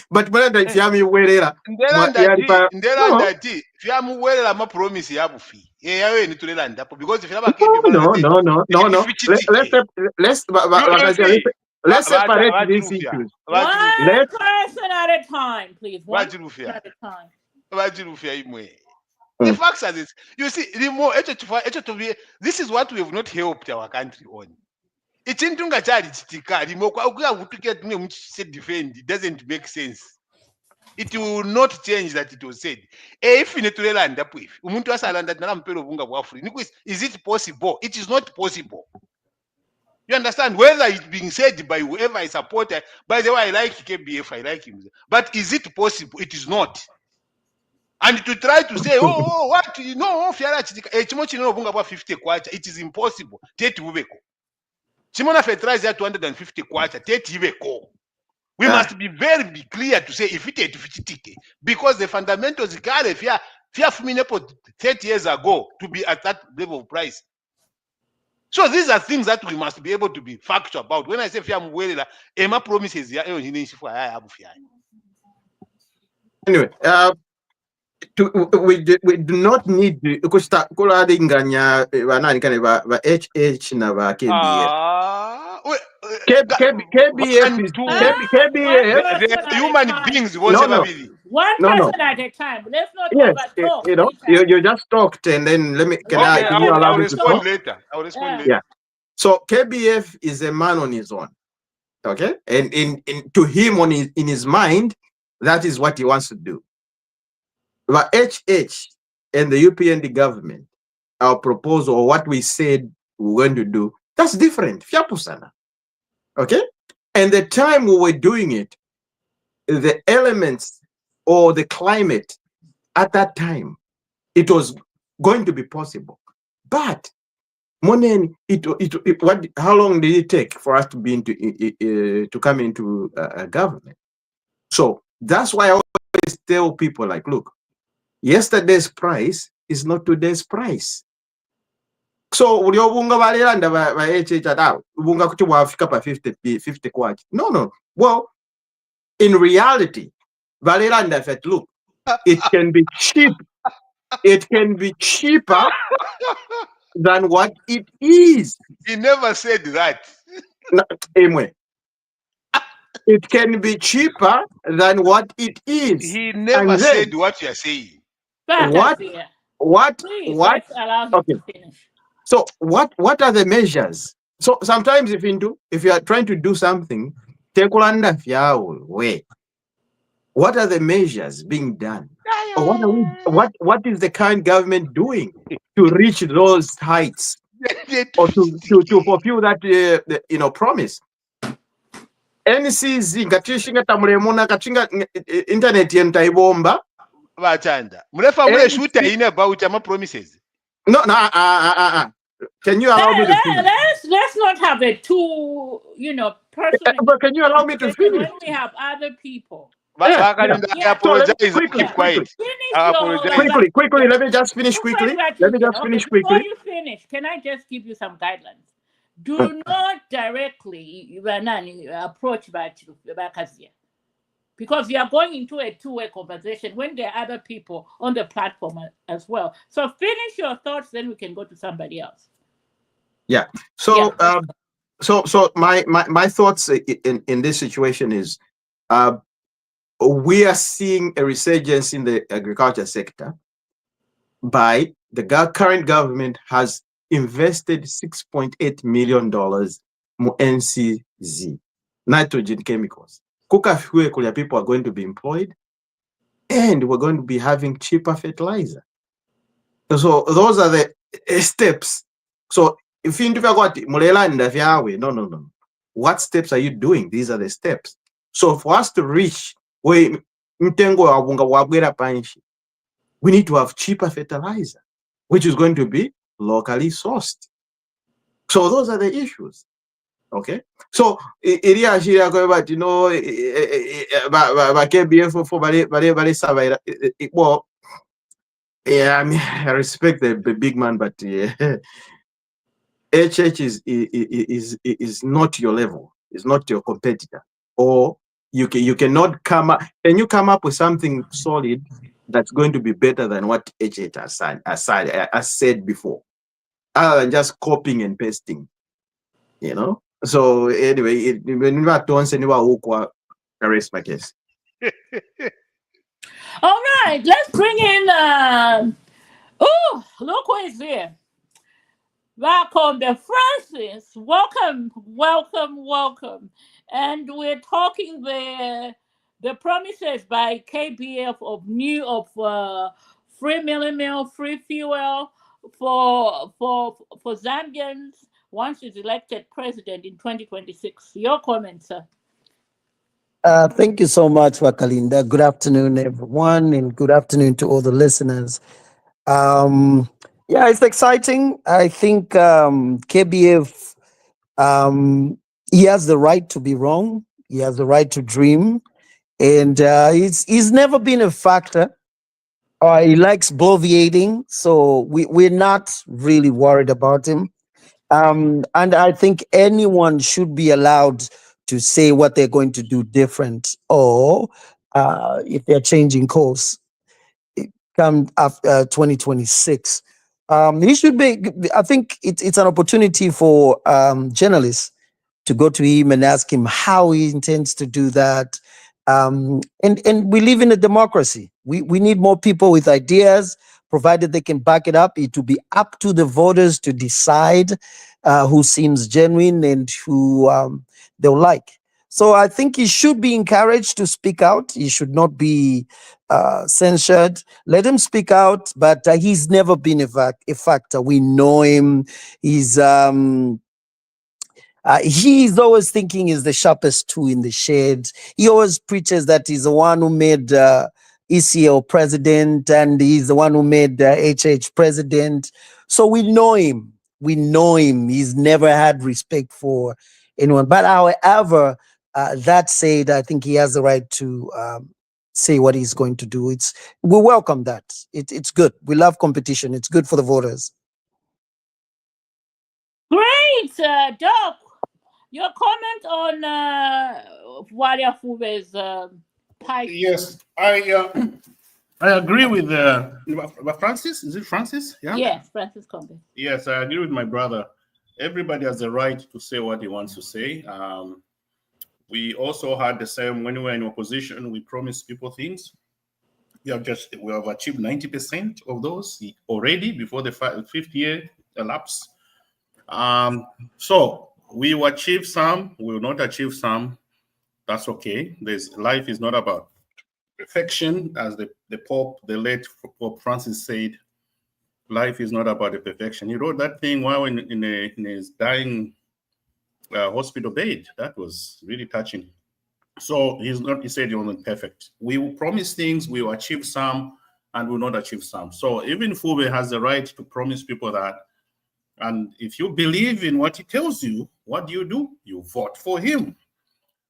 but when they tell me where they are, if you are well, I'm a promise you have fee. Yeah, you need to land up because if you have no. Let's separate these issues. One person at a time, please. One person at a time. The facts are this. You see, the more this is what we have not helped our country on. It doesn't make sense. It will not change that it was said. If is it possible? It is not possible. You understand? Whether it's being said by whoever I support, by the way, I like KBF, I like him. But is it possible? It is not. And to try to say, what? You know, 50 kwacha, it is impossible. Chimona fertilizer 250 kwacha, we must be very clear to say if it is 50, because the fundamentals if you have 30 years ago to be at that level of price. So these are things that we must be able to be factual about. When I say Fiamuela, Emma promises anyway, we do not need because kuladinganya HH na KBF is KBF. They are human beings. One person at a time. Let's not talk. You just talked and then I'll respond later. Yeah. So KBF is a man on his own. Okay, and to him in his mind, that is what he wants to do. the HH and the UPND government, our proposal or what we said we're going to do, that's different. Fyapusana. Okay? And the time we were doing it, the elements or the climate at that time, it was going to be possible. But Monen, how long did it take for us to be to come into a government? So that's why I always tell people, like, look, yesterday's price is not today's price. So uliobunga baliranda ba HH atao ubunga kuti wafika pa 50 kwachi. No. Well, in reality, baliranda said, look, it can be cheap. It can be cheaper than what it is. He never said that. Anyway, it can be cheaper than what it is. He never said what you're saying. What? Please, let's allow him to finish. So what are the measures? So sometimes if you are trying to do something, take way. What are the measures being done? Or what is the current government doing to reach those heights or to fulfill that promise? NCZ katishinga tamulemuna kachinga internet yentaibomba Bachanda. Mulefa mule shoot about ama promises. No. Can you allow me to finish? Let's not have it too, personal. But can you allow me to finish? When we have other people. I apologize. Quickly, Quickly. Let me just finish quickly. Before you finish, can I just give you some guidelines? Do not directly approach Bakazia, because you are going into a two-way conversation when there are other people on the platform as well. So finish your thoughts, then we can go to somebody else. Yeah. So my thoughts in this situation is we are seeing a resurgence in the agriculture sector. By the current government has invested $6.8 million mu NCZ, nitrogen chemicals. People are going to be employed, and we're going to be having cheaper fertilizer. So those are the steps. So if you no. What steps are you doing? These are the steps. So for us to reach we need to have cheaper fertilizer, which is going to be locally sourced. So those are the issues. Okay. So well, yeah, I mean, I respect the big man, but HH is not your level. It's not your competitor. Or you cannot come up. Can you come up with something solid that's going to be better than what HH has said before, other than just copying and pasting? So anyway, when Toonse I rest my case. All right, let's bring in look who is here. Welcome, the Francis. Welcome. And we're talking the promises by KBF of free meal, free fuel for Zambians once he's elected president in 2026. Your comments, sir. Thank you so much, Wakalinda. Good afternoon, everyone, and good afternoon to all the listeners. Yeah, it's exciting. I think KBF, he has the right to be wrong. He has the right to dream. And he's never been a factor. He likes bloviating, so we're not really worried about him. And I think anyone should be allowed to say what they're going to do different, or if they're changing course come after 2026. He should be. I think it's an opportunity for journalists to go to him and ask him how he intends to do that. And we live in a democracy. We need more people with ideas, provided they can back it up. It will be up to the voters to decide who seems genuine and who they'll like. So I think he should be encouraged to speak out. He should not be censured. Let him speak out, but he's never been a factor. We know him. He's always thinking he's the sharpest tool in the shed. He always preaches that he's the one who made ECL president and he's the one who made HH president. So we know him. We know him. He's never had respect for anyone. But however, that said, I think he has the right to say what he's going to do. We welcome that. It's good. We love competition. It's good for the voters. Great, Doc. Your comment on Walia Fube's pipe? Yes, I agree with Francis. Is it Francis? Yeah. Yes, Francis Combe. Yes, I agree with my brother. Everybody has the right to say what he wants to say. We also had the same when we were in opposition. We promised people things. We have achieved 90% of those already before the 5th year elapsed. So we will achieve some. We will not achieve some. That's okay. Life is not about perfection, as the late Pope Francis said. Life is not about the perfection. He wrote that thing while in his dying hospital bed. That was really touching. So he said he wasn't perfect. We will promise things, we will achieve some, and will not achieve some. So even Fube has the right to promise people that. And if you believe in what he tells you, what do? You vote for him.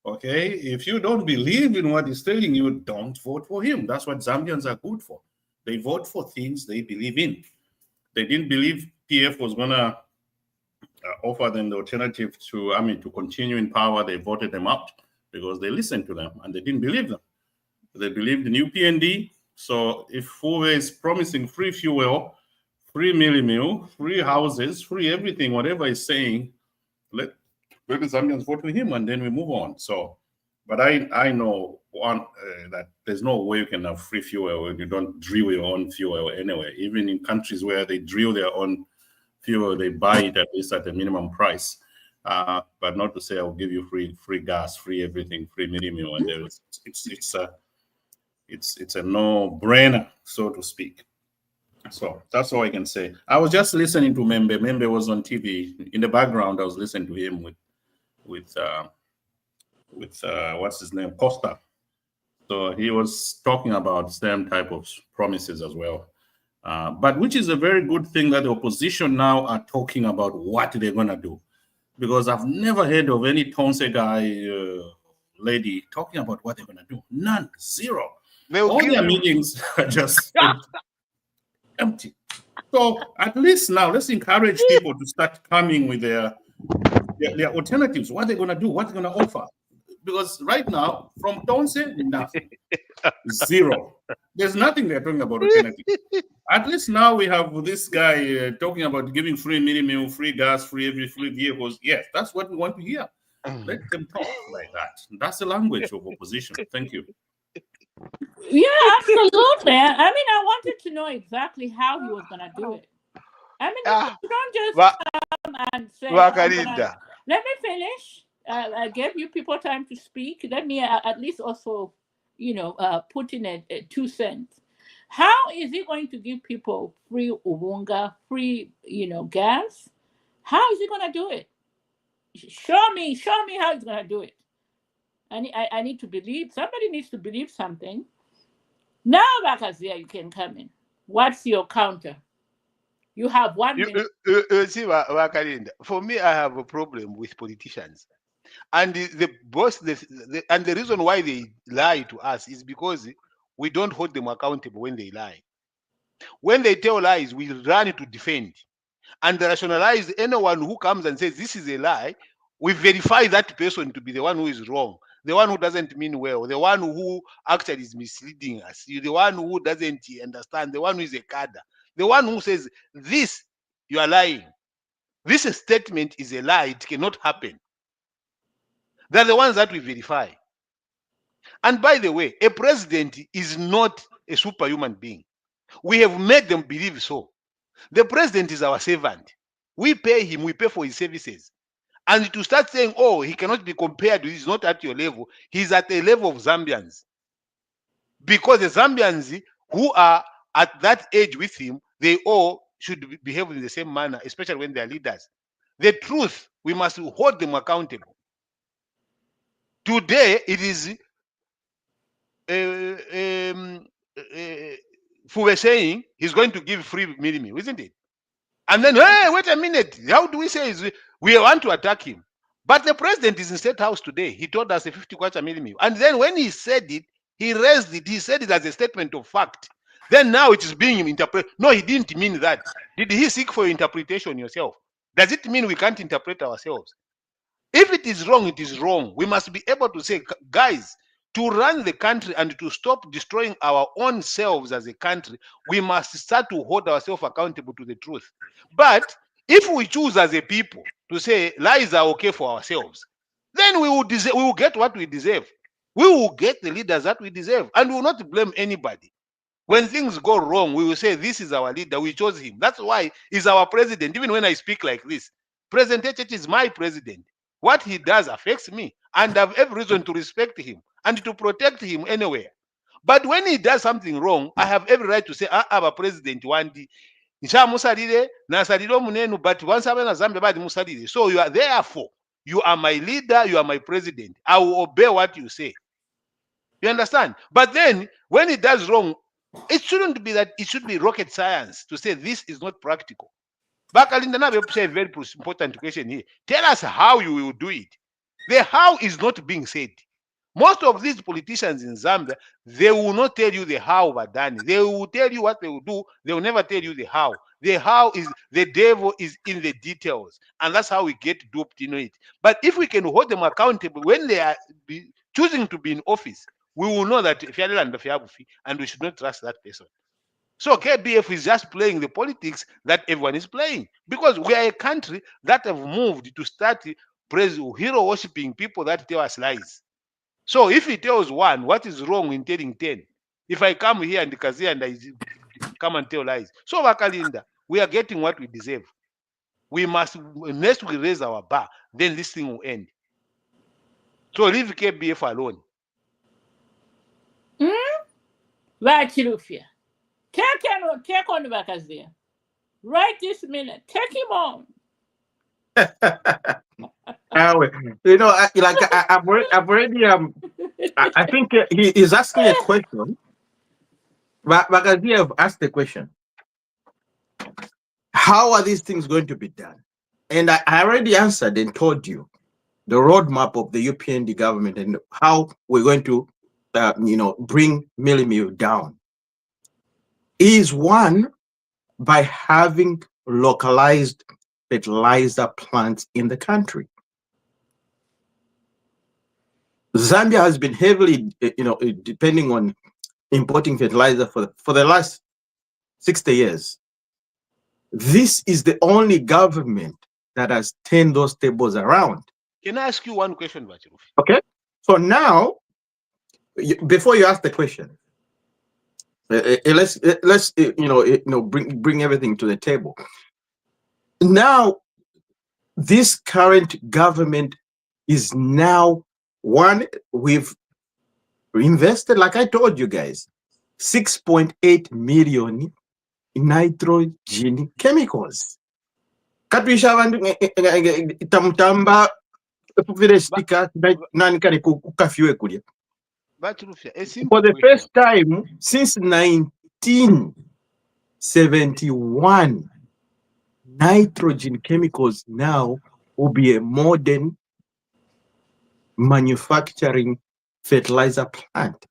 Okay? If you don't believe in what he's telling you, don't vote for him. That's what Zambians are good for. They vote for things they believe in. They didn't believe PF was going to offer them the alternative to continue in power. They voted them out because they listened to them and they didn't believe them. They believed in UPND. So if Fube is promising free fuel, free mealie meal, free houses, free everything, whatever he's saying, let the Zambians vote for him and then we move on. So, but I know that there's no way you can have free fuel when you don't drill your own fuel anyway. Even in countries where they drill their own fuel, they buy it at least at a minimum price. But not to say I'll give you free gas, free everything, free mealie meal, and it's a no-brainer, so to speak. So that's all I can say. I was just listening to M'membe. M'membe was on TV in the background. I was listening to him with what's his name, Costa. So he was talking about same type of promises as well. But which is a very good thing that the opposition now are talking about what they're gonna do, because I've never heard of any Toonse guy, lady talking about what they're gonna do. None, zero. All their meetings are just empty. So at least now let's encourage people to start coming with their alternatives. What they're gonna do, what they're gonna offer. Because right now, from Toonse, nothing. Zero. There's nothing they're talking about alternative. At least now we have this guy talking about giving free mealie meal, free gas, free vehicles. Yes, that's what we want to hear. Let them talk like that. That's the language of opposition. Thank you. Yeah, absolutely. I mean, I wanted to know exactly how he was gonna do it. I mean, you don't just come and say, let me finish. I gave you people time to speak. Let me at least also, put in a 2 cents. How is he going to give people free Moonga, free, gas? How is he going to do it? Show me how he's going to do it. I need to believe. Somebody needs to believe something. Now, Bakazia, you can come in. What's your counter? You have 1 minute. See, Wakalinda, for me, I have a problem with politicians. And the reason why they lie to us is because we don't hold them accountable when they lie. When they tell lies, we run to defend and rationalize anyone who comes and says this is a lie. We verify that person to be the one who is wrong, the one who doesn't mean well, the one who actually is misleading us, the one who doesn't understand, the one who is a cadre, the one who says this, you are lying. This statement is a lie. It cannot happen. They're the ones that we verify. And by the way, a president is not a superhuman being. We have made them believe so. The president is our servant. We pay him, we pay for his services. And to start saying, oh, he cannot be compared, he's not at your level, he's at the level of Zambians. Because the Zambians who are at that age with him, they all should behave in the same manner, especially when they are leaders. The truth, we must hold them accountable. Today, it is Fuwe saying he's going to give free mealie, isn't it? And then, hey, wait a minute. How do we say we want to attack him? But the president is in State House today. He told us a 50 kwacha mealie. And then when he said it, he raised it. He said it as a statement of fact. Then now it is being interpreted. No, he didn't mean that. Did he seek for interpretation yourself? Does it mean we can't interpret ourselves? If it is wrong, it is wrong. We must be able to say, guys, to run the country and to stop destroying our own selves as a country, we must start to hold ourselves accountable to the truth. But if we choose as a people to say lies are okay for ourselves, then we will get what we deserve. We will get the leaders that we deserve, and we will not blame anybody. When things go wrong, we will say, this is our leader, we chose him. That's why he's our president. Even when I speak like this, President Echech is my president. What he does affects me, and I have every reason to respect him and to protect him anywhere. But when he does something wrong, I have every right to say, our president wandi nchamusalire nasalire munenu, but once I'm in Zambia badi musalire. So you are therefore, you are my leader, you are my president. I will obey what you say. You understand? But then when he does wrong, it shouldn't be that, it should be rocket science to say this is not practical. Bakalinda now say a very important question here. Tell us how you will do it. The how is not being said. Most of these politicians in Zambia, they will not tell you the how of Adani. They will tell you what they will do. They will never tell you the how. The how is, the devil is in the details. And that's how we get duped in it. But if we can hold them accountable when they are choosing to be in office, we will know that and we should not trust that person. So KBF is just playing the politics that everyone is playing, because we are a country that have moved to start hero worshipping people that tell us lies. So if he tells one, what is wrong in telling 10? If I come here and Kazia and I come and tell lies. So Wakalinda, we are getting what we deserve. We must, unless we raise our bar, then this thing will end. So leave KBF alone. Vachirufia. Take on Bakazia. Right this minute. Take him on. You know, I've already I think he is asking a question. But Bagazia have asked the question: how are these things going to be done? And I already answered and told you the roadmap of the UPND government and how we're going to, bring mealie down. Is one, by having localized fertilizer plants in the country. Zambia has been heavily, depending on importing fertilizer for the last 60 years. This is the only government that has turned those tables around. Can I ask you one question, Bachirufi? Okay. So now, before you ask the question, let's bring everything to the table. Now, this current government is now one, we've invested, like I told you guys, 6.8 million in nitrogen chemicals. Katwisha vandu tamtamba vile stika nani kani kukafiwe kulia. For the first time since 1971, nitrogen chemicals now will be a modern manufacturing fertilizer plant.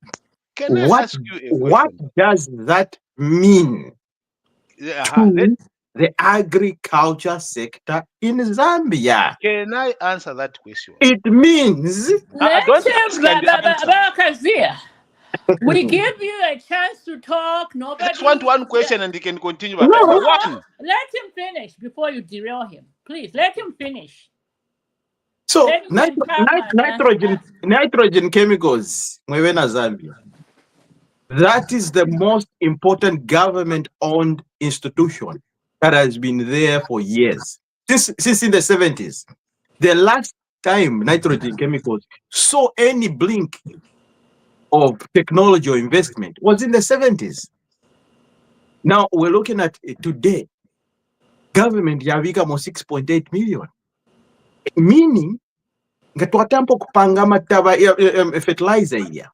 Can I ask you a question? What does that mean to the agriculture sector in Zambia? Can I answer that question? It means we give you a chance to talk. Nobody. Just want one question and he can continue. No. Let him finish before you derail him. Please let him finish. So nitrogen chemicals, Zambia. That is the most important government-owned institution that has been there for years, since in the 70s. The last time nitrogen chemicals saw any blink of technology or investment was in the 70s. Now we're looking at today. Government yabika mo 6.8 million. Meaning, ngatuatampo kupanga mataba fertilizer here.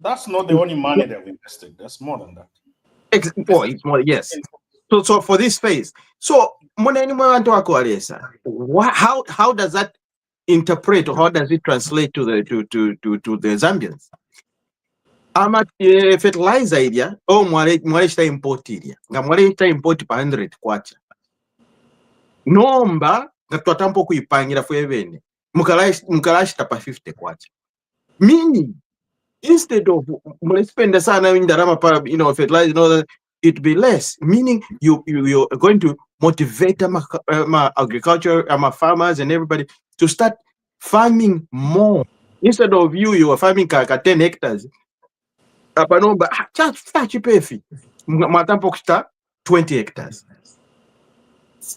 That's not the only money they've invested. That's more than that. It's more, yes. So for this phase, so how does that interpret, or how does it translate to the Zambians? Ama fertilizer area mwale chita import area nga mwale chita import pa 100 kwacha nomba nga twatampo kuipangira fwevene mukalashita pa 50 kwacha, meaning instead of spend sana indarama pa fertilizer, it be less, meaning you're going to motivate agriculture, farmers and everybody to start farming more. Instead of you are farming 10 hectares, apanomba chipefi matampo kusta 20 hectares.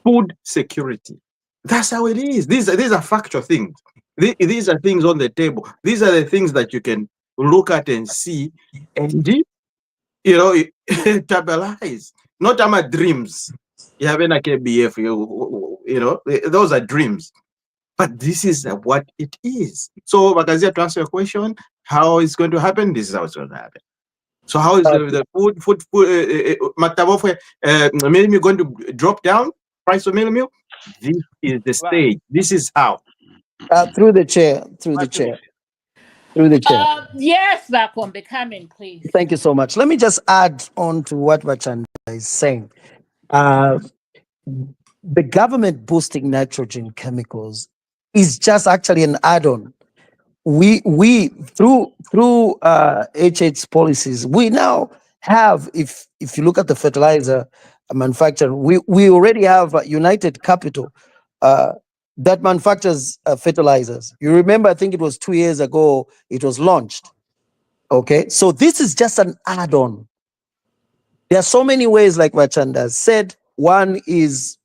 Food security. That's how it is. These are factual things. These are things on the table. These are the things that you can look at and see and stabilize. Not ama dreams. You have a KBF, those are dreams. But this is what it is. So, Bakazia, to answer your question, how it's going to happen, this is how it's going to happen. So how is the food mealie going to drop down? Price of mealie meal? This is the stage. This is how. Through the chair. Through the chair. Yes, Bakombe, come in, please. Thank you so much. Let me just add on to what Wachanda is saying. The government boosting nitrogen chemicals is just actually an add-on. We through HH's policies, we now have, if you look at the fertilizer manufacturer, we already have United Capital that manufactures fertilizers. You remember, I think it was 2 years ago it was launched. Okay, so this is just an add-on. There are so many ways, like Wachanda said. One is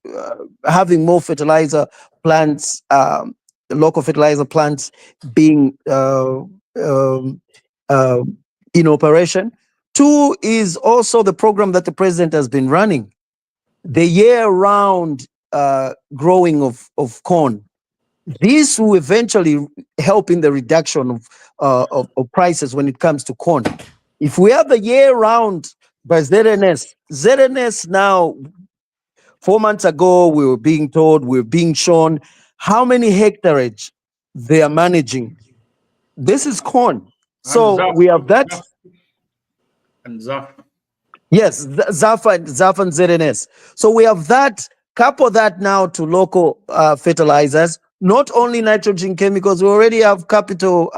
having more fertilizer plants, local fertilizer plants being in operation. Two is also the program that the president has been running, the year-round growing of corn. This will eventually help in the reduction of prices when it comes to corn. If we have the year-round by ZNS now, 4 months ago, we were being shown how many hectareage they are managing. This is corn. So we have that. And Zaf. Yes, Zaf and ZNS. So we have that. Couple that now to local fertilizers, not only nitrogen chemicals. We already have capital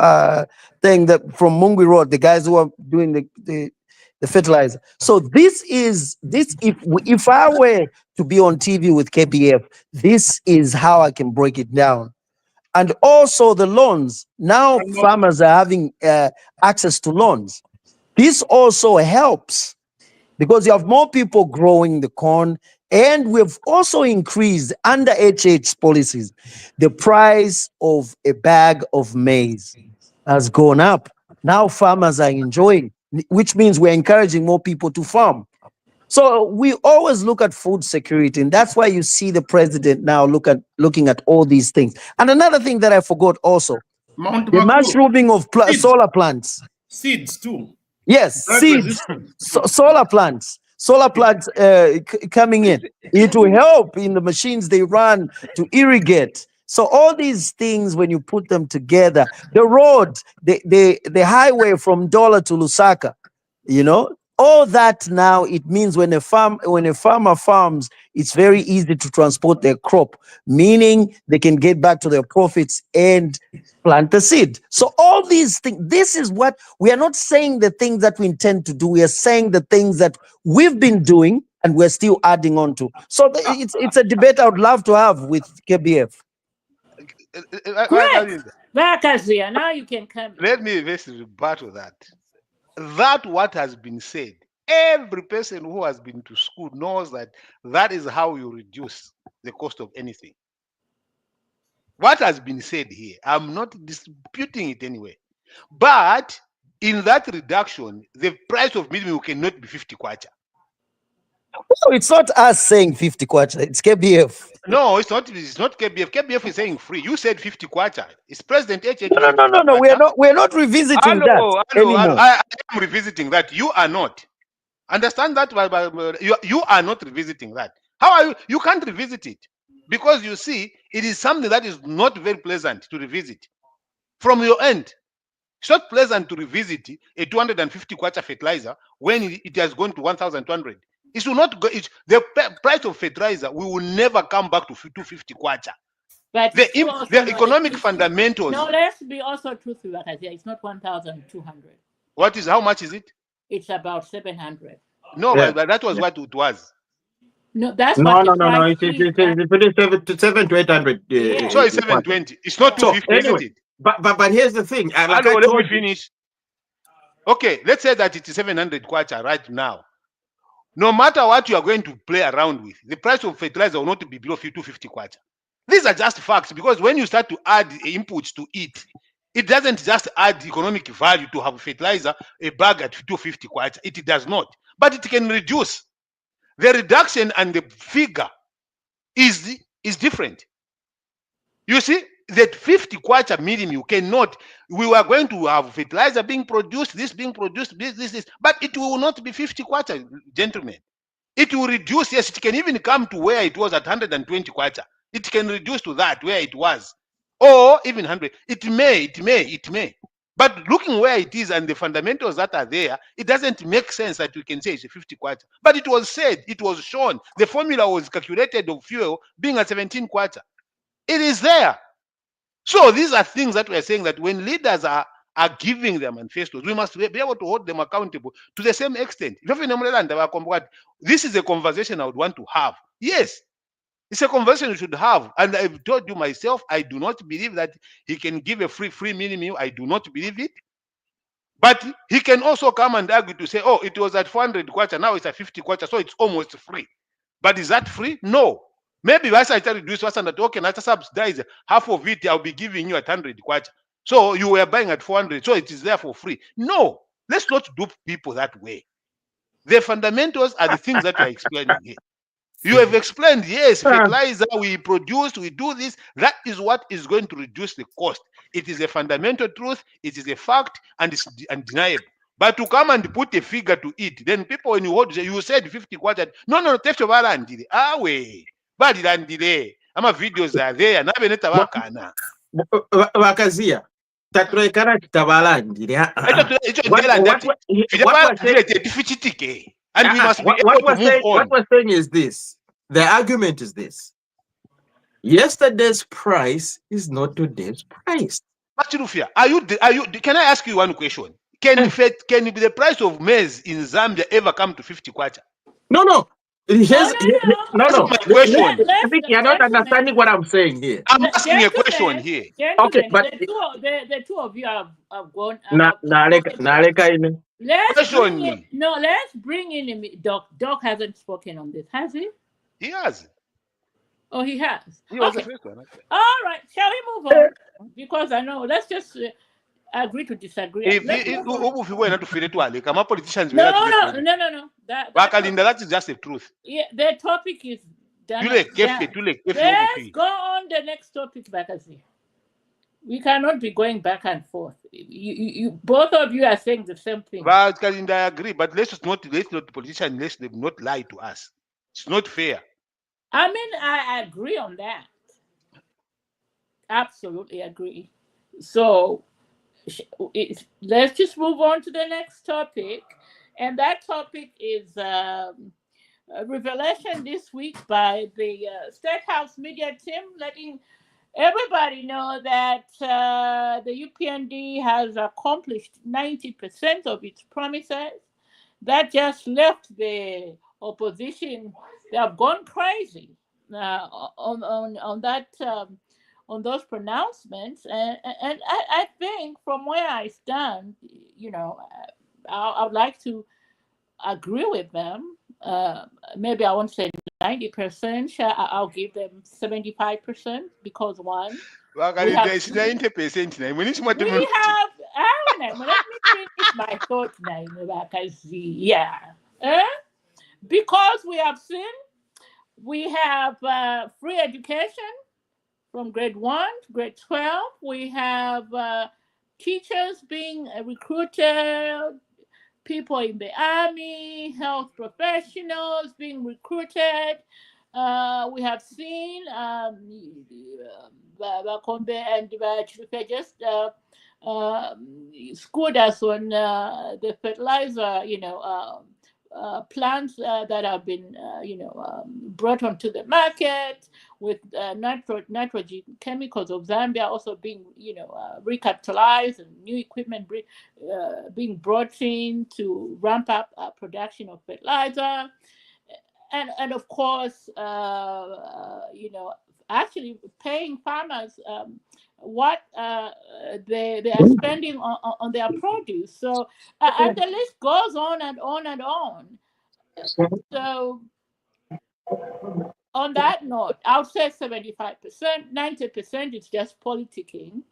thing that from Mungwi Road, the guys who are doing the fertilizer. So this. If I were to be on TV with KBF, this is how I can break it down. And also the loans. Now farmers are having access to loans. This also helps because you have more people growing the corn, and we've also increased under HH's policies. The price of a bag of maize has gone up. Now farmers are enjoying, which means we're encouraging more people to farm. So we always look at food security, and that's why you see the president now looking at all these things. And another thing that I forgot also, the mushrooming of solar plants. Seeds too. Yes, seeds, solar plants coming in. It will help in the machines they run to irrigate. So all these things, when you put them together, the road, the highway from Dola to Lusaka, all that now, it means when a farmer farms, it's very easy to transport their crop, meaning they can get back to their profits and plant the seed. So all these things, this is what we are not saying the things that we intend to do. We are saying the things that we've been doing and we're still adding on to. So it's a debate I would love to have with KBF. Bakazia, now you can come. Let me rebuttal that. That what has been said, every person who has been to school knows that is how you reduce the cost of anything. what has been said here, I'm not disputing it anyway. But in that reduction, the price of meat meal cannot be 50 kwacha. No, it's not us saying 50 kwacha. It's KBF. No, it's not. It's not KBF. KBF is saying free. You said 50 kwacha. It's President H. No. We're not revisiting that anymore. I am revisiting that. You are not. Understand that? You are not revisiting that. How are you? You can't revisit it because you see, it is something that is not very pleasant to revisit from your end. It's not pleasant to revisit a 250 kwacha fertilizer when it has gone to 1,200. It will not go. The price of fertilizer we will never come back to 250 kwacha. But The economic fundamentals. No, let's be also truthful. Like I said, it's not 1,200. What is? How much is it? It's about 700. No, but that was what it was. No, that's no. what It's 7 to 800. So it's 720. It's not 250. Anyway, but here's the thing. Let me finish. Okay, let's say that it is 700 kwacha right now. No matter what you are going to play around with, the price of fertilizer will not be below 250 kwacha. These are just facts, because when you start to add inputs to it, it doesn't just add economic value to have fertilizer, a bag at 250 kwacha. It does not. But it can reduce. The reduction and the figure is different. You see, that 50 kwacha medium, you cannot. We were going to have fertilizer being produced, this being produced, this, but it will not be 50 kwacha, gentlemen. It will reduce. Yes, it can even come to where it was at 120 kwacha. It can reduce to that where it was, or even 100. It may. But looking where it is and the fundamentals that are there, it doesn't make sense that we can say it's a 50 kwacha. But it was said, it was shown. The formula was calculated of fuel being at 17 kwacha. It is there. So these are things that we are saying that when leaders are giving their manifestos, we must be able to hold them accountable to the same extent. This is a conversation I would want to have. Yes, it's a conversation we should have. And I've told you myself, I do not believe that he can give a free mini meal. I do not believe it. But he can also come and argue to say, oh, it was at 400 kwacha, now it's at 50 kwacha, so it's almost free. But is that free? No. Maybe once I tell you this, that okay, let's subsidize half of it, I'll be giving you at 100 kwacha. So you were buying at 400, so it is there for free. No, let's not dupe people that way. The fundamentals are the things that we are explaining here. You have explained, yes, fertilizer, we produce, we do this. That is what is going to reduce the cost. It is a fundamental truth, it is a fact, and it's undeniable. But to come and put a figure to it, then people, when you said 50 kwacha, no, tefto balandile. Balilandile. Ama videos are there. Nabe neta wakana. Wakazia. Tatuekana kitabalandile. And we must be able to move on. What we're saying is this. The argument is this. Yesterday's price is not today's price. But can I ask you one question? Can the price of maize in Zambia ever come to 50 kwacha? No. No. My question. I think you're not understanding what I'm saying here. I'm asking a question here. Okay, but the two of you have gone. Let's bring in Doc. Doc hasn't spoken on this, has he? He has. Oh, he has. He was the first one. All right, shall we move on? Because I know. Let's just agree to disagree. Politicians. No. That is just the truth. Yeah, the topic is done. Let's go on the next topic, Bakasi. We cannot be going back and forth. You both of you are saying the same thing. But I agree. But let's not politicians, let them not lie to us. It's not fair. I mean, I agree on that. Absolutely agree. So let's just move on to the next topic. And that topic is a revelation this week by the State House media team, letting everybody know that the UPND has accomplished 90% of its promises. That just left the opposition. They have gone crazy on that on those pronouncements, and I think from where I stand, I would like to agree with them. Maybe I won't say 90%. I'll give them 75% because one. We have, It's 90% now. let me finish my thought now, because because we have seen, we have free education from grade 1 to grade 12. We have teachers being recruited, people in the army, health professionals being recruited. We have seen Bakombe and just schooled us on the fertilizer, plants that have been, brought onto the market, with nitrogen chemicals of Zambia also being, recapitalized, and new equipment being brought in to ramp up production of fertilizer, and of course, actually paying farmers what they are spending on their produce. So and the list goes on and on and on. So on that note, I would say 75%, 90% is just politicking.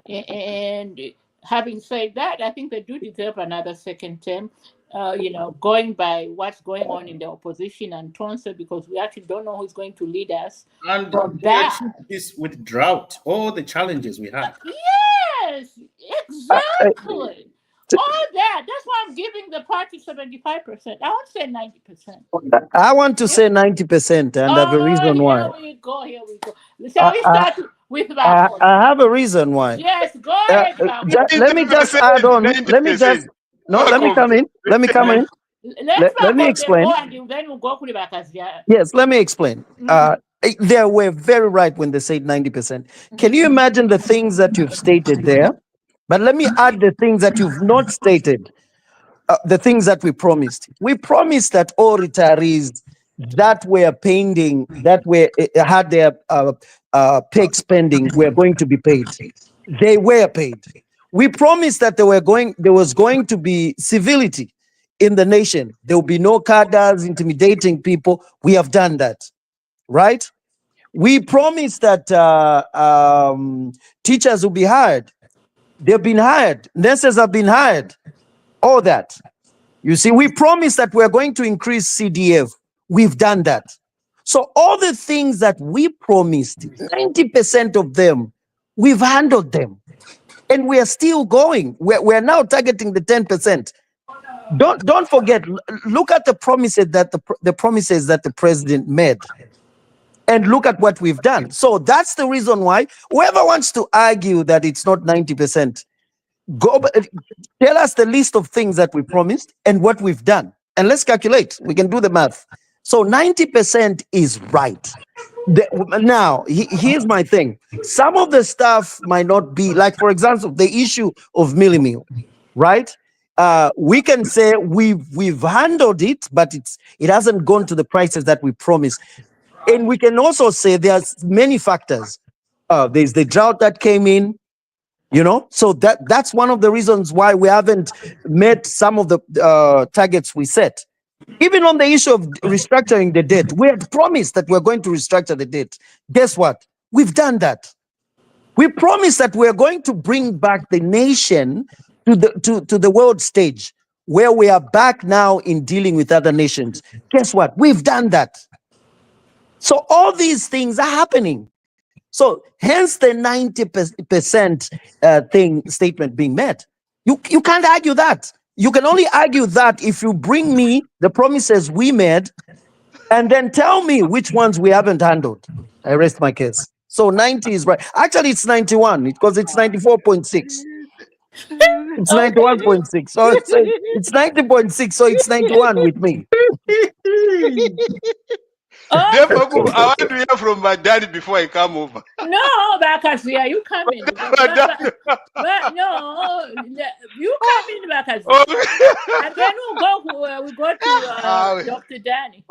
And having said that, I think they do deserve another second term. Going by what's going on in the opposition and Toonse, because we actually don't know who's going to lead us. And from they that. achieved this with drought, all the challenges we had. Yes, exactly. All that. That's why I'm giving the party 75%. I won't say 90%. I want to say 90%, and I have a reason why. Here we go. Shall we start with I have a reason why. Yes, go ahead. Let me just add on. Let me come in. Let me explain. And then we'll go. Yes, let me explain. They were very right when they said 90%. Can you imagine the things that you've stated there? But let me add the things that you've not stated. The things that we promised. We promised that all retirees that were pending, that had their pay spending, were going to be paid. They were paid. We promised that there was going to be civility in the nation. There will be no cadres intimidating people. We have done that, right? We promised that teachers will be hired. They've been hired. Nurses have been hired. All that. You see, we promised that we're going to increase CDF. We've done that. So all the things that we promised, 90% of them, we've handled them. And we are still going. We're now targeting the 10%. Don't forget, look at the promises that the promises that the president made. And look at what we've done. So that's the reason why whoever wants to argue that it's not 90%, tell us the list of things that we promised and what we've done. And let's calculate. We can do the math. So 90% is right. Now, here's my thing. Some of the stuff might not be, like, for example, the issue of mealie meal, right? We can say we've handled it, but it hasn't gone to the prices that we promised. And we can also say there's many factors. There's the drought that came in, so that's one of the reasons why we haven't met some of the targets we set. Even on the issue of restructuring the debt, we had promised that we're going to restructure the debt. Guess what? We've done that. We promised that we're going to bring back the nation to the world stage, where we are back now in dealing with other nations. Guess what? We've done that. So all these things are happening. So hence the 90% statement being met. You can't argue that. You can only argue that if you bring me the promises we made and then tell me which ones we haven't handled. I rest my case. So 90 is right. Actually, it's 91 because it's 94.6. It's 91.6. So it's 90.6. So it's 91 with me. Therefore, I want to hear from my daddy before I come over. No, Bakasia, you come in. But no, you come in, Bakasia. And then we go to Dr. Danny.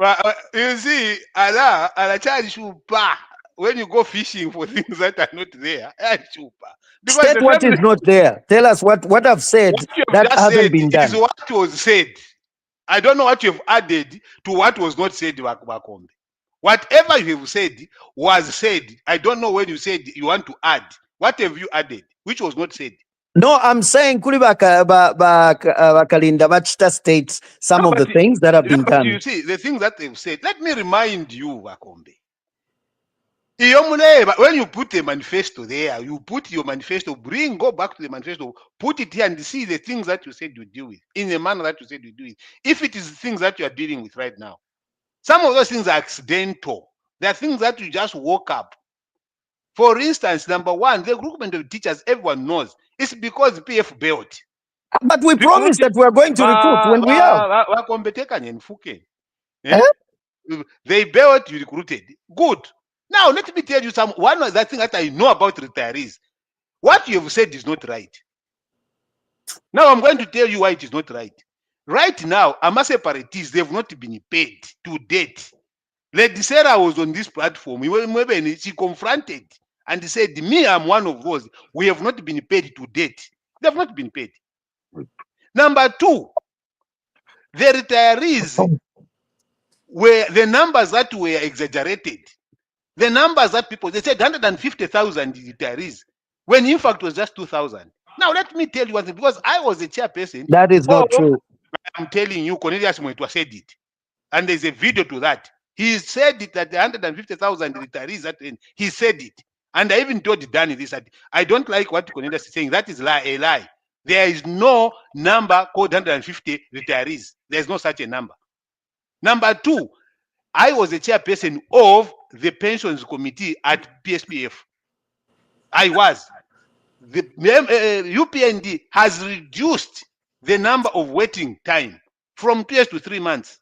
You see, Allah charge you back when you go fishing for things that are not there. State what is not there. Tell us what I've said that hasn't been done. Is what was said. I don't know what you've added to what was not said, Bakombe. Whatever you have said was said. I don't know when you said you want to add What have you added, which was not said? No, I'm saying kuli bakalinda bachita states some No, of the but things that have been but done. you see, the things that they've said, let me remind you, Wakombe. When you put a manifesto there, you put your manifesto, go back to the manifesto, put it here and see the things that you said you deal with in the manner that you said you do it. If it is things that you are dealing with right now, some of those things are accidental. There are things that you just woke up. For instance, number one, the recruitment of teachers, everyone knows, it's because PF built. But we promised that we are going to recruit when we are. They built, you recruited. Good. Now, let me tell you one of the things that I know about retirees. What you have said is not right. Now, I'm going to tell you why it is not right. Right now, Amase separatists, they have not been paid to date. Lady Sarah was on this platform. She confronted and said, me, I'm one of those. We have not been paid to date. They have not been paid. Number two, the retirees were the numbers that were exaggerated. The numbers that people, they said 150,000 retirees, when in fact it was just 2,000. Now, let me tell you one thing, because I was a chairperson. That is not true. I'm telling you, Cornelius Mwetwa said it. And there's a video to that. He said it at the 150,000 retirees at the end. He said it. And I even told Danny this. I don't like what Cornelius is saying. That is a lie. There is no number called 150 retirees. There's no such a number. Number two, I was a chairperson of the pensions committee at PSPF. I was. The UPND has reduced the number of waiting time from 2 years to 3 months.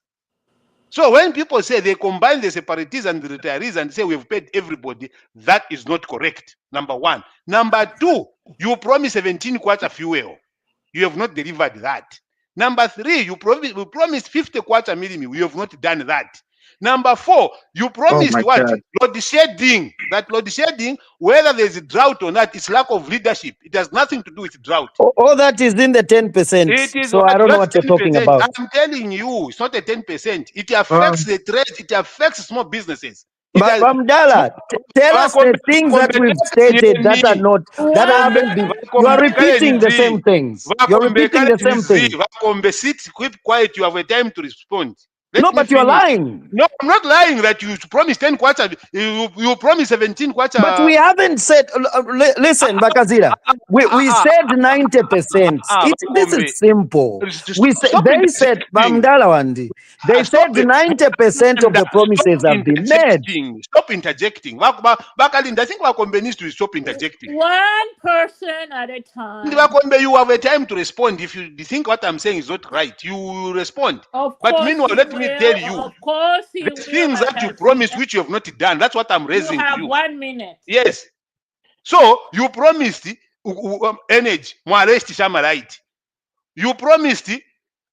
So when people say they combine the separatists and the retirees and say we've paid everybody, that is not correct. Number one. Number two, you promised 17 quarter fuel. You have not delivered that. Number three, you promised 50 quarter mealie. We have not done that. Number four, you promised what? Load shedding. That load shedding, whether there's a drought or not, it's lack of leadership. It has nothing to do with drought. All that is in the 10%. It is so I don't know what you're talking about. I'm telling you, it's not a 10%. It affects the trade. It affects small businesses. But Bamdala, tell us the things that we've stated that are not, that haven't been. You are repeating the same things. You're repeating the same things. Sit, keep quiet. You have a time to respond. No, but you're lying. No, I'm not lying that you promised 10 quarter. You promised 17 quarter. But we haven't said, listen, Bakazira, we said 90%. This is simple. They said, Bamdala Wandi, they said 90% of the promises have been made. Stop interjecting. Bakalinda, I think Wakombe needs to stop interjecting. One person at a time. Wakombe, you have a time to respond. If you think what I'm saying is not right, you respond. But meanwhile, let me tell you, of course the things that you promised which you have not done, that's what I'm raising you have to you. 1 minute. Yes. So you promised energy, right? You promised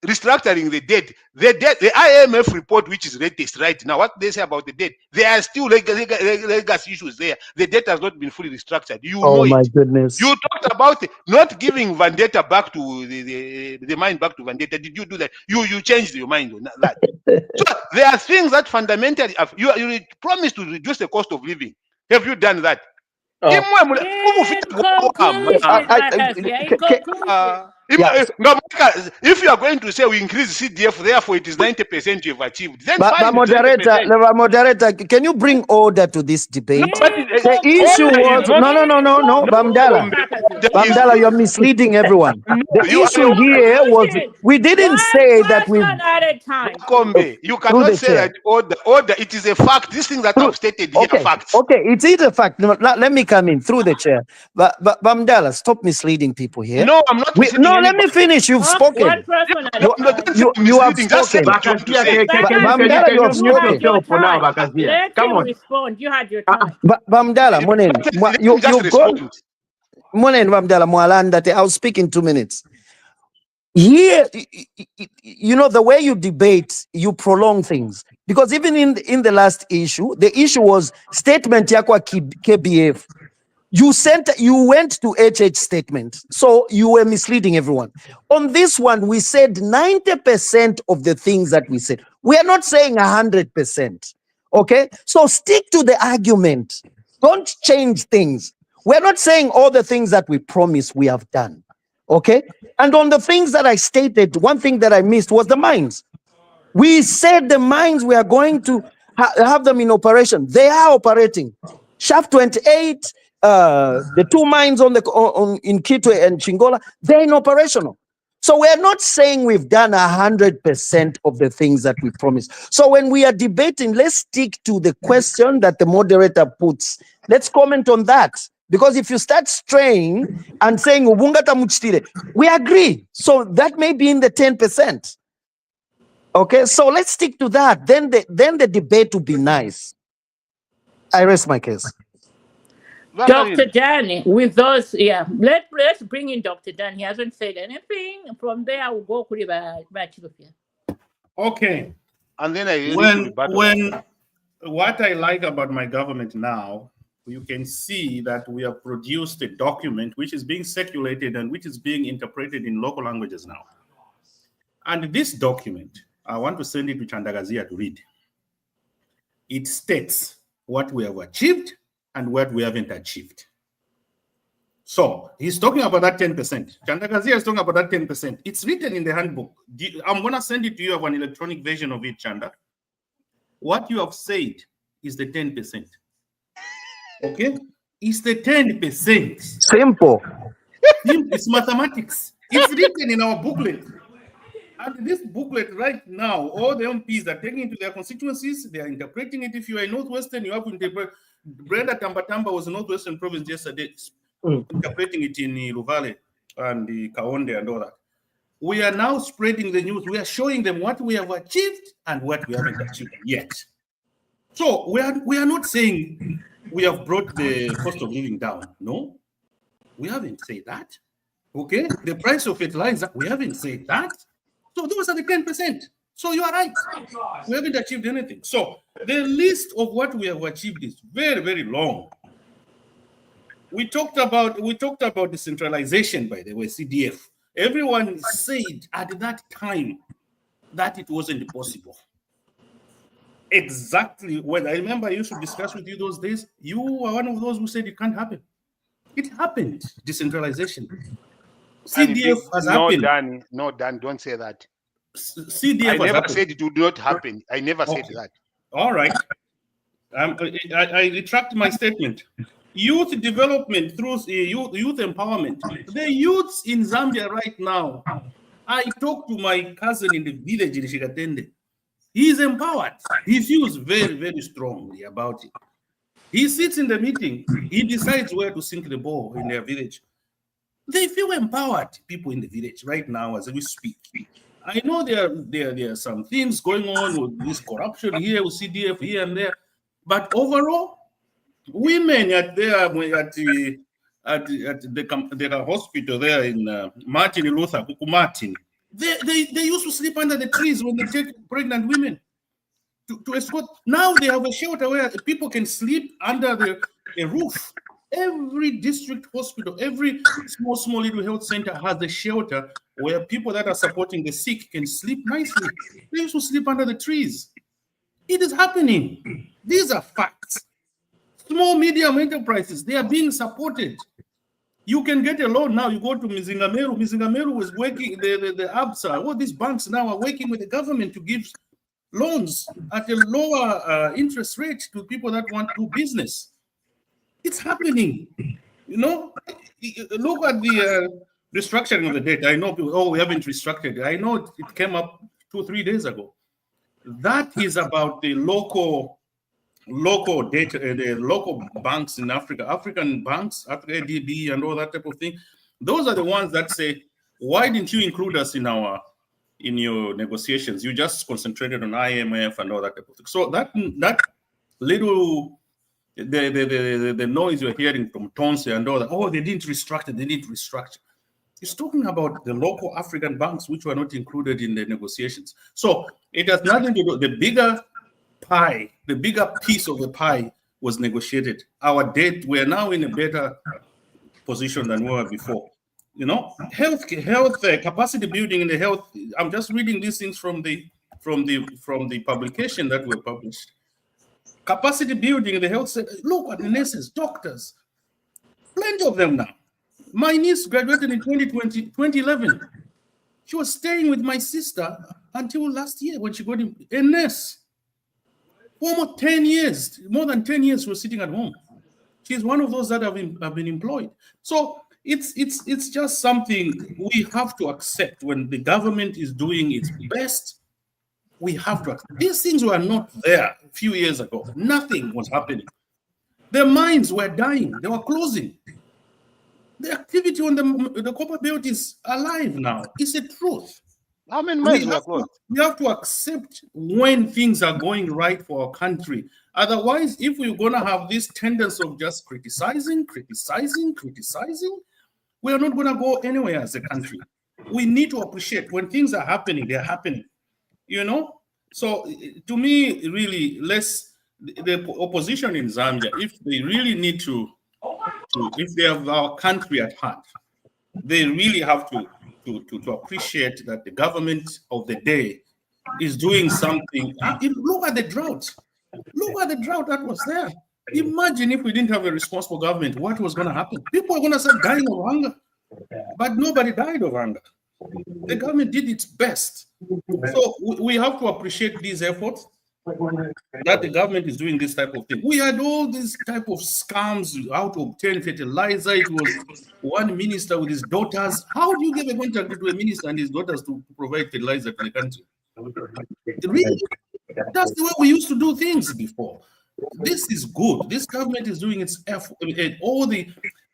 restructuring the debt. The IMF report, which is latest right now, what they say about the debt, there are still legacy issues there. The debt has not been fully restructured. You know my it. Goodness. You talked about not giving Vendetta back to the mind back to Vendetta. Did you do that? You changed your mind on that. So there are things that fundamentally you promised to reduce the cost of living. Have you done that? If you are going to say we increase CDF, therefore it is 90% you have achieved, then fine. Moderator, can you bring order to this debate? No, the issue was no, Bamdala, you're misleading everyone. The issue here was we didn't say that we. At a time. You cannot say that order. It is a fact. These things that I've stated here are facts. Okay, it is a fact. No, let me come in through the chair. But Bamdala, stop misleading people here. No, I'm not misleading anybody. Let me finish. You've spoken. You have spoken. Bamdala, you have spoken. Let him respond. You had your time. Bamdala, you've gone. Bamdala, Mwalanda, I'll speak in 2 minutes. Here, the way you debate, you prolong things. Because even in the last issue, the issue was statement yakwa KBF. You went to HH statement. So you were misleading everyone. On this one, we said 90% of the things that we said. We are not saying 100%. Okay? So stick to the argument. Don't change things. We're not saying all the things that we promised we have done. Okay? And on the things that I stated, one thing that I missed was the mines. We said the mines, we are going to have them in operation. They are operating. Shaft 28, the 2 mines in Kitwe and Chingola, they're in operational. So we're not saying we've done 100% of the things that we promised. So when we are debating, let's stick to the question that the moderator puts. Let's comment on that. Because if you start straying and saying, we agree. So that may be in the 10%. Okay, so let's stick to that. Then the debate will be nice. I rest my case. Dr. Danny, with those, yeah, let's bring in Dr. Dan. He hasn't said anything. From there, we'll go to Okay. And then when what I like about my government now, you can see that we have produced a document which is being circulated and which is being interpreted in local languages now. And this document, I want to send it to Chandagazia to read. It states what we have achieved and what we haven't achieved. So he's talking about that 10%. Chandagazia is talking about that 10%. It's written in the handbook. I'm going to send it to you of an electronic version of it, Chanda. What you have said is the 10%. Okay? It's the 10%. Simple. It's mathematics. It's written in our booklet. And this booklet right now, all the MPs are taking it to their constituencies. They are interpreting it. If you are in Northwestern, you have to interpret. Brenda Tambatamba was in Northwestern Province yesterday, interpreting it in Ruvale and the Kaonde and all that. We are now spreading the news. We are showing them what we have achieved and what we haven't achieved yet. So we are not saying we have brought the cost of living down. No, we haven't said that. Okay, the price of fertilizer, we haven't said that. So those are the 10%. So you are right. We haven't achieved anything. So the list of what we have achieved is very, very long. We talked about decentralization, by the way, CDF. Everyone said at that time that it wasn't possible. Exactly. When I remember I used to discuss with you those days, you were one of those who said it can't happen. It happened, decentralization. CDF has happened. No, Dan, don't say that. CDF I has never happened. said it would not happen. I never said that. All right. I retract my statement. Youth development through youth empowerment. The youths in Zambia right now. I talked to my cousin in the village in Shikatende. He is empowered. He feels very, very strongly about it. He sits in the meeting. He decides where to sink the ball in their village. They feel empowered, people in the village right now as we speak. I know there are some things going on with this corruption here, with CDF here and there, but overall, women at the hospital there in Martin Luther, Martin, they used to sleep under the trees when they take pregnant women to escort. Now they have a shelter where people can sleep under a roof. Every district hospital, every small little health center has a shelter where people that are supporting the sick can sleep nicely. They used to sleep under the trees. It is happening. These are facts. Small, medium enterprises, they are being supported. You can get a loan now. You go to Mizingameru. Mizingameru was working, the ABSA, all these banks now are working with the government to give loans at a lower interest rate to people that want to do business. It's happening. You know, look at the restructuring of the debt. I know people, we haven't restructured. I know it came up 2-3 days ago. That is about the local data, the local banks in Africa, African banks, Africa ADB and all that type of thing. Those are the ones that say, why didn't you include us in your negotiations? You just concentrated on IMF and all that type of thing. So that little the noise you're hearing from Toonse and all that, they didn't restructure. It's talking about the local African banks which were not included in the negotiations. So it has nothing to do. The bigger pie, the bigger piece of the pie was negotiated. Our debt, we're now in a better position than we were before. You know, health capacity building in the health. I'm just reading these things from the publication that were published. Capacity building in the health sector. Look at the nurses, doctors. plenty of them now. My niece graduated in 2011. She was staying with my sister until last year when she got a nurse. For almost 10 years, more than 10 years, she was sitting at home. She's one of those that have been employed. So it's just something we have to accept. When the government is doing its best, we have to accept. These things were not there a few years ago. Nothing was happening. Their mines were dying. They were closing. The activity on the copper belt is alive now. It's a truth. How many mines were closed? We have to accept when things are going right for our country. Otherwise, if we're going to have this tendency of just criticizing, we are not going to go anywhere as a country. We need to appreciate when things are happening, they're happening. You know? So to me, really, the opposition in Zambia, if they really need to, if they have our country at heart, they really have to appreciate that the government of the day is doing something. Look at the drought. Look at the drought that was there. Imagine if we didn't have a responsible government, what was going to happen? People are going to start dying of hunger. But nobody died of hunger. The government did its best. So we have to appreciate these efforts that the government is doing this type of thing. We had all these type of scams, how to obtain fertilizer. It was one minister with his daughters. How do you give a contract to a minister and his daughters to provide fertilizer to the country? Really? That's the way we used to do things before. This is good. This government is doing its effort, all the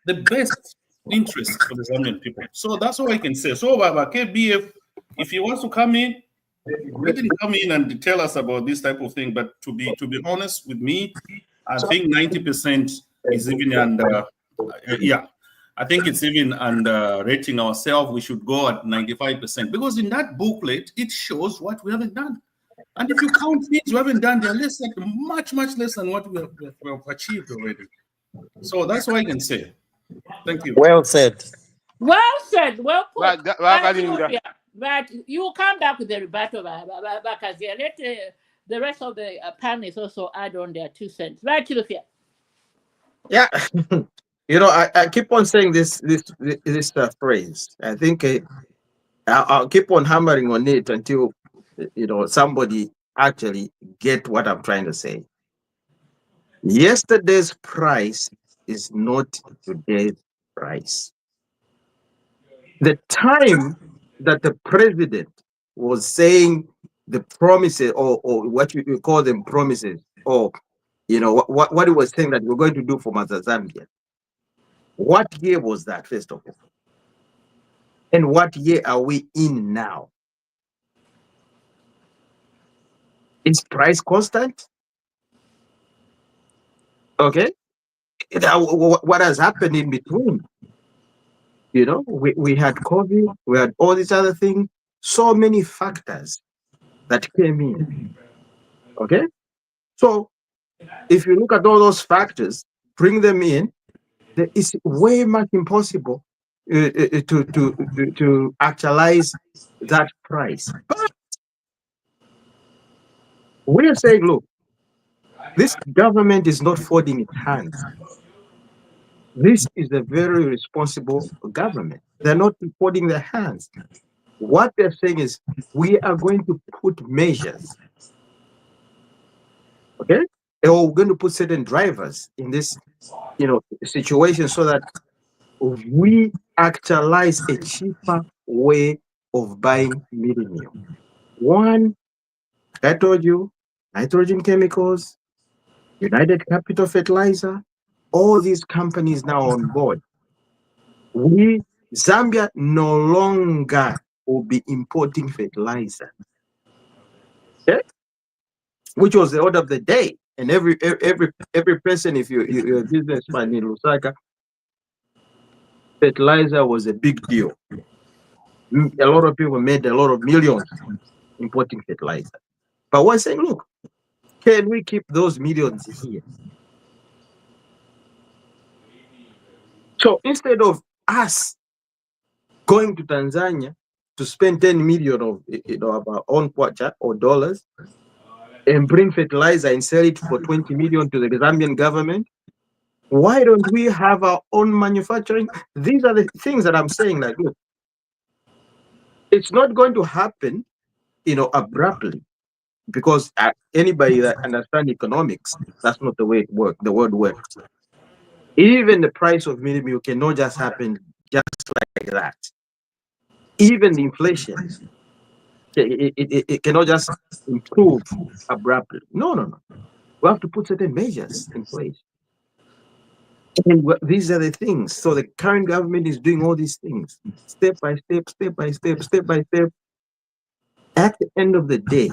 best interests for the Zambian people. So that's all I can say. So KBF, if he wants to come in, let him come in and tell us about this type of thing. But to be honest with me, I think 90% is even under. I think it's even underrating ourselves. We should go at 95% because in that booklet it shows what we haven't done. And if you count things we haven't done, they're less, like much less than what we have achieved already. So that's what I can say. Thank you. Well said. Well said. Well put. But But you will come back with the rebuttal, because let the rest of the panelists also add on their 2 cents. Right, Lufia. Yeah, you know, I keep on saying this phrase. I think I'll keep on hammering on it until somebody actually get what I'm trying to say. Yesterday's price is not today's price. The time that the president was saying the promises, or what you call them promises, or what he was saying that we're going to do for Mother Zambia. What year was that, first of all? And what year are we in now? Is price constant? Okay. What has happened in between? We had COVID, we had all these other things, so many factors that came in. Okay. So if you look at all those factors, bring them in, it's way much impossible to actualize that price. But we are saying, look, this government is not folding its hands. This is a very responsible government. They're not folding their hands. What they're saying is, we are going to put measures, okay? Or we're going to put certain drivers in this, situation so that we actualize a cheaper way of buying mealie meal. One, I told you, nitrogen chemicals, United Capital Fertilizer, all these companies now on board. Zambia no longer will be importing fertilizer. Okay? Which was the order of the day. And every person, if you're a businessman in Lusaka, fertilizer was a big deal. A lot of people made a lot of millions importing fertilizer. But we're saying, look, can we keep those millions here? So instead of us going to Tanzania to spend 10 million of our own kwacha or dollars and bring fertilizer and sell it for 20 million to the Zambian government, Why don't we have our own manufacturing? These are the things that I'm saying. Like, look, it's not going to happen, abruptly, because anybody that understands economics, that's not the way it works. The world works. Even the price of mealie cannot just happen just like that. Even the inflation, it cannot just improve abruptly. No, no, no. We have to put certain measures in place. And these are the things. So the current government is doing all these things, step by step, step by step, step by step. At the end of the day,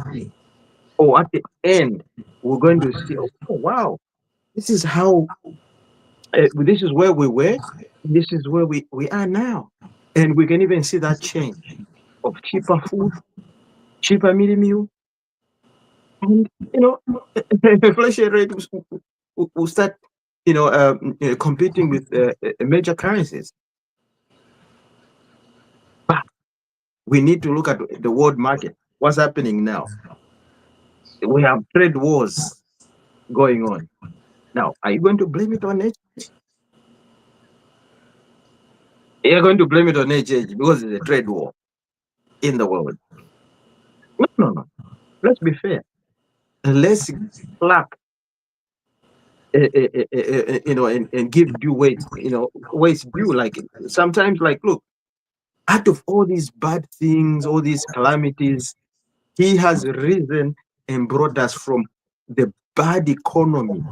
or at the end, we're going to see, oh, wow, this is how, this is where we were, this is where we are now. And we can even see that change of cheaper food, cheaper meal, and, the inflation rate will start, competing with major currencies. But we need to look at the world market. What's happening now? We have trade wars going on. Now, are you going to blame it on it? You're going to blame it on HH because it's a trade war in the world. No, no, no. Let's be fair. Let's clap, and give due weight, weight due. Like, sometimes, like, look, out of all these bad things, all these calamities, he has risen and brought us from the bad economy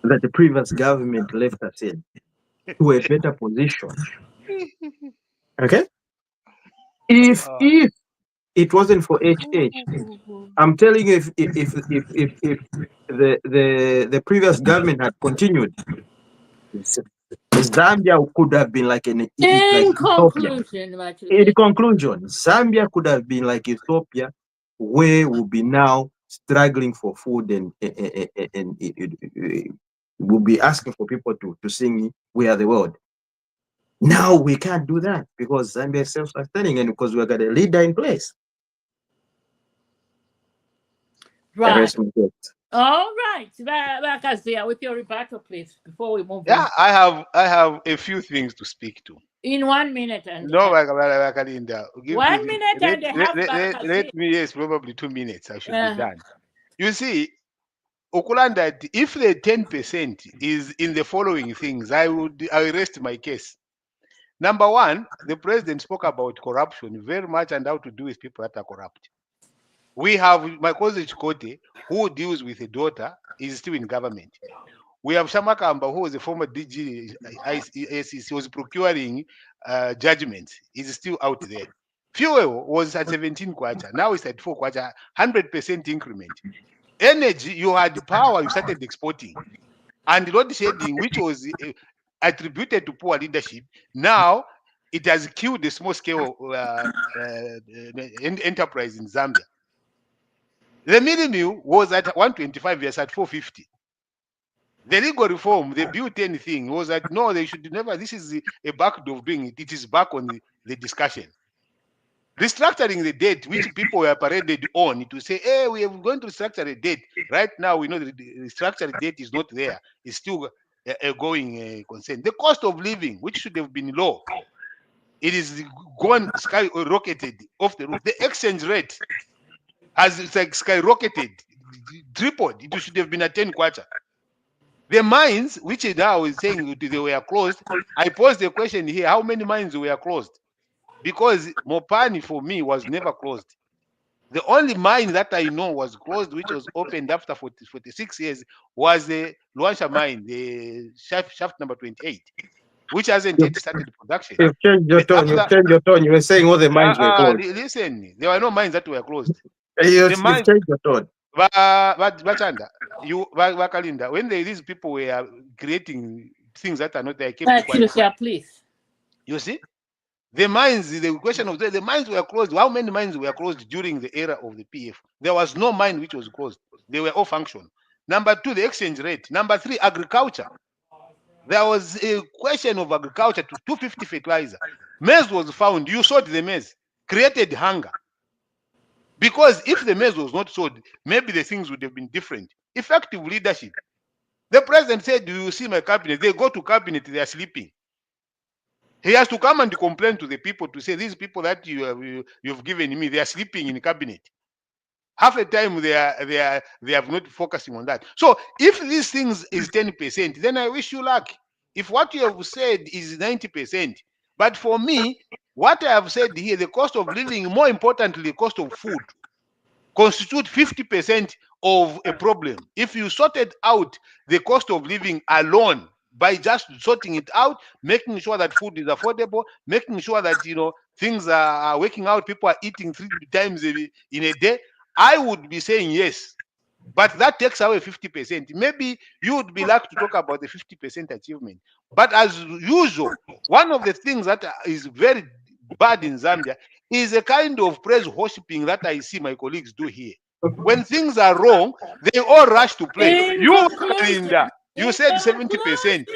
that the previous government left us in to a better position. Okay? If it wasn't for HH, I'm telling you, if the previous government had continued, Zambia could have been like In Ethiopia. conclusion, In conclusion, Zambia could have been like Ethiopia, where we'll be now struggling for food, and we'll be asking for people to sing "We Are the World." Now we can't do that because Zambia is self-sustaining, and because we've got a leader in place. right. All right, Bakazia, with your rebuttal, please, before we move Yeah, on. I have a few things to speak to. In 1 minute and No, a half. Bakalinda. 1 minute and a half, Let me, yes, probably 2 minutes. I should be Uh-huh. done. You see, Okulanda, if the 10% is in the following things, I will rest my case. Number one, the president spoke about corruption very much and how to do with people that are corrupt. We have my cousin Chikote, who deals with a daughter, is still in government. We have Shamakamba, who was a former DG, he was procuring judgments. He's still out there. Fuel was at 17 kwacha. Now it's at 4 kwacha, 100% increment. Energy, you had power, you started exporting. And load shedding, which was attributed to poor leadership, now it has killed the small scale enterprise in Zambia. The mealie was at 125 years at 450. The legal reform, the built-in thing was that no, they should never. This is a backdoor of doing it. It is back on the discussion. Restructuring the debt, which people were paraded on to say, hey, we are going to restructure the debt. Right now, we know the restructured debt is not there. It's still a going concern. The cost of living, which should have been low, it is gone skyrocketed off the roof. The exchange rate has skyrocketed, tripled. It should have been at 10 kwacha. The mines, which now is saying they were closed, I posed the question here, how many mines were closed? Because Mopani, for me, was never closed. The only mine that I know was closed, which was opened after 46 years, was the Luansha mine, the shaft number 28, which hasn't yet started production. You've changed your tone. You've changed your tone. You were saying all the mines were closed. Listen, there were no mines that were closed. You've changed your tone. Bachanda, Bakalinda, when these people were creating things that are not there, I kept quiet. Please. You see? The mines, the question of the mines were closed. How many mines were closed during the era of the PF? There was no mine which was closed. They were all functional. Number two, the exchange rate. Number three, agriculture. There was a question of agriculture to 250 fertilizer. Maize was found. You sowed the maize, created hunger. Because if the maize was not sold, maybe the things would have been different. Effective leadership. The president said, "Do you see my cabinet?" They go to cabinet, they are sleeping. He has to come and complain to the people to say, "These people that you've given me, they are sleeping in cabinet." Half the time they have not focusing on that. So if these things is 10%, then I wish you luck. If what you have said is 90%, but for me, what I have said here, the cost of living, more importantly, the cost of food, constitute 50% of a problem. If you sorted out the cost of living alone by just sorting it out, making sure that food is affordable, making sure that things are working out, people are eating 3 times in a day, I would be saying yes. But that takes away 50%. Maybe you would be lucky to talk about the 50% achievement. But as usual, one of the things that is very bad in Zambia is a kind of praise worshipping that I see my colleagues do here. When things are wrong, they all rush to play. In You, conclusion, Linda, you in said 70%. conclusion,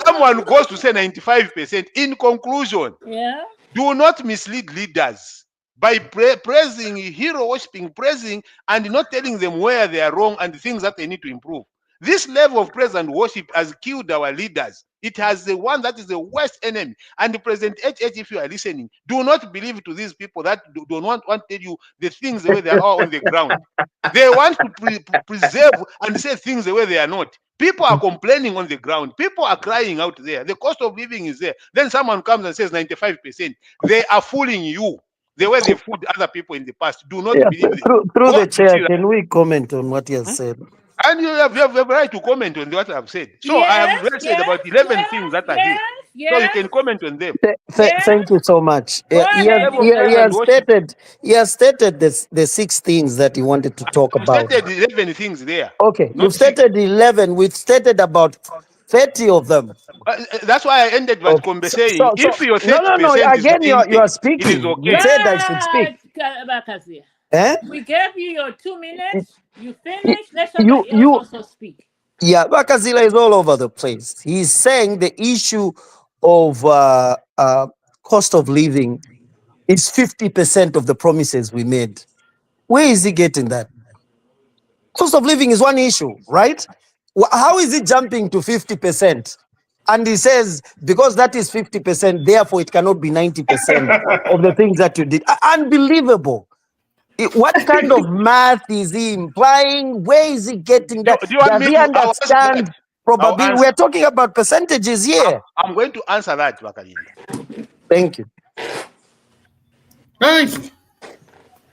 Someone goes to say 95%. In conclusion, yeah. do not mislead leaders by praising, hero worshipping, praising, and not telling them where they are wrong and the things that they need to improve. This level of praise and worship has killed our leaders. It has the one that is the worst enemy. And President HH, if you are listening, do not believe to these people that do not want to tell you the things the way they are on the ground. They want to preserve and say things the way they are not. People are complaining on the ground. People are crying out there. The cost of living is there. Then someone comes and says 95%. They are fooling you the way they fooled other people in the past. Do not Yeah, believe them. through Go the and chair, see that. can we comment on what he has said? And you have a right to comment on what I've said. So I have Yes, said about 11 things that are here. So you yes. can comment on them. Thank you so much. Go ahead, Level of praise and worship. He has stated the 6 things that he wanted to talk You about. stated 11 things there. Okay, Not you've 6. stated 11. We've stated about 30 of them. That's why I ended that Okay. conversation saying, if your No. 30% is not Again, you are intact, it is speaking. You okay. said I should speak. Bakazia. Eh? We gave you your 2 minutes. You finished. Let You somebody else also speak. Yeah, Bakazila is all over the place. He's saying the issue of cost of living is 50% of the promises we made. Where is he getting that? Cost of living is one issue, right? How is it jumping to 50%? And he says, because that is 50%, therefore it cannot be 90% of the things that you did. Unbelievable. What kind of math is he implying? Where is he getting that? Do you want Does me he to? I'll answer understand? that. Probably. I'll We're talking about percentages here. I'm going to answer that, Wakalinda. Thank you. Guys,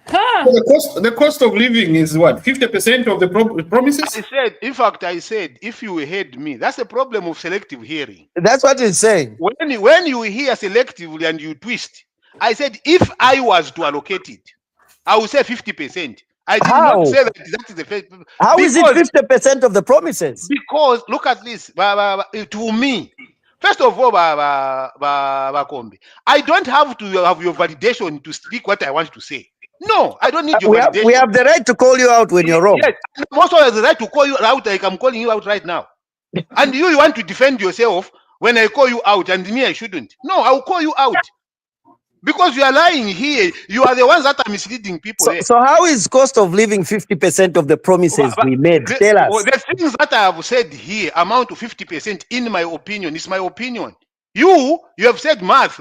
Huh. the cost of living is what? 50% of the promises? I said, if you heard me, that's the problem of selective hearing. That's what he's saying. When you hear selectively and you twist, I said, if I was to allocate it, I would say 50%. I did not say that is the first. How is it 50% of the promises? Because look at this, to me. First of all, Bakombe, I don't have to have your validation to speak what I want to say. No, I don't need your validation. We have the right to call you out when you're wrong. Yes, I also have the right to call you out like I'm calling you out right now. And you want to defend yourself when I call you out, and me, I shouldn't. No, I will call you out. Because you are lying here. You are the ones that are misleading people. So how is cost of living 50% of the promises we made? Tell us. The things that I have said here amount to 50% in my opinion. It's my opinion. You have said math.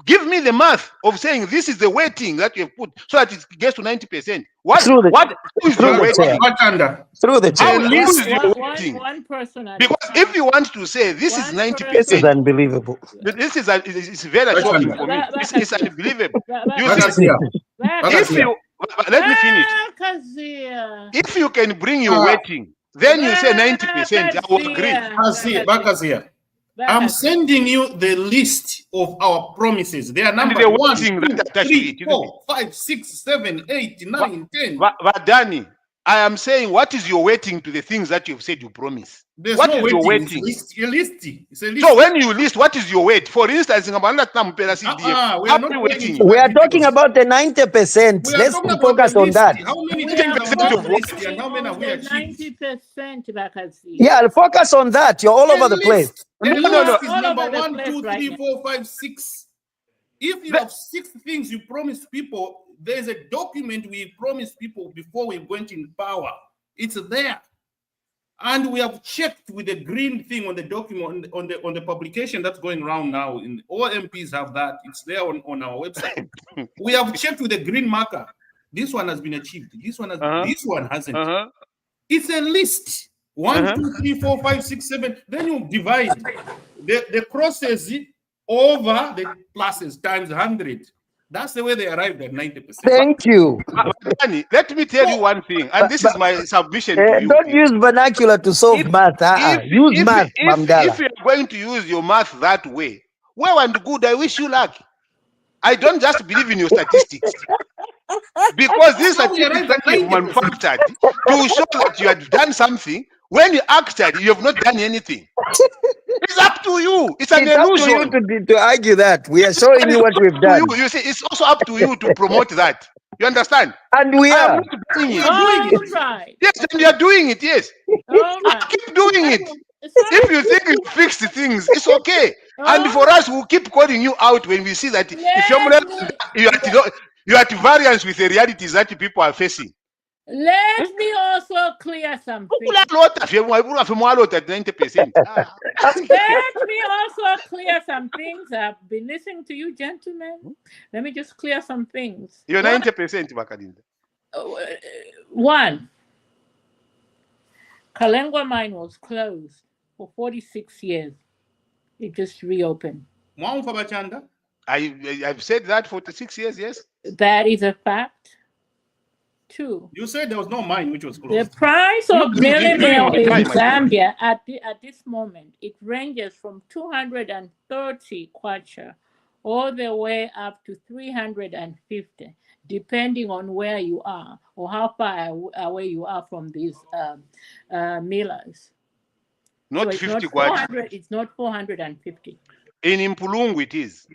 Give me the math of saying this is the weighting that you have put so that it gets to 90%. Through the weighting? One person. Because if you want to say this is 90%, this is unbelievable. This is it's very shocking for me. It's unbelievable. You see, let me finish. If you can bring your weighting, then you say 90%. I will agree. I'm sending you the list of our promises. They are numbered 1, 2, 3, 4, 5, 6, 7, 8, 9, 10. But Danny, I am saying, what is your weighting to the things that you've said you promise? There's what no is your weighting. weighting? It's a list. So when you list, what is your weight? For instance, we are We are talking about the 90%. Let's focus on that. How many things are on the list and how many have we achieved? 90%. Yeah, focus on that. You're all over the place. The list is All number over the 1, place 2, right 3, now. 4, 5, 6. If you have 6 things you promise people, there's a document we promised people before we went in power. It's there. And we have checked with the green thing on the document, on the publication that's going around now. In all MPs have that. It's there on our website. We have checked with the green marker. This one has been achieved. This one has. This one hasn't. It's a list. 1, 2, 3, 4, 5, 6, 7. Then you divide the crosses over the pluses times 100. That's the way they arrived at 90%. Thank you. Danny, let me tell you one thing, and this is my submission to you. Don't use vernacular to solve math. Use math, Mamdala. If you're going to use your math that way, well and good, I wish you luck. I don't just believe in your statistics. Because these statistics that you've manufactured to show that you had done something, when you acted, you have not done anything. It's up to you. It's an illusion. Up to you to argue that. We are showing you what we've done. You see, it's also up to you to promote that. You understand? And we are. Doing it. Right. Yes, and you are doing it, yes. Keep doing it. If you think you fix the things, it's okay. And for us, we'll keep calling you out when we see that you're at variance with the realities that people are facing. Let me also clear something. Let me also clear some things. I've been listening to you, gentlemen. Let me just clear some things. You're 90%, Makalinda. One, Kalengwa mine was closed for 46 years. It just reopened. I've said that 46 years, yes. That is a fact. Two. You said there was no mine which was closed. The price of mealie in Zambia at this moment, it ranges from 230 kwacha all the way up to 350, depending on where you are or how far away you are from these millers. Not so 50 kwacha. It's not 450. In Mpulungu it is.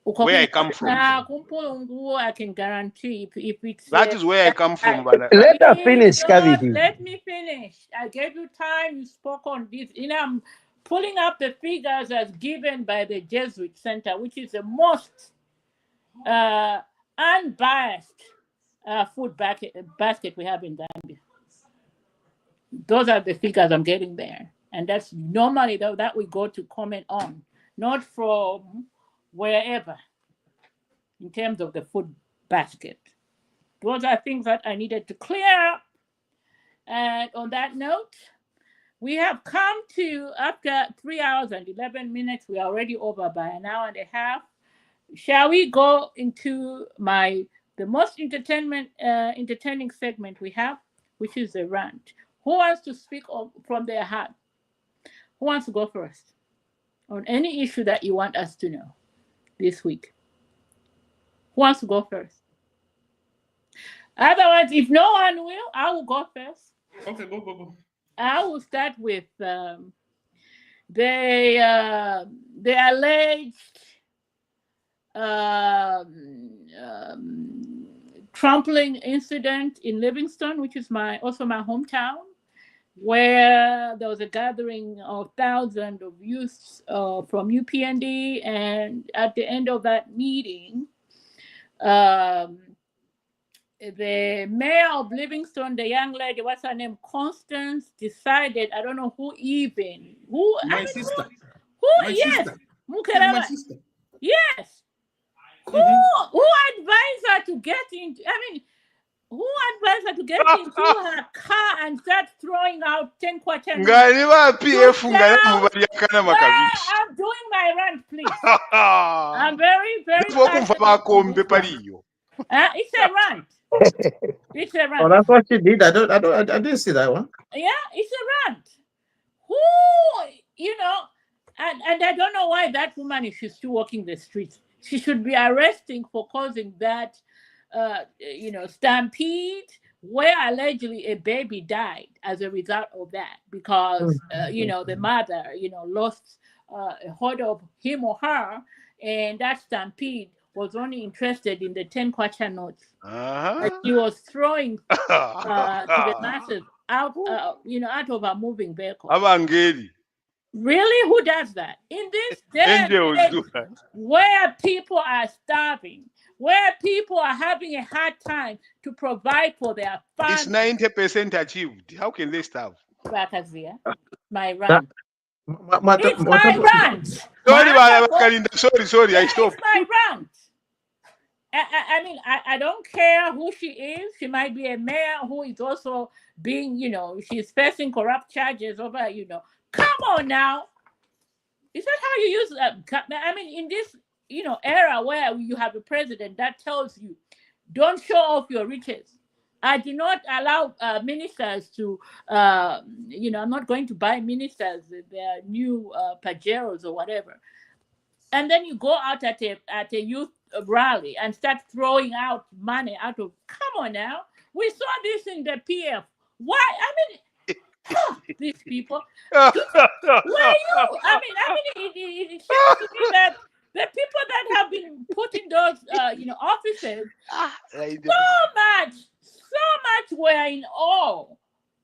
Where I come from. I can guarantee if it's that is where I come from. Let her finish, Kaviti. Let me finish. I gave you time. You spoke on this. I'm pulling up the figures as given by the Jesuit Center, which is the most unbiased food basket we have in Zambia. Those are the figures I'm getting there, and that's normally that we go to comment on, not from wherever in terms of the food basket. Those are things that I needed to clear up. And on that note, we have come to, after 3 hours and 11 minutes, we are already over by an hour and a half. Shall we go into the most entertaining segment we have, which is the rant? Who wants to speak from their heart? Who wants to go first on any issue that you want us to know this week? Who wants to go first? Otherwise, if no one will, I will go first. Okay, go. I will start with the alleged trampling incident in Livingston, which is also my hometown, where there was a gathering of thousands of youths from UPND, and at the end of that meeting, the mayor of Livingston, the young lady, what's her name, Constance, decided, I don't know my sister. Yes, my sister. Yes. Who advised her to get into? Who advised her to get into her car and start throwing out 10 kwacha? I'm doing my rant, please. I'm very, very it's a rant. It's a rant. Oh, that's what she did. I didn't see that one. Yeah, it's a rant. Who, and I don't know why that woman, if she's still walking the streets, she should be arresting for causing that stampede where allegedly a baby died as a result of that, because the mother lost a hold of him or her, and that stampede was only interested in the 10 kwacha notes that she was throwing to the masses out of a moving vehicle. Really? Who does that? In this day where people are starving, where people are having a hard time to provide for their families. It's 90% achieved. How can they starve? Bakazia. My That, rant. It's my rant. Sorry, My sorry, I yeah, stop. it's my rant. I mean, I don't care who she is. She might be a mayor who is also being, she's facing corrupt charges over, Come on now. Is that how you use? I mean, in this, era where you have a president that tells you, don't show off your riches. I do not allow ministers to, I'm not going to buy ministers their new Pajeros or whatever. And then you go out at a youth rally and start throwing out money out of. Come on now, we saw this in the PF. Why? I mean, these people. Were you? It seems to me that the people that have been put in those, offices, so much were in awe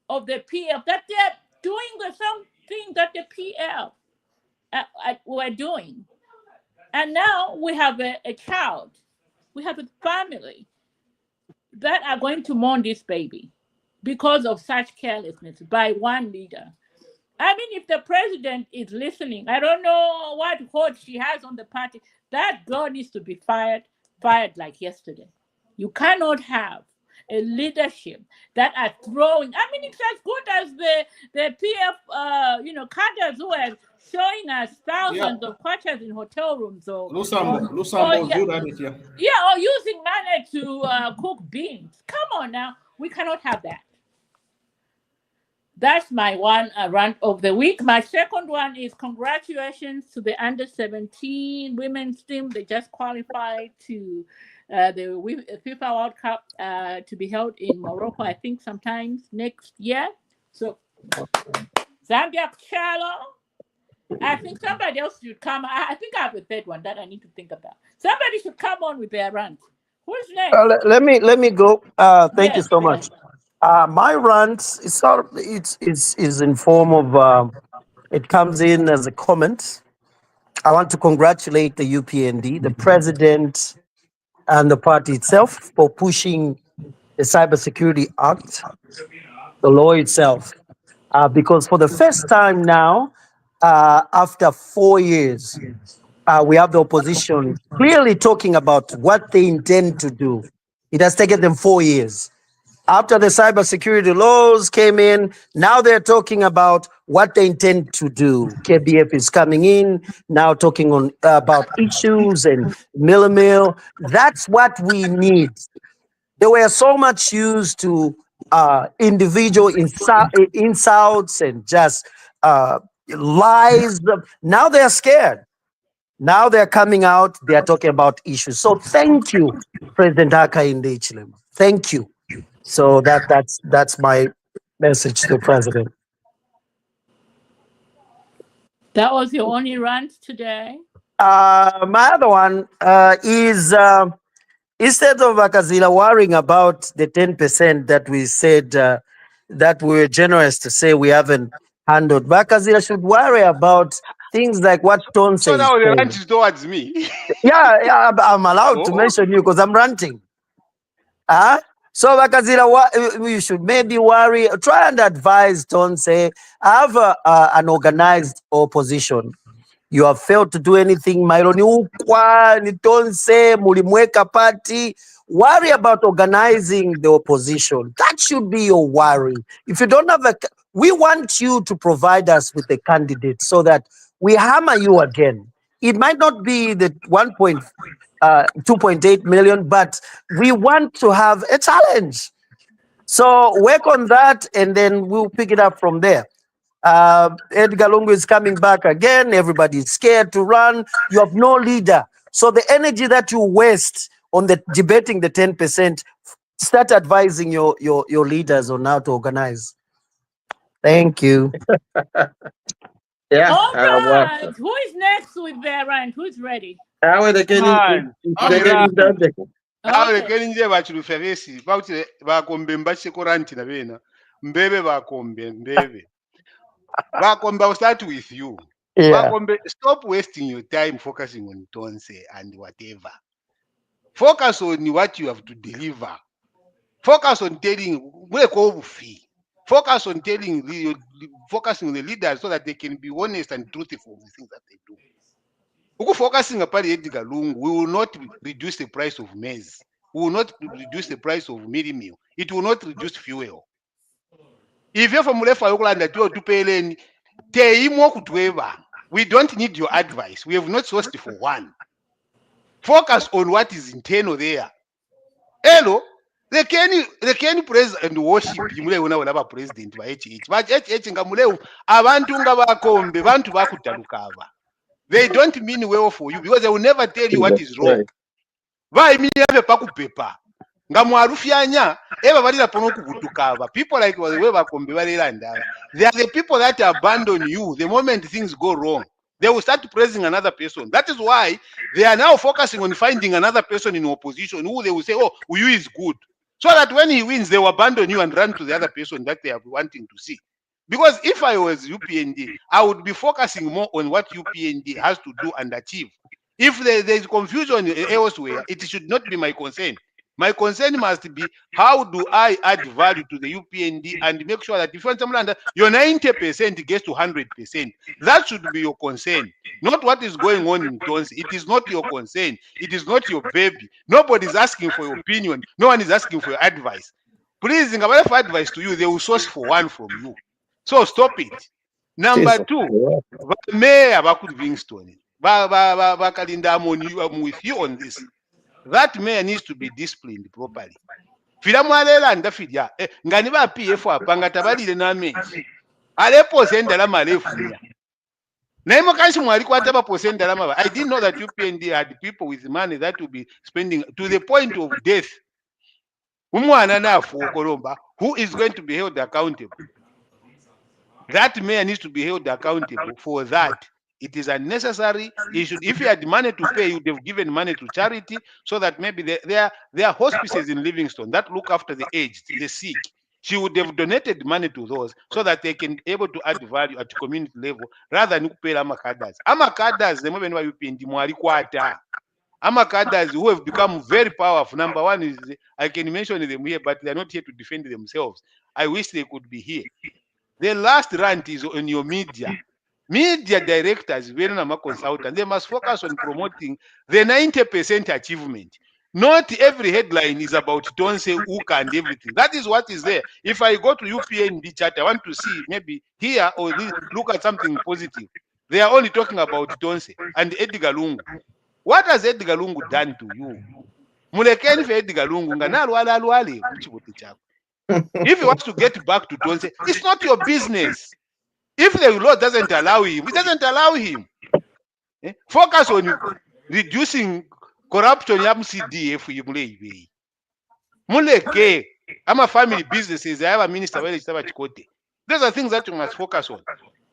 of the PF that they're doing the same thing that the PF were doing. And now we have a child, we have a family that are going to mourn this baby because of such carelessness by one leader. I mean, if the president is listening, I don't know what hold she has on the party. That girl needs to be fired like yesterday. You cannot have a leadership that are throwing. I mean, it's as good as the PF, cadres who are showing us thousands of kwachas in hotel rooms Lusambo, yeah, good at it, yeah. yeah, or using money to cook beans. Come on now, we cannot have that. That's my one rant of the week. My second one is congratulations to the under 17 women's team. They just qualified to the FIFA World Cup to be held in Morocco, I think, sometimes next year. So, Zambia, Chalo. I think somebody else should come. I think I have a third one that I need to think about. Somebody should come on with their rant. Who's next? Let me go. Thank you Yes, so go much. ahead. My rant is it's in form of it comes in as a comment. I want to congratulate the UPND, the president, and the party itself for pushing the Cybersecurity Act, the law itself, because for the first time now, after 4 years, we have the opposition clearly talking about what they intend to do. It has taken them 4 years. After the cybersecurity laws came in, now they're talking about what they intend to do. KBF is coming in now, talking on about issues and mill. That's what we need. They were so much used to individual insults and just lies. Now they're scared. Now they're coming out. They are talking about issues. So thank you, President Hakainde Hichilema. Thank you. So that's my message to the president. That was your only rant today? My other one is instead of Akazila worrying about the 10% that we said that we were generous to say we haven't handled, Bakazila should worry about things like what Toonse So is now the rant saying. is towards me. Yeah, I'm allowed to Oh, mention you because I'm ranting. So Bakazila, we should maybe worry, try and advise Toonse, have an organized opposition. You have failed to do anything. Mailoni ukwa, ni Toonse, mulimweka party. Worry about organizing the opposition. That should be your worry. If you don't have we want you to provide us with a candidate so that we hammer you again. It might not be the 2.8 million, but we want to have a challenge. So work on that, and then we'll pick it up from there. Edgar Lungu is coming back again. Everybody's scared to run. You have no leader. So the energy that you waste on the debating the 10%, start advising your leaders on how to organize. Thank you. Yeah. All Well, right. Who is next with their rant? Who's ready? how are they getting? man. They're getting done. Awe Okay. keni nje bachulufa besi bauti bakombe mbache koranti na bena mbebe bakombe mbebe bakombe. I'll start with you. Yeah. Bakombe, stop wasting your time focusing on Toonse and whatever. Focus on what you have to deliver. Focus on telling where go fee. Focus on focusing on the leaders so that they can be honest and truthful with the things that they do. Focusing upon Edgar Lungu, we will not reduce the price of maize. We will not reduce the price of mealie meal. It will not reduce fuel. If you're from Mulefa Yokulanda to pay we don't need your advice. We have not sourced for one. Focus on what is internal there. Hello, they can praise and worship mule una president wa HH. But HH ngamule abantu ngabakombe bantu bakutalukava. They don't mean well for you because they will never tell you what is wrong. Vai miyave pakupepa. Ngamwarufyanya eba balira pono kubutukava. People like we bakombe balira ndala. They are the people that abandon you the moment things go wrong. They will start praising another person. That is why they are now focusing on finding another person in opposition who they will say, oh, you is good. So that when he wins, they will abandon you and run to the other person that they are wanting to see. Because if I was UPND, I would be focusing more on what UPND has to do and achieve. If there is confusion elsewhere, it should not be my concern. My concern must be, how do I add value to the UPND and make sure that if your 90% gets to 100%, that should be your concern. Not what is going on in Toonse. It is not your concern. It is not your baby. Nobody is asking for your opinion. No one is asking for your advice. Please, if I have advice to you, they will source for one from you. So stop it. Number two, Mayor Bakut Vingston, I'm with you on this. That mayor needs to be disciplined properly. Filamwalela ndafidya ngani ba PF apanga tabalire na mechi. Alepo sendala malefu ya. Naimo kanshi mwali kwata ba posendala maba. I didn't know that UPND had people with money that will be spending to the point of death. Umwana nafu okolomba, who is going to be held accountable? That mayor needs to be held accountable for that. It is unnecessary. If he had money to pay, he would have given money to charity so that maybe there are hospices in Livingstone that look after the aged, the sick. She would have donated money to those so that they can be able to add value at community level rather than pay Amakadas. Amakadas, the moment you pay the Amakadas who have become very powerful. Number one is, I can mention them here, but they are not here to defend themselves. I wish they could be here. The last rant is on your media. Media directors, consultants, they must focus on promoting the 90% achievement. Not every headline is about Toonse, Uka, and everything. That is what is there. If I go to UPND chat, I want to see maybe here or look at something positive. They are only talking about Toonse and Edgar Lungu. What has Edgar Lungu done to you? Mulekeni for Edgar Lungu, if he wants to get back to Toonse, it's not your business. If the law doesn't allow him, it doesn't allow him. Focus on reducing corruption. CDF. Muleke, I'm a family businesses. I have a minister. Those are things that you must focus on.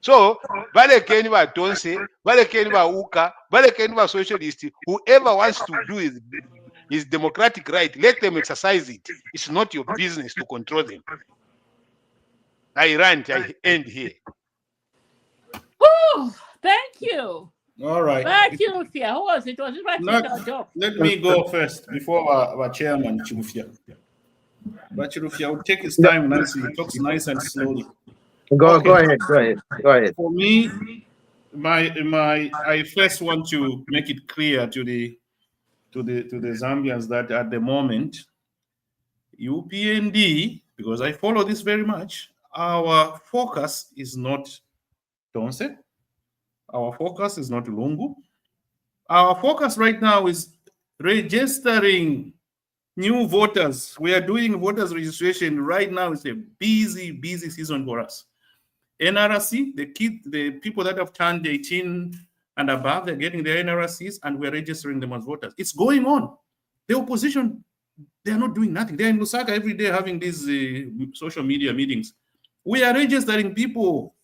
So, Balekeni wa Toonse, Balekeni wa Uka, Balekeni wa Socialist, whoever wants to do his democratic right, let them exercise it. It's not your business to control them. I end here. Woo! Thank you. All right. Back to Chilufya. Who was it? Was it right? Let me go first before our chairman, Chilufya. But Chilufya will take his time, Nancy. He talks nice and slowly. Go ahead. For me, I first want to make it clear to the Zambians that at the moment, UPND, because I follow this very much, our focus is not Toonse. Our focus is not Lungu. Our focus right now is registering new voters. We are doing voters registration right now. It's a busy season for us. NRC, the people that have turned 18 and above, they're getting their NRCs and we're registering them as voters. It's going on. The opposition, they're not doing nothing. They're in Lusaka every day having these social media meetings. We are registering people.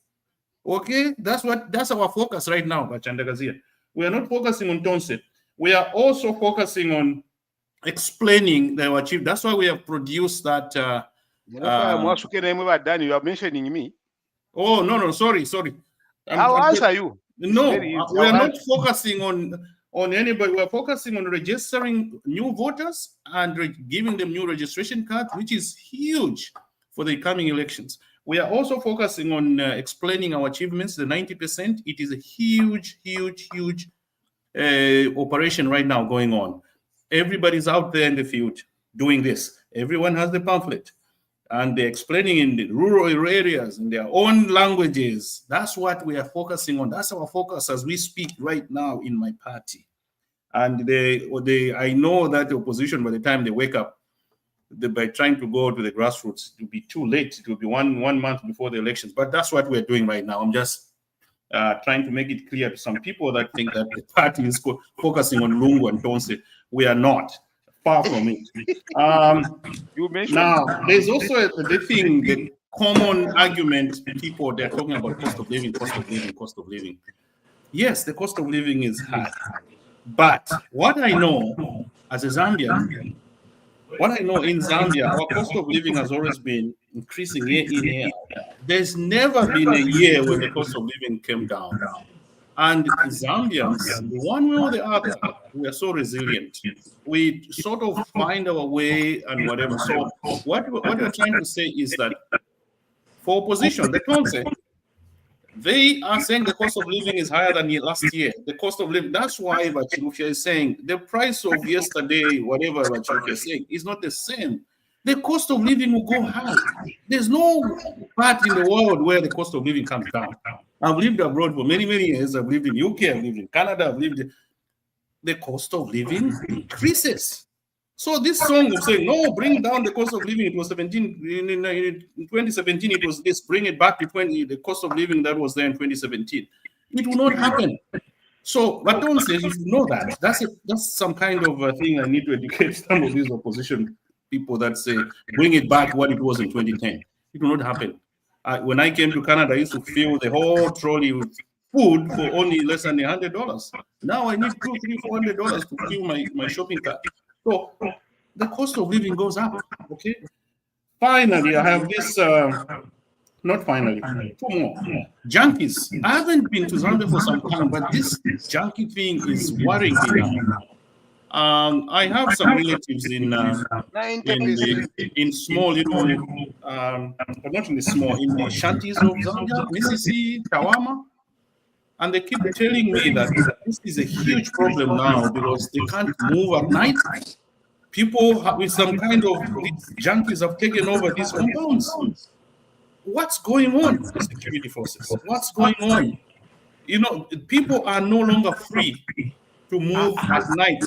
Okay, that's our focus right now, Bachandagazia. We are not focusing on Toonse. We are also focusing on explaining their achievement. That's why we have produced that. You are mentioning me. Oh no, sorry. I'll answer you. No, we are not focusing on anybody. We are focusing on registering new voters and giving them new registration cards, which is huge for the coming elections. We are also focusing on explaining our achievements, the 90%. It is a huge, huge, huge operation right now going on. Everybody's out there in the field doing this. Everyone has the pamphlet. And they're explaining in the rural areas in their own languages. That's what we are focusing on. That's our focus as we speak right now in my party. And I know that the opposition, by the time they wake up, by trying to go to the grassroots, it will be too late. It will be one month before the elections. But that's what we're doing right now. I'm just trying to make it clear to some people that think that the party is focusing on Lungu and Toonse. We are not. Far from it. Now, there's also the common argument people, they're talking about cost of living, cost of living, cost of living. Yes, the cost of living is high. But what I know as a Zambian, what I know in Zambia, our cost of living has always been increasing year in, year out. There's never been a year when the cost of living came down. And Zambians, one way or the other, we are so resilient. We sort of find our way and whatever. So what we're trying to say is that for opposition, the Toonse, they are saying the cost of living is higher than last year. The cost of living, that's why Bachilufia is saying the price of yesterday, whatever Bachilufia is saying, is not the same. The cost of living will go high. There's no part in the world where the cost of living comes down. I've lived abroad for many, many years. I've lived in UK, I've lived in Canada, the cost of living increases. So this song of saying, no, bring down the cost of living, it was 17, in 2017, it was this, bring it back to the cost of living that was there in 2017. It will not happen. So, but don't say, you should know that. That's some kind of a thing I need to educate some of these opposition people that say, bring it back what it was in 2010. It will not happen. When I came to Canada, I used to fill the whole trolley with food for only less than $100. Now I need $200, $300, $400 to fill my shopping cart. So the cost of living goes up. Okay. Finally, I have this. Not finally. Two more. Junkies. I haven't been to Zambia for some time, but this junkie thing is worrying me now. I have some relatives in small little, but not in the small, in the shanties of Zambia, Misisi, Tawama, and they keep telling me that this is a huge problem now because they can't move at night. People with some kind of these junkies have taken over these compounds. What's going on with the security forces? What's going on? You know, people are no longer free to move at night.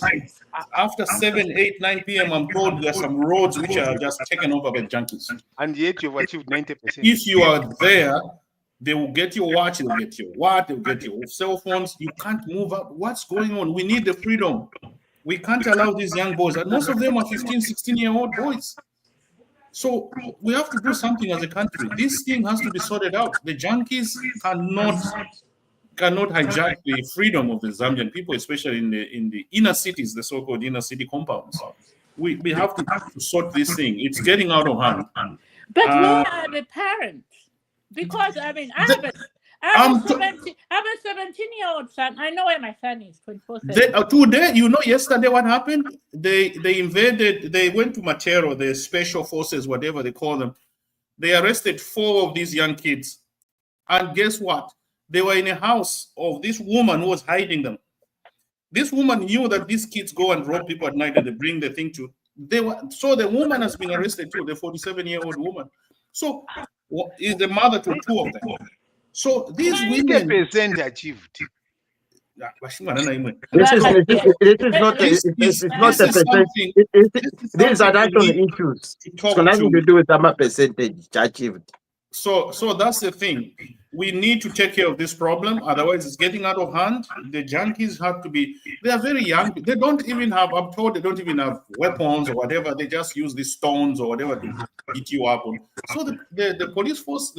After 7, 8, 9 p.m., I'm told there's some roads which are just taken over by junkies. And yet you've achieved 90%. If you are there, they will get your watch, they'll get your what, they'll get your cell phones. You can't move up. What's going on? We need the freedom. We can't allow these young boys, and most of them are 15, 16-year-old boys. So we have to do something as a country. This thing has to be sorted out. The junkies cannot hijack the freedom of the Zambian people, especially in the inner cities, the so-called inner city compounds. We have to sort this thing. It's getting out of hand. But where are the parents? Because I mean, I have a 17-year-old son. I know where my son is. 24/7. Today, you know, yesterday what happened? They invaded. They went to Matero, the special forces, whatever they call them. They arrested 4 of these young kids, and guess what? They were in a house of this woman who was hiding them. This woman knew that these kids go and rob people at night and they bring the thing to. So the woman has been arrested too, the 47-year-old woman. So is the mother to 2 of them. So these women 90% achieved. This is not a percentage. These are actual issues. It's got nothing to do with the percentage achieved. So that's the thing. We need to take care of this problem. Otherwise, it's getting out of hand. The junkies have to be. They are very young. They don't even have. I'm told they don't even have weapons or whatever. They just use these stones or whatever to beat you up. So the police force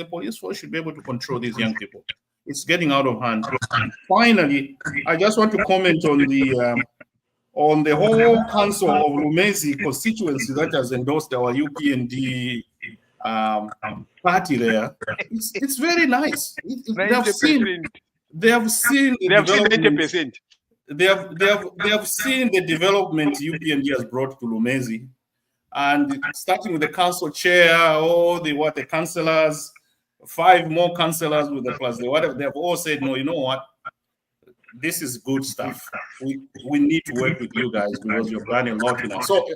should be able to control these young people. It's getting out of hand. Finally, I just want to comment on the whole council of Lumezi constituency that has endorsed our UPND party there. It's very nice. They have seen 90%. They have seen the development UPND has brought to Lumezi, and starting with the council chair, all the councillors, 5 more councillors with the plus, whatever, they've all said, no, you know what? This is good stuff. We need to work with you guys because you've done a lot enough. So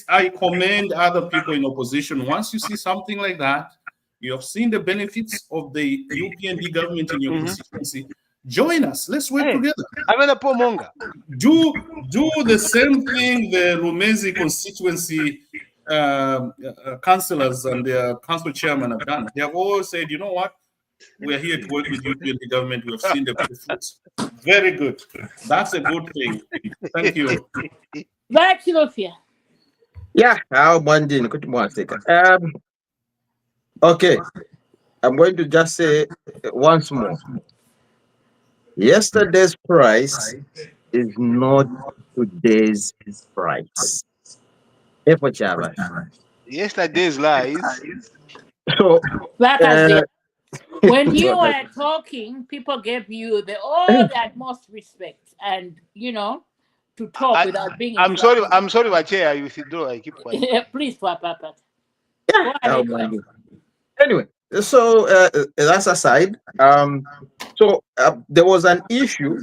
I commend other people in opposition. Once you see something like that, you have seen the benefits of the UPND government in your constituency, join us. Let's work together. I'm in a poor Moonga. Do the same thing the Rumezi constituency councillors and their council chairman have done. They have all said, you know what? We are here to work with UPND government. We have seen the benefits. Very good. That's a good thing. Thank you. Back to Sophia. Yeah, okay. I'm going to just say once more. Yesterday's price is not today's price. Yesterday's lies. So, when you were talking, people gave you all the utmost respect, and to talk without being. I'm sorry, Chair. You should do. I keep quiet. Please, Papa. Anyway, so that's aside. So there was an issue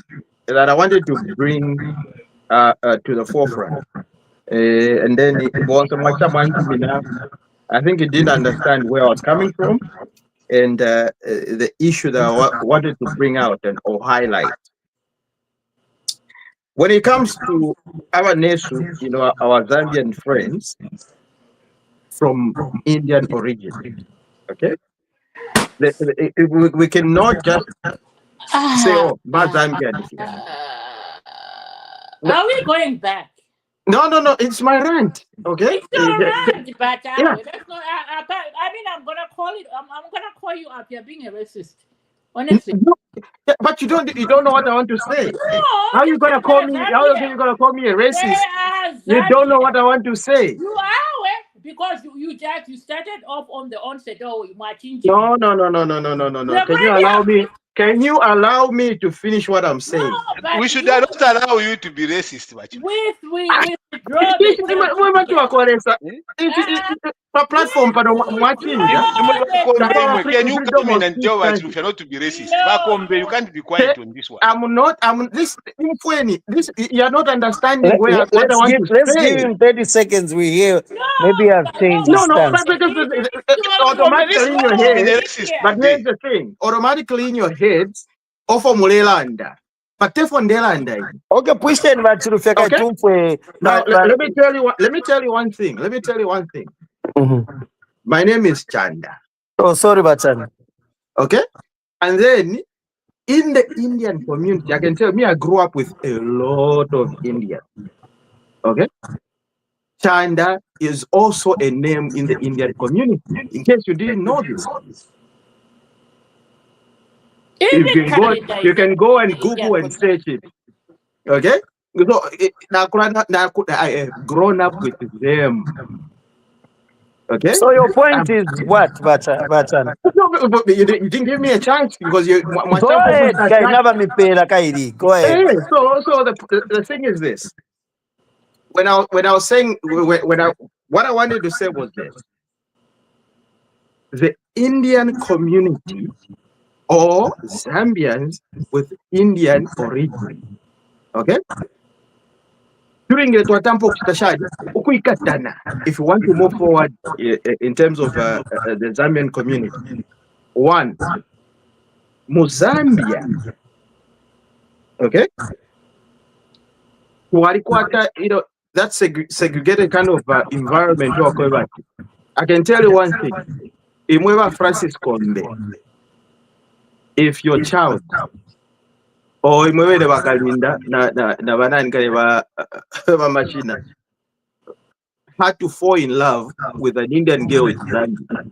that I wanted to bring to the forefront, and then it was I think he didn't understand where I was coming from, and the issue that I wanted to bring out or highlight. When it comes to our Nesu, our Zambian friends from Indian origin, okay? We cannot just say, oh, Zambian. Are we going back? No, it's my rant, okay? It's your rant, but that's not, I mean, I'm gonna call you up. You're being a racist, honestly. But you don't know what I want to say. No, how are you gonna call me? How are you gonna call me a racist? You don't know what I want to say. You are, because you started off on the onset. Oh, Martin. No. Can you allow me to finish what I'm saying? No, we should not allow you to be racist, we platform, can you come in and tell us if you're not to be racist? You can't be quiet on this one. You're not understanding where I want to let's give him 30 seconds. We hear. Maybe I've changed his stance. Automatically in your head. But here's the thing: automatically in your head, offer Mulelanda. Okay, push it back to the okay. Now, let me tell you one thing. My name is Chanda. Oh, sorry, Batan. Okay, and then in the Indian community, I can tell I grew up with a lot of Indians. Okay, Chanda is also a name in the Indian community. In case you didn't know this. You can go and Google and search it. Okay? So I have grown up with them. Okay? So your point is what, Batan? You didn't give me a chance because you go ahead. Go ahead. So the thing is this. When I was saying what I wanted to say was this. The Indian community or Zambians with Indian origin. Okay? During the Twatampo if you want to move forward in terms of the Zambian community, one, Mozambia, okay? That segregated kind of environment. I can tell you one thing. Imweva Francis Konde, if your child or imwewe de bakalinda na banani kale ba machina had to fall in love with an Indian girl in Zambia,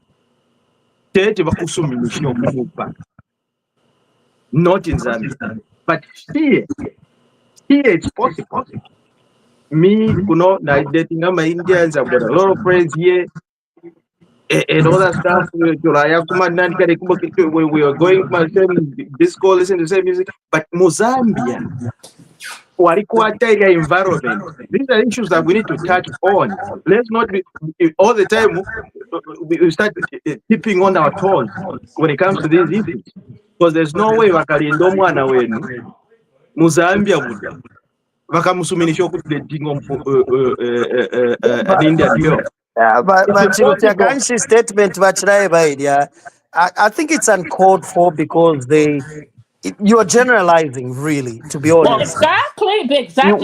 not in Zambia, but here it's possible. Me, dating my Indians, I've got a lot of friends here. And all that stuff, we were going to my same disco, listening to the same music. But Mozambia, Walikuwatalia environment. These are issues that we need to touch on. Let's not be all the time we start tipping on our toes when it comes to these issues. Because there's no way wakalinda omwana wenu mu Zambia muda vakamusuminisha okudating an Indian girl. But you know, statement I think it's uncalled for because you are generalizing, really, to be honest. Exactly.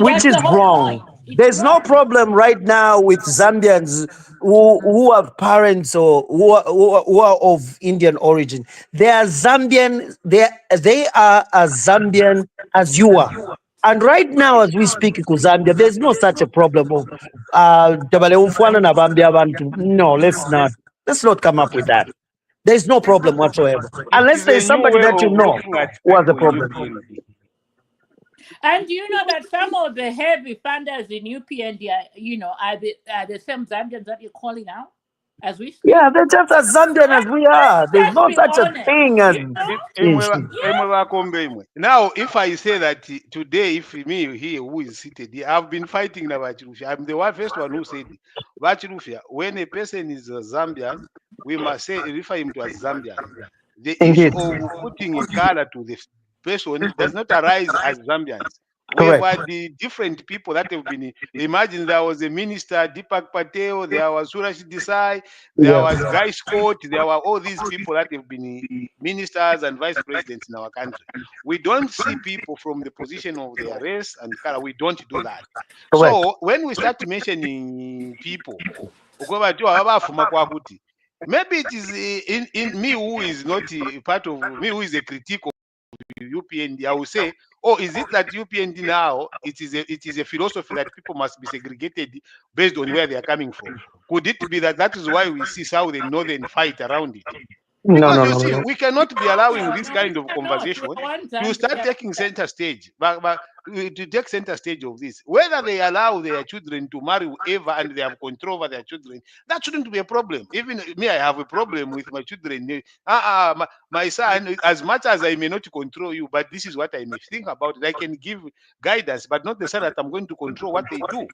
Which is wrong. There's no problem right now with Zambians who have parents or who are of Indian origin. They are Zambian. They are as Zambian as you are. And right now, as we speak in Zambia, there's no such a problem of no, let's not come up with that. There's no problem whatsoever. Unless there's somebody that you know who has a problem. And you know that some of the heavy funders in UPND are the same Zambians that you're calling out as we speak? Yeah, they're just as Zambian as we are. There's no such a thing as Now, if I say that today, if me here who is seated here, I've been fighting Vachirufia. I'm the first one who said Vachirufia, when a person is a Zambian, we must refer him to as Zambian. The issue of putting a color to the person does not arise as Zambians. We have the different people that have been. Imagine there was a minister, Deepak Patel, there was Suraj Desai, there was Guy Scott, there were all these people that have been ministers and vice presidents in our country. We don't see people from the position of their race and color. We don't do that. So when we start mentioning people, maybe it is in me who is not a part of me who is a critique of UPND. I will say, oh, is it that UPND now it is a philosophy that people must be segregated based on where they are coming from? Could it be that is why we see South and Northern fight around it? Because you see, we cannot be allowing this kind of conversation to start taking center stage, but to take center stage of this. Whether they allow their children to marry whoever and they have control over their children, that shouldn't be a problem. Even me, I have a problem with my children. My son, as much as I may not control you, but this is what I may think about it. I can give guidance, but not the same that I'm going to control what they do.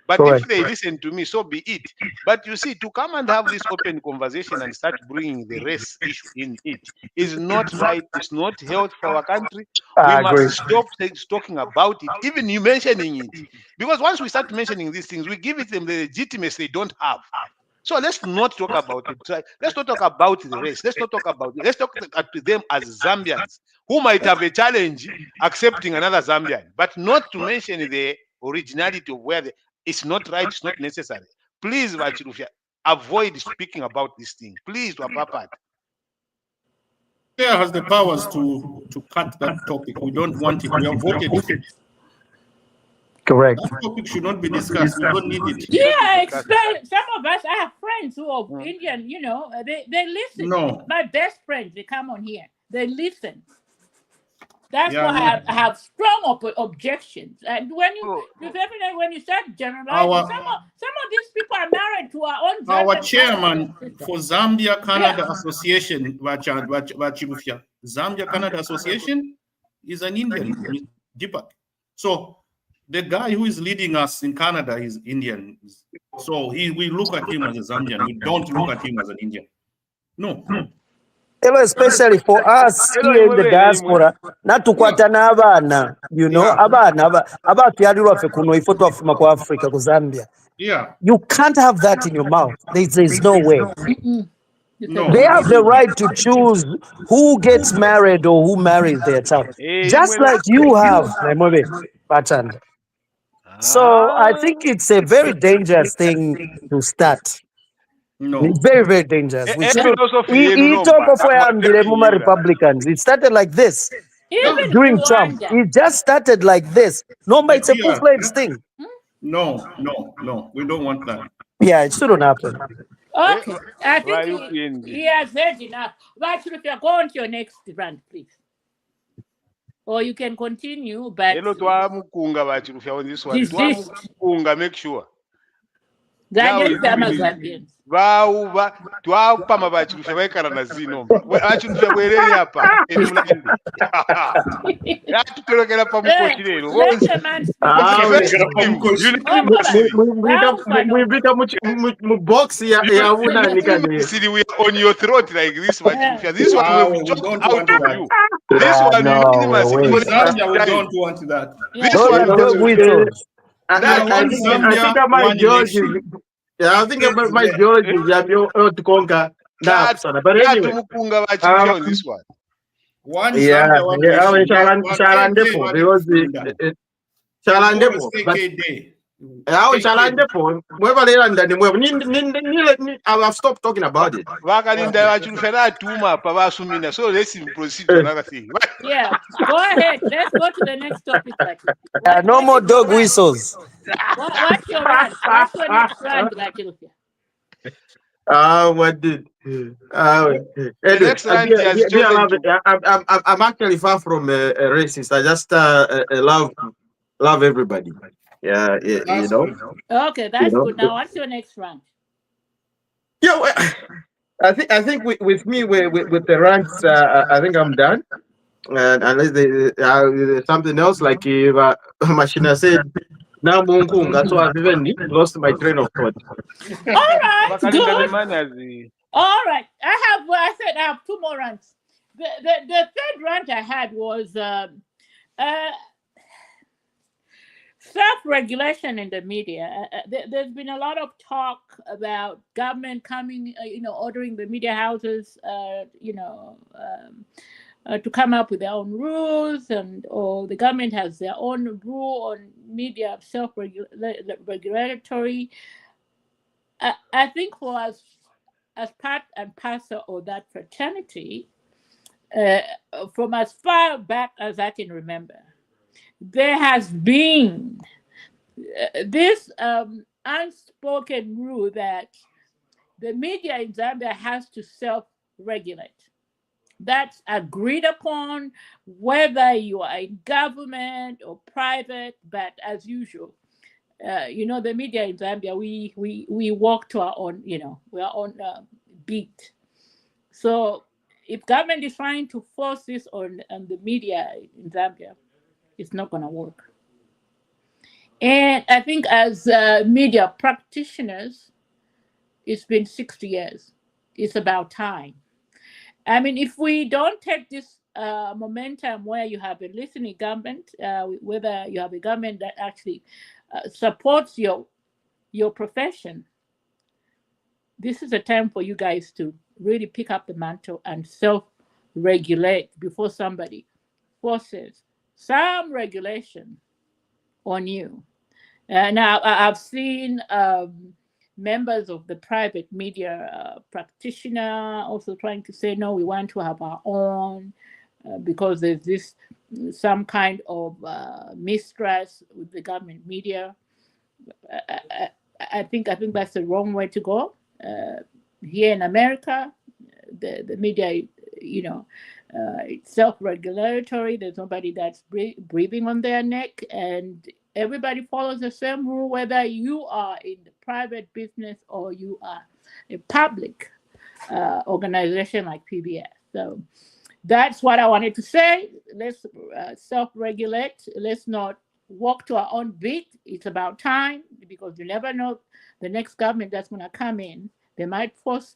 But if they listen to me, so be it. But you see, to come and have this open conversation and start bringing the race issue in it is not right. It's not healthy for our country. We must stop talking about it, even you mentioning it. Because once we start mentioning these things, we give it them the legitimacy they don't have. So let's not talk about it. Let's not talk about the race. Let's not talk about it. Let's talk to them as Zambians who might have a challenge accepting another Zambian, but not to mention the originality of where it's not right, it's not necessary. Please, Vachirufia, avoid speaking about this thing. Please, Wapapat. Chair has the powers to cut that topic. We don't want it. We have voted it. Correct. That topic should not be discussed. We don't need it. Yeah, some of us, I have friends who are Indian, they listen. No. My best friends, they come on here. They listen. That's why I have strong objections. And when you start generalizing, some of these people are married to our own. Our chairman for Zambia Canada Association, Vachirufia, Zambia Canada Association is an Indian, Deepak. So the guy who is leading us in Canada is Indian. So we look at him as a Zambian. We don't look at him as an Indian. No. Especially for us here in the diaspora, natukwatana abana, abana abatyalirwa ffe kuno ifo twafuma ku Africa ku Zambia. Yeah. You can't have that in your mouth. There's no way. No. They have the right to choose who gets married or who marries their child, just like you have, M'membe Kalaba. So I think it's a very dangerous thing to start. No. It's very, very dangerous. Republicans. It started like this. Even during Trump. It just started like this. No, but it's a full-fledged thing. No. We don't want that. Yeah, it shouldn't happen. Okay. I think he has heard enough. But if you go on to your next rant, please. Or you can continue, but on this one. Make sure. Now Zambians we are live in Zambians. vauva twapama vachirusha vaikara na zinomba vachirusha bwereri apa emulandi yatutolokera pamukoshi lero Let the man speak. Ah, we- Ogoba, mwivika mubox ya unani kani. we are on your throat like this vachirusha. This one we will choke out of you. This one No, minimus In wait. Zambia, we don't want that. This Those one are dog whistles. I, We I want think Zambia, my one ideology election. yeah, I think my ideology is to conquer that sana. But anyway, tumukunga vachirusha on um, this one. One yeah, Zambia, one yeah, nation. One KK, Shalandepo one because Lubinda. Always Shalandepo, but KK Day. Shalandepo, I've stopped talking about it. Vakalinda vachirusha natuma pavasumina. So let's proceed to another thing. Yeah, go ahead. Let's go to the next topic. No more dog whistles. What's your rant? What's your next rant, Bachilukia? What did? The Anyway, next rant he has chosen to. I'm actually far from a racist. I just love everybody. Yeah, you That's know, good. Okay, that's good. Now, what's your next rant? Yeah, well, I think with me with the rants, I think I'm done. And unless there's something else, like if Machina said, now Munga, so I've even lost my train of thought. All right, Vakalinda good. vemani All right, I said I have two more rants. The third rant I had was self-regulation in the media. There's been a lot of talk about government coming, ordering the media houses, to come up with their own rules, or the government has their own rule on media self-regulatory. I think for us, as part and parcel of that fraternity, from as far back as I can remember, there has been this unspoken rule that the media in Zambia has to self-regulate. That's agreed upon, whether you are in government or private. But as usual, the media in Zambia, we walk to our own, we are on beat. So if government is trying to force this on the media in Zambia, it's not going to work. And I think as media practitioners, it's been 60 years. It's about time. I mean, if we don't take this momentum where you have a listening government, whether you have a government that actually supports your profession, this is a time for you guys to really pick up the mantle and self-regulate before somebody forces some regulation on you. Now, I've seen members of the private media practitioner also trying to say, no, we want to have our own because there's this some kind of mistrust with the government media. I think that's the wrong way to go. Here in America, the media, it's self-regulatory. There's nobody that's breathing on their neck, and everybody follows the same rule, whether you are in the private business or you are a public organization like PBS. So that's what I wanted to say. Let's self-regulate. Let's not walk to our own beat. It's about time, because you never know the next government that's going to come in. They might force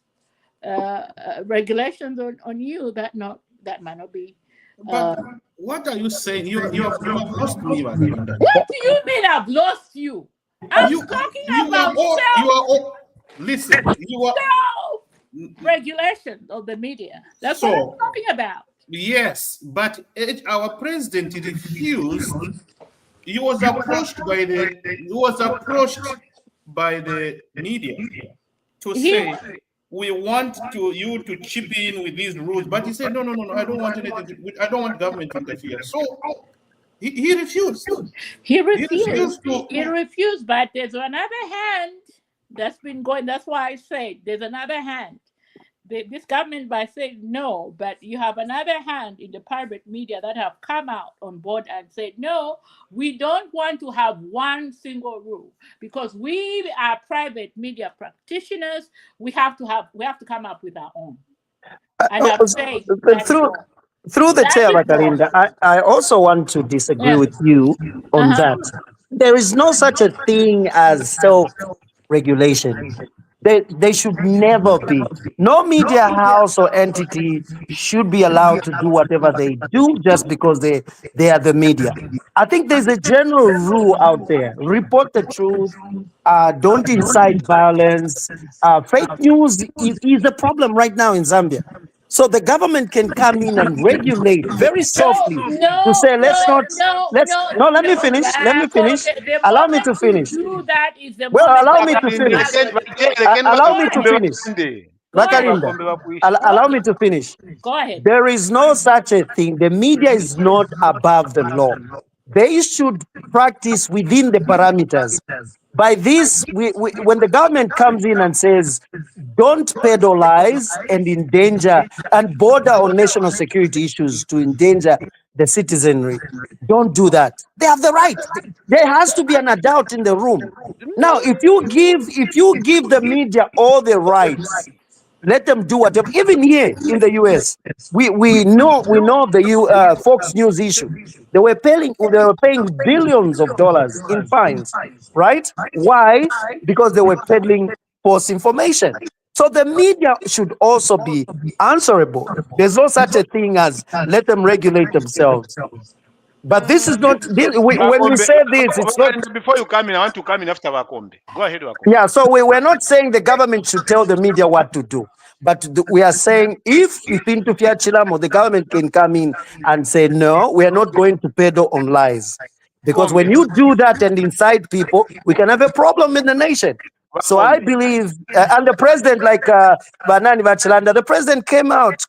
regulations on you that might not be. But what are you saying? You have lost me, Valinda. What do you mean I've lost you? I'm talking about listen, you are regulation of the media. That's what I'm talking about. Yes, but our president refused. He was approached by the media to say, we want you to chip in with these rules, but he said, no, I don't want anything. I don't want government to interfere. So he refused. He refused, but there's another hand that's been going. That's why I say there's another hand. this government by saying no, but you have another hand in the private media that have come out on board and said, no, we don't want to have one single rule because we are private media practitioners. We have to come up with our own. And I'm saying that is wrong. Through the That chair, is wrong. Bakalinda, I also want to disagree Yeah. with you on Uh-huh. that. There is no such a thing as self-regulation. They should never be. No media house or entity should be allowed to do whatever they do just because they are the media. I think there's a general rule out there. Report the truth. Don't incite violence. Fake news is a problem right now in Zambia. So the government can come in and regulate very softly to say, let me finish. Let me finish. The Allow me moment to you finish. do that is the Well, moment allow you me to become finish. violent. Allow me to finish. Go ahead. Bakalinda, Go allow me to finish. Go ahead. There is no such a thing. The media is not above the law. They should practice within the parameters. By this, when the government comes in and says, don't peddle lies and endanger and border on national security issues to endanger the citizenry, don't do that. They have the right. There has to be an adult in the room. Now, if you give the media all the rights, let them do whatever. Even here in the US, we know the Fox News issue. They were paying billions of dollars in fines, right? Why? Because they were peddling false information. So the media should also be answerable. There's no such a thing as let them regulate themselves. But this is not when we say this, it's not. Before you come in, I want to come in after Wakombe. Go ahead, Wakombe. Yeah, so we're not saying the government should tell the media what to do, but we are saying if into Chilam or the government can come in and say, no, we are not going to peddle on lies. Because when you do that and incite people, we can have a problem in the nation. So I believe, and the president, like Banani Bachilanda, the president came out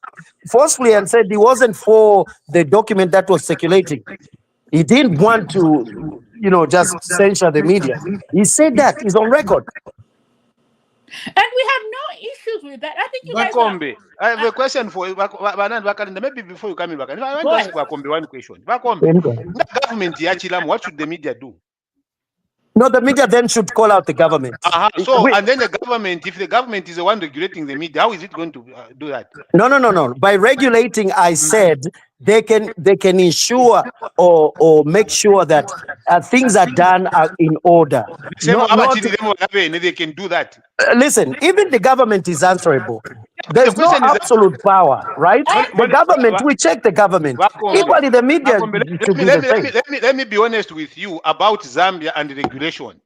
forcefully and said he wasn't for the document that was circulating. He didn't want to, just censure the media. He said that. He's on record. And we have no issues with that. I think you guys Wakombe, I have a question for you. Maybe before you come in, I want to ask Wakombe one question. Wakombe, the government, Yachilam, what should the media do? No, the media then should call out the government. And then the government, if the government is the one regulating the media, how is it going to do that? No. By regulating, I said they can ensure or make sure that things are done in order. They can do that. Listen, even the government is answerable. There's no absolute power, right? The government, we check the government. Equally, the media should do the same. Let me be honest with you about Zambia and regulation.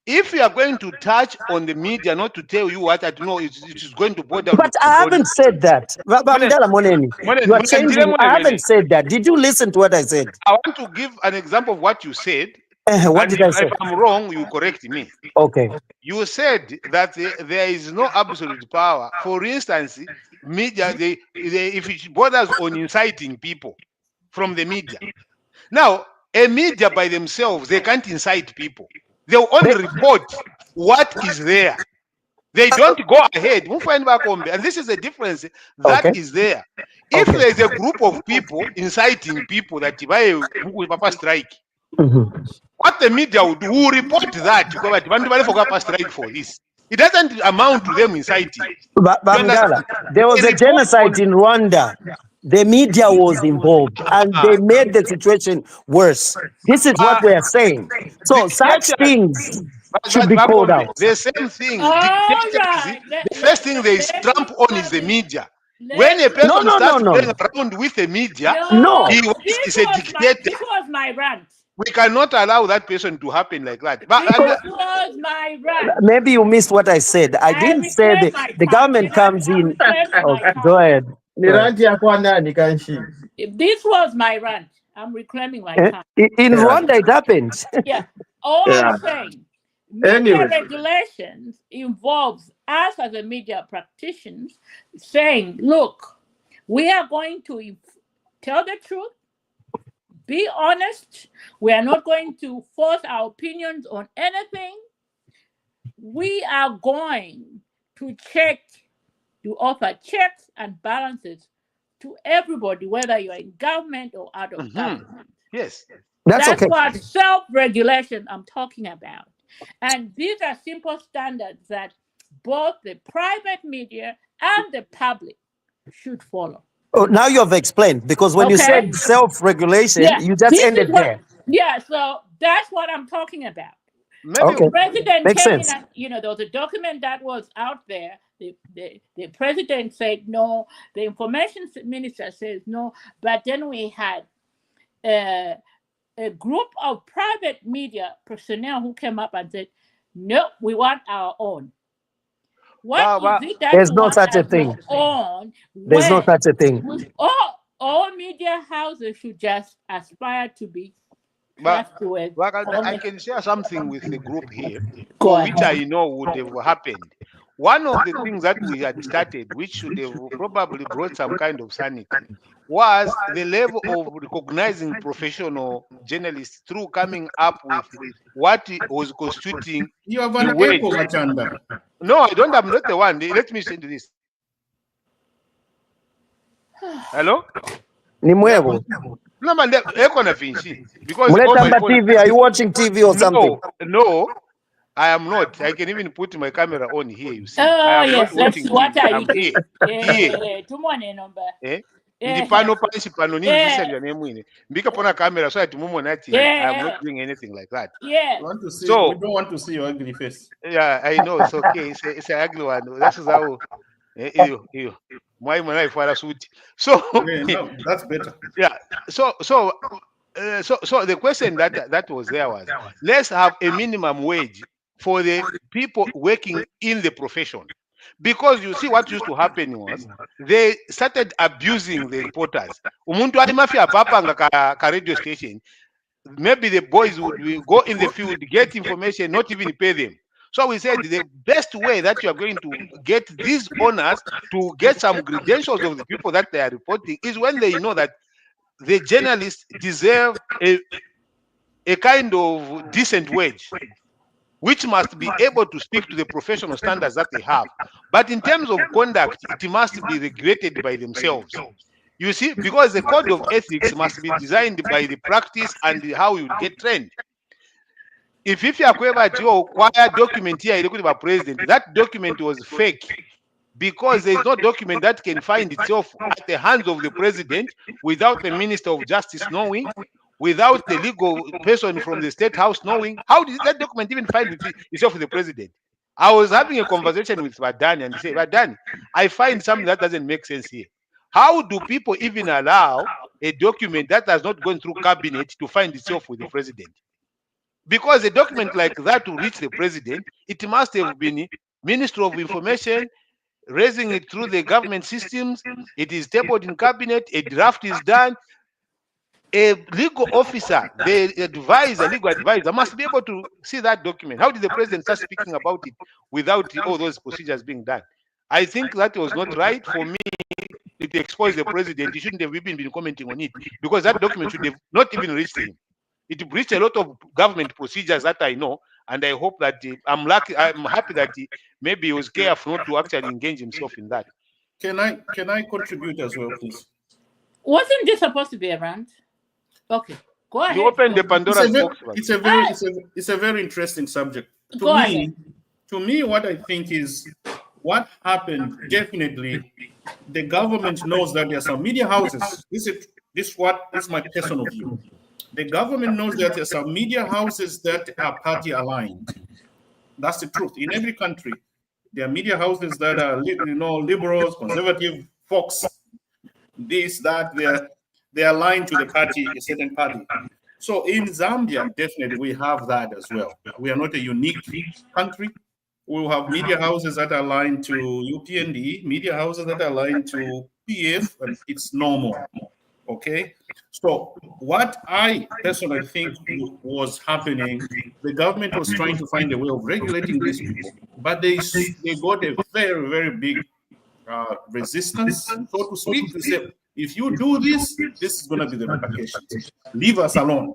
If you are going to touch on the media, not to tell you what I know, it is going to bother. But I haven't said that. You are changing. I haven't said that. Did you listen to what I said? I want to give an example of what you said. What did I say? If I'm wrong, you correct me. Okay. You said that there is no absolute power. For instance, media, if it borders on inciting people from the media. Now, a media by themselves, they can't incite people. They'll only report what is there. They don't go ahead. And this is the difference that is there. If there's a group of people inciting people that Papa strike, what the media will do, will report that strike for this. It doesn't amount to them inciting. Bangala, there was a genocide in Rwanda. The media was involved and they made the situation worse. This is what we are saying. So such things should be called out. The same thing. The first thing they stamp on is the media. When a person starts playing around with the media, he is a dictator. This was my rant. We cannot allow that person to happen like that. This was my rant. Maybe you missed what I said. I didn't say the government comes in. Go ahead. This was my rant. I'm reclaiming my time. In Rwanda, it happened. Yeah. All I'm saying, media regulations involves us as a media practitioners saying, look, we are going to tell the truth, be honest. We are not going to force our opinions on anything. We are going to check to offer checks and balances to everybody, whether you're in government or out of government. Yes. That's That's okay. what self-regulation I'm talking about. And these are simple standards that both the private media and the public should follow. Oh, now you have explained, because when you Okay. said self-regulation, Yeah, you just this is ended what, there. yeah, so that's what I'm talking about. Maybe Okay. President Makes came in sense. and, there was a document that was out there. The president said no. The information minister says no. But then we had a group of private media personnel who came up and said, no, we want our own. What is it that There's you no want such a as your thing. own? There's no such a thing. All media houses should just aspire to be But trustworthy. I can share something with the group here, Go which ahead. I know would have happened. One of the things that we had started, which should have probably brought some kind of sanity, was the level of recognizing professional journalists through coming up with what was constituting You have the an wage. echo, Machanda. No, I don't. I'm not the one. Let me send this. Hello? Nimwevo. No, man, echo na finshi because all my Muletamba phone. TV, are you watching TV or something? No, I am not. I can even put my camera on here. You see, Oh, I am yes, not that's watching what TV. I I'm here. Here. Tumone number. Ndipano pansi pano ninzisendwa nemwine. Mbika pona camera so that mumo nati I am not doing anything like that. Yeah. We want to see, So we don't want to see your ugly face. yeah, I know it's okay. It's an ugly one. That's how. Why when I follow suit? So Yeah, no, that's better. yeah. So the question that was there was, let's have a minimum wage for the people working in the profession, because you see what used to happen was they started abusing the reporters. Umuntu ali mafia papa nga ka radio station. Maybe the boys would go in the field, get information, not even pay them. So we said the best way that you are going to get these owners to get some credentials of the people that they are reporting is when they know that the journalists deserve a kind of decent wage, which must be able to speak to the professional standards that they have. But in terms of conduct, it must be regulated by themselves. You see, because the code of ethics must be designed by the practice and how you get trained. If you are acquire document here, by president, that document was fake, because there is no document that can find itself at the hands of the president without the Minister of Justice knowing, without the legal person from the State House knowing. How did that document even find itself with the president? I was having a conversation with Badani and he said, Badani, I find something that doesn't make sense here. How do people even allow a document that has not gone through cabinet to find itself with the president? Because a document like that to reach the president, it must have been Ministry of Information raising it through the government systems. It is tabled in cabinet, a draft is done. A legal officer, the legal advisor must be able to see that document. How did the president start speaking about it without all those procedures being done? I think that was not right. For me, it exposed the president. He shouldn't have even been commenting on it, because that document should have not even reached him. It breached a lot of government procedures that I know, and I hope that I'm happy that maybe he was careful not to actually engage himself in that. Can I contribute as well, please? Wasn't this supposed to be a rant? Okay, go ahead. You opened the Pandora's box. It's a very interesting subject. To me, what I think is what happened. Definitely, the government knows that there are some media houses. This is my personal view. The government knows that there are some media houses that are party aligned. That's the truth. In every country, there are media houses that are liberals, conservative, folks, this, that, they're aligned to the party, a certain party. So in Zambia, definitely we have that as well. We are not a unique country. We will have media houses that are aligned to UPND, media houses that are aligned to PF, and it's normal. Okay? So what I personally think was happening, the government was trying to find a way of regulating these people, but they got a very, very big resistance, so to speak, to say, if you do this, this is going to be the repercussions. Leave us alone.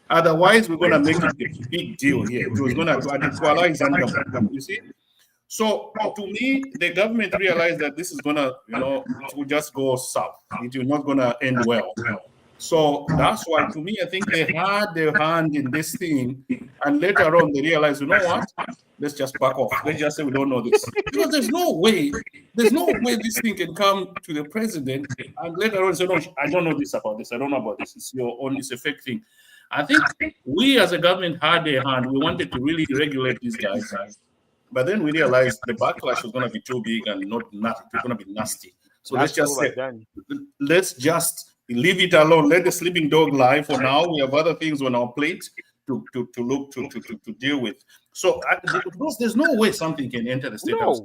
Otherwise, we're going to make it a big deal here. It was going to equalize Zambia. You see? So to me, the government realized that this is gonna, it will just go south. It will not gonna end well. So that's why, to me, I think they had their hand in this thing, and later on they realized, you know what? Let's just back off. Let's just say we don't know this, because there's no way this thing can come to the president and later on say, no, I don't know this about this. I don't know about this. It's your own. It's a fake thing. I think we as a government had a hand. We wanted to really regulate these guys, but then we realized the backlash was going to be too big and not it's going to be nasty. So let's just leave it alone. Let the sleeping dog lie for now. We have other things on our plate to deal with. So because there's no way something can enter the state house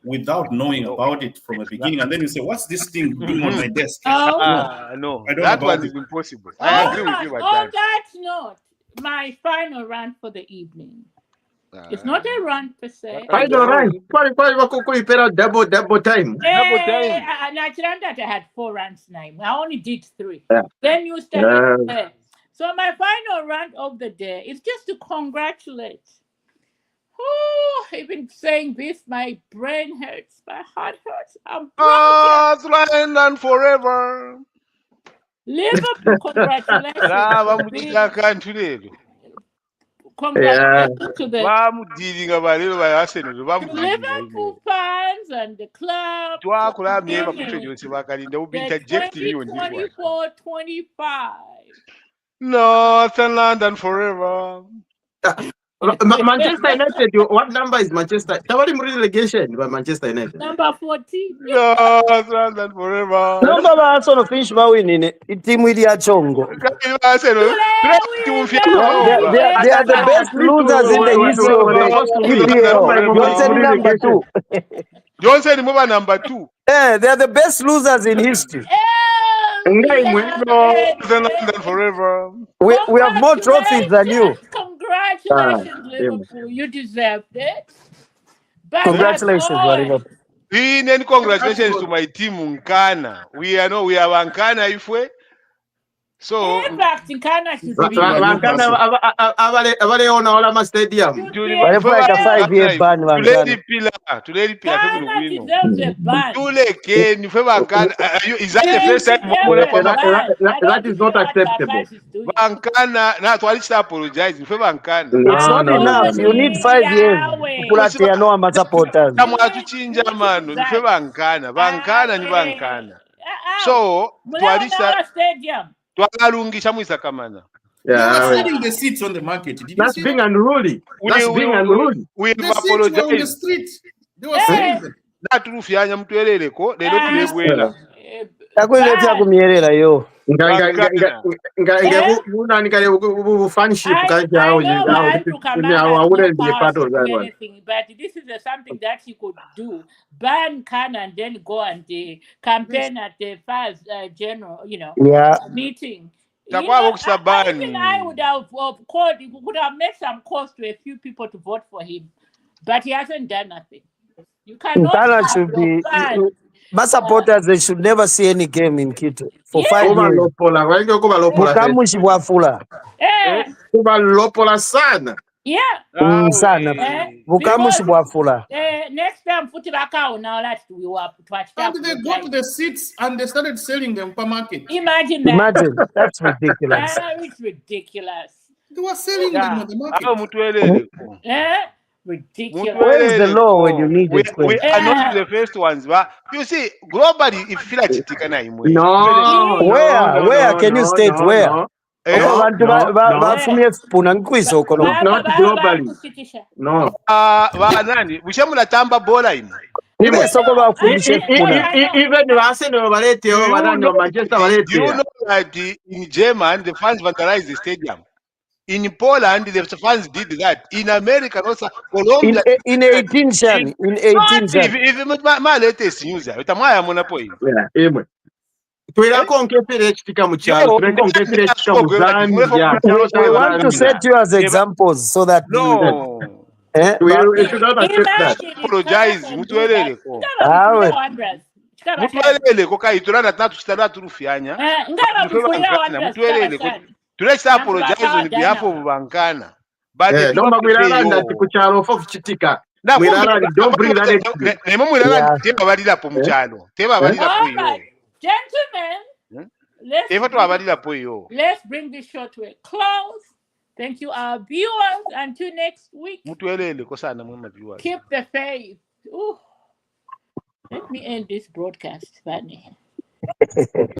without knowing about it from the beginning, and then you say, "What's this thing doing on my desk?" No, that one is impossible. I agree with you about that. On that note, my final rant for the evening. It's not a rant per se. Final rant. Double time. I had 4 rants now. I only did 3. Yeah. Then you started there. So my final rant of the day is just to congratulate. I've been saying this. My brain hurts. My heart hurts. I'm broken. Land and forever. Liverpool, congratulations. Congratulations to the Liverpool fans and the club. The 24-25. Northern London forever. Manchester United, what number is Manchester? Relegation by Manchester United. Number 14. Northern London forever. Number one son of finish by winning it. Team with the Chongo. They are the best losers in the history of the EPL. Johnson number 2. Johnson number 2. Yeah, they are the best losers in history. Forever. We have more trophies than you. Congratulations, Liverpool. You deserved it. But congratulations, Liverpool. And congratulations to my team Nkana. We have Nkana if we. So in fact, Nkana should be stadium. Is that the first time that is not acceptable. It's not enough. You need 5 years. So stadium. They were selling the seats on the market. That's being unruly. That's being unruly. We apologize. On the street. They were selling them. But this is something that you could do. Ban can and then go and campaign at the first general, meeting. Even I would have called. You could have made some calls to a few people to vote for him, but he hasn't done nothing. You cannot. Should be. My supporters, they should never see any game in Quito for 5 years. Next time, put it back out now. Let's we were. And they go to the seats and they started selling them per market. Imagine that. Imagine that's ridiculous. It's ridiculous. They were selling them on the market. Ridiculous. Where is the law when you need it? We are not the first ones, but you see, globally, if you feel like where can you state where? Not globally. No. Even Arsenal, Manchester, you know that in Germany, the fans vandalized the stadium. In Poland, the fans did that. In America, also Colombia. In 18 Jan. Even my latest news, with my monopoly. We want to set you as examples so that we should not accept that. Apologize. Let's apologize on behalf of Bankana. But Don't bring that into Yeah. tebabalilapo mukyalo tebabalilapo All iyo right, gentlemen, let's bring this show to a close. Thank you, our viewers. Until next week, keep the faith. Ooh. Let me end this broadcast, Fanny.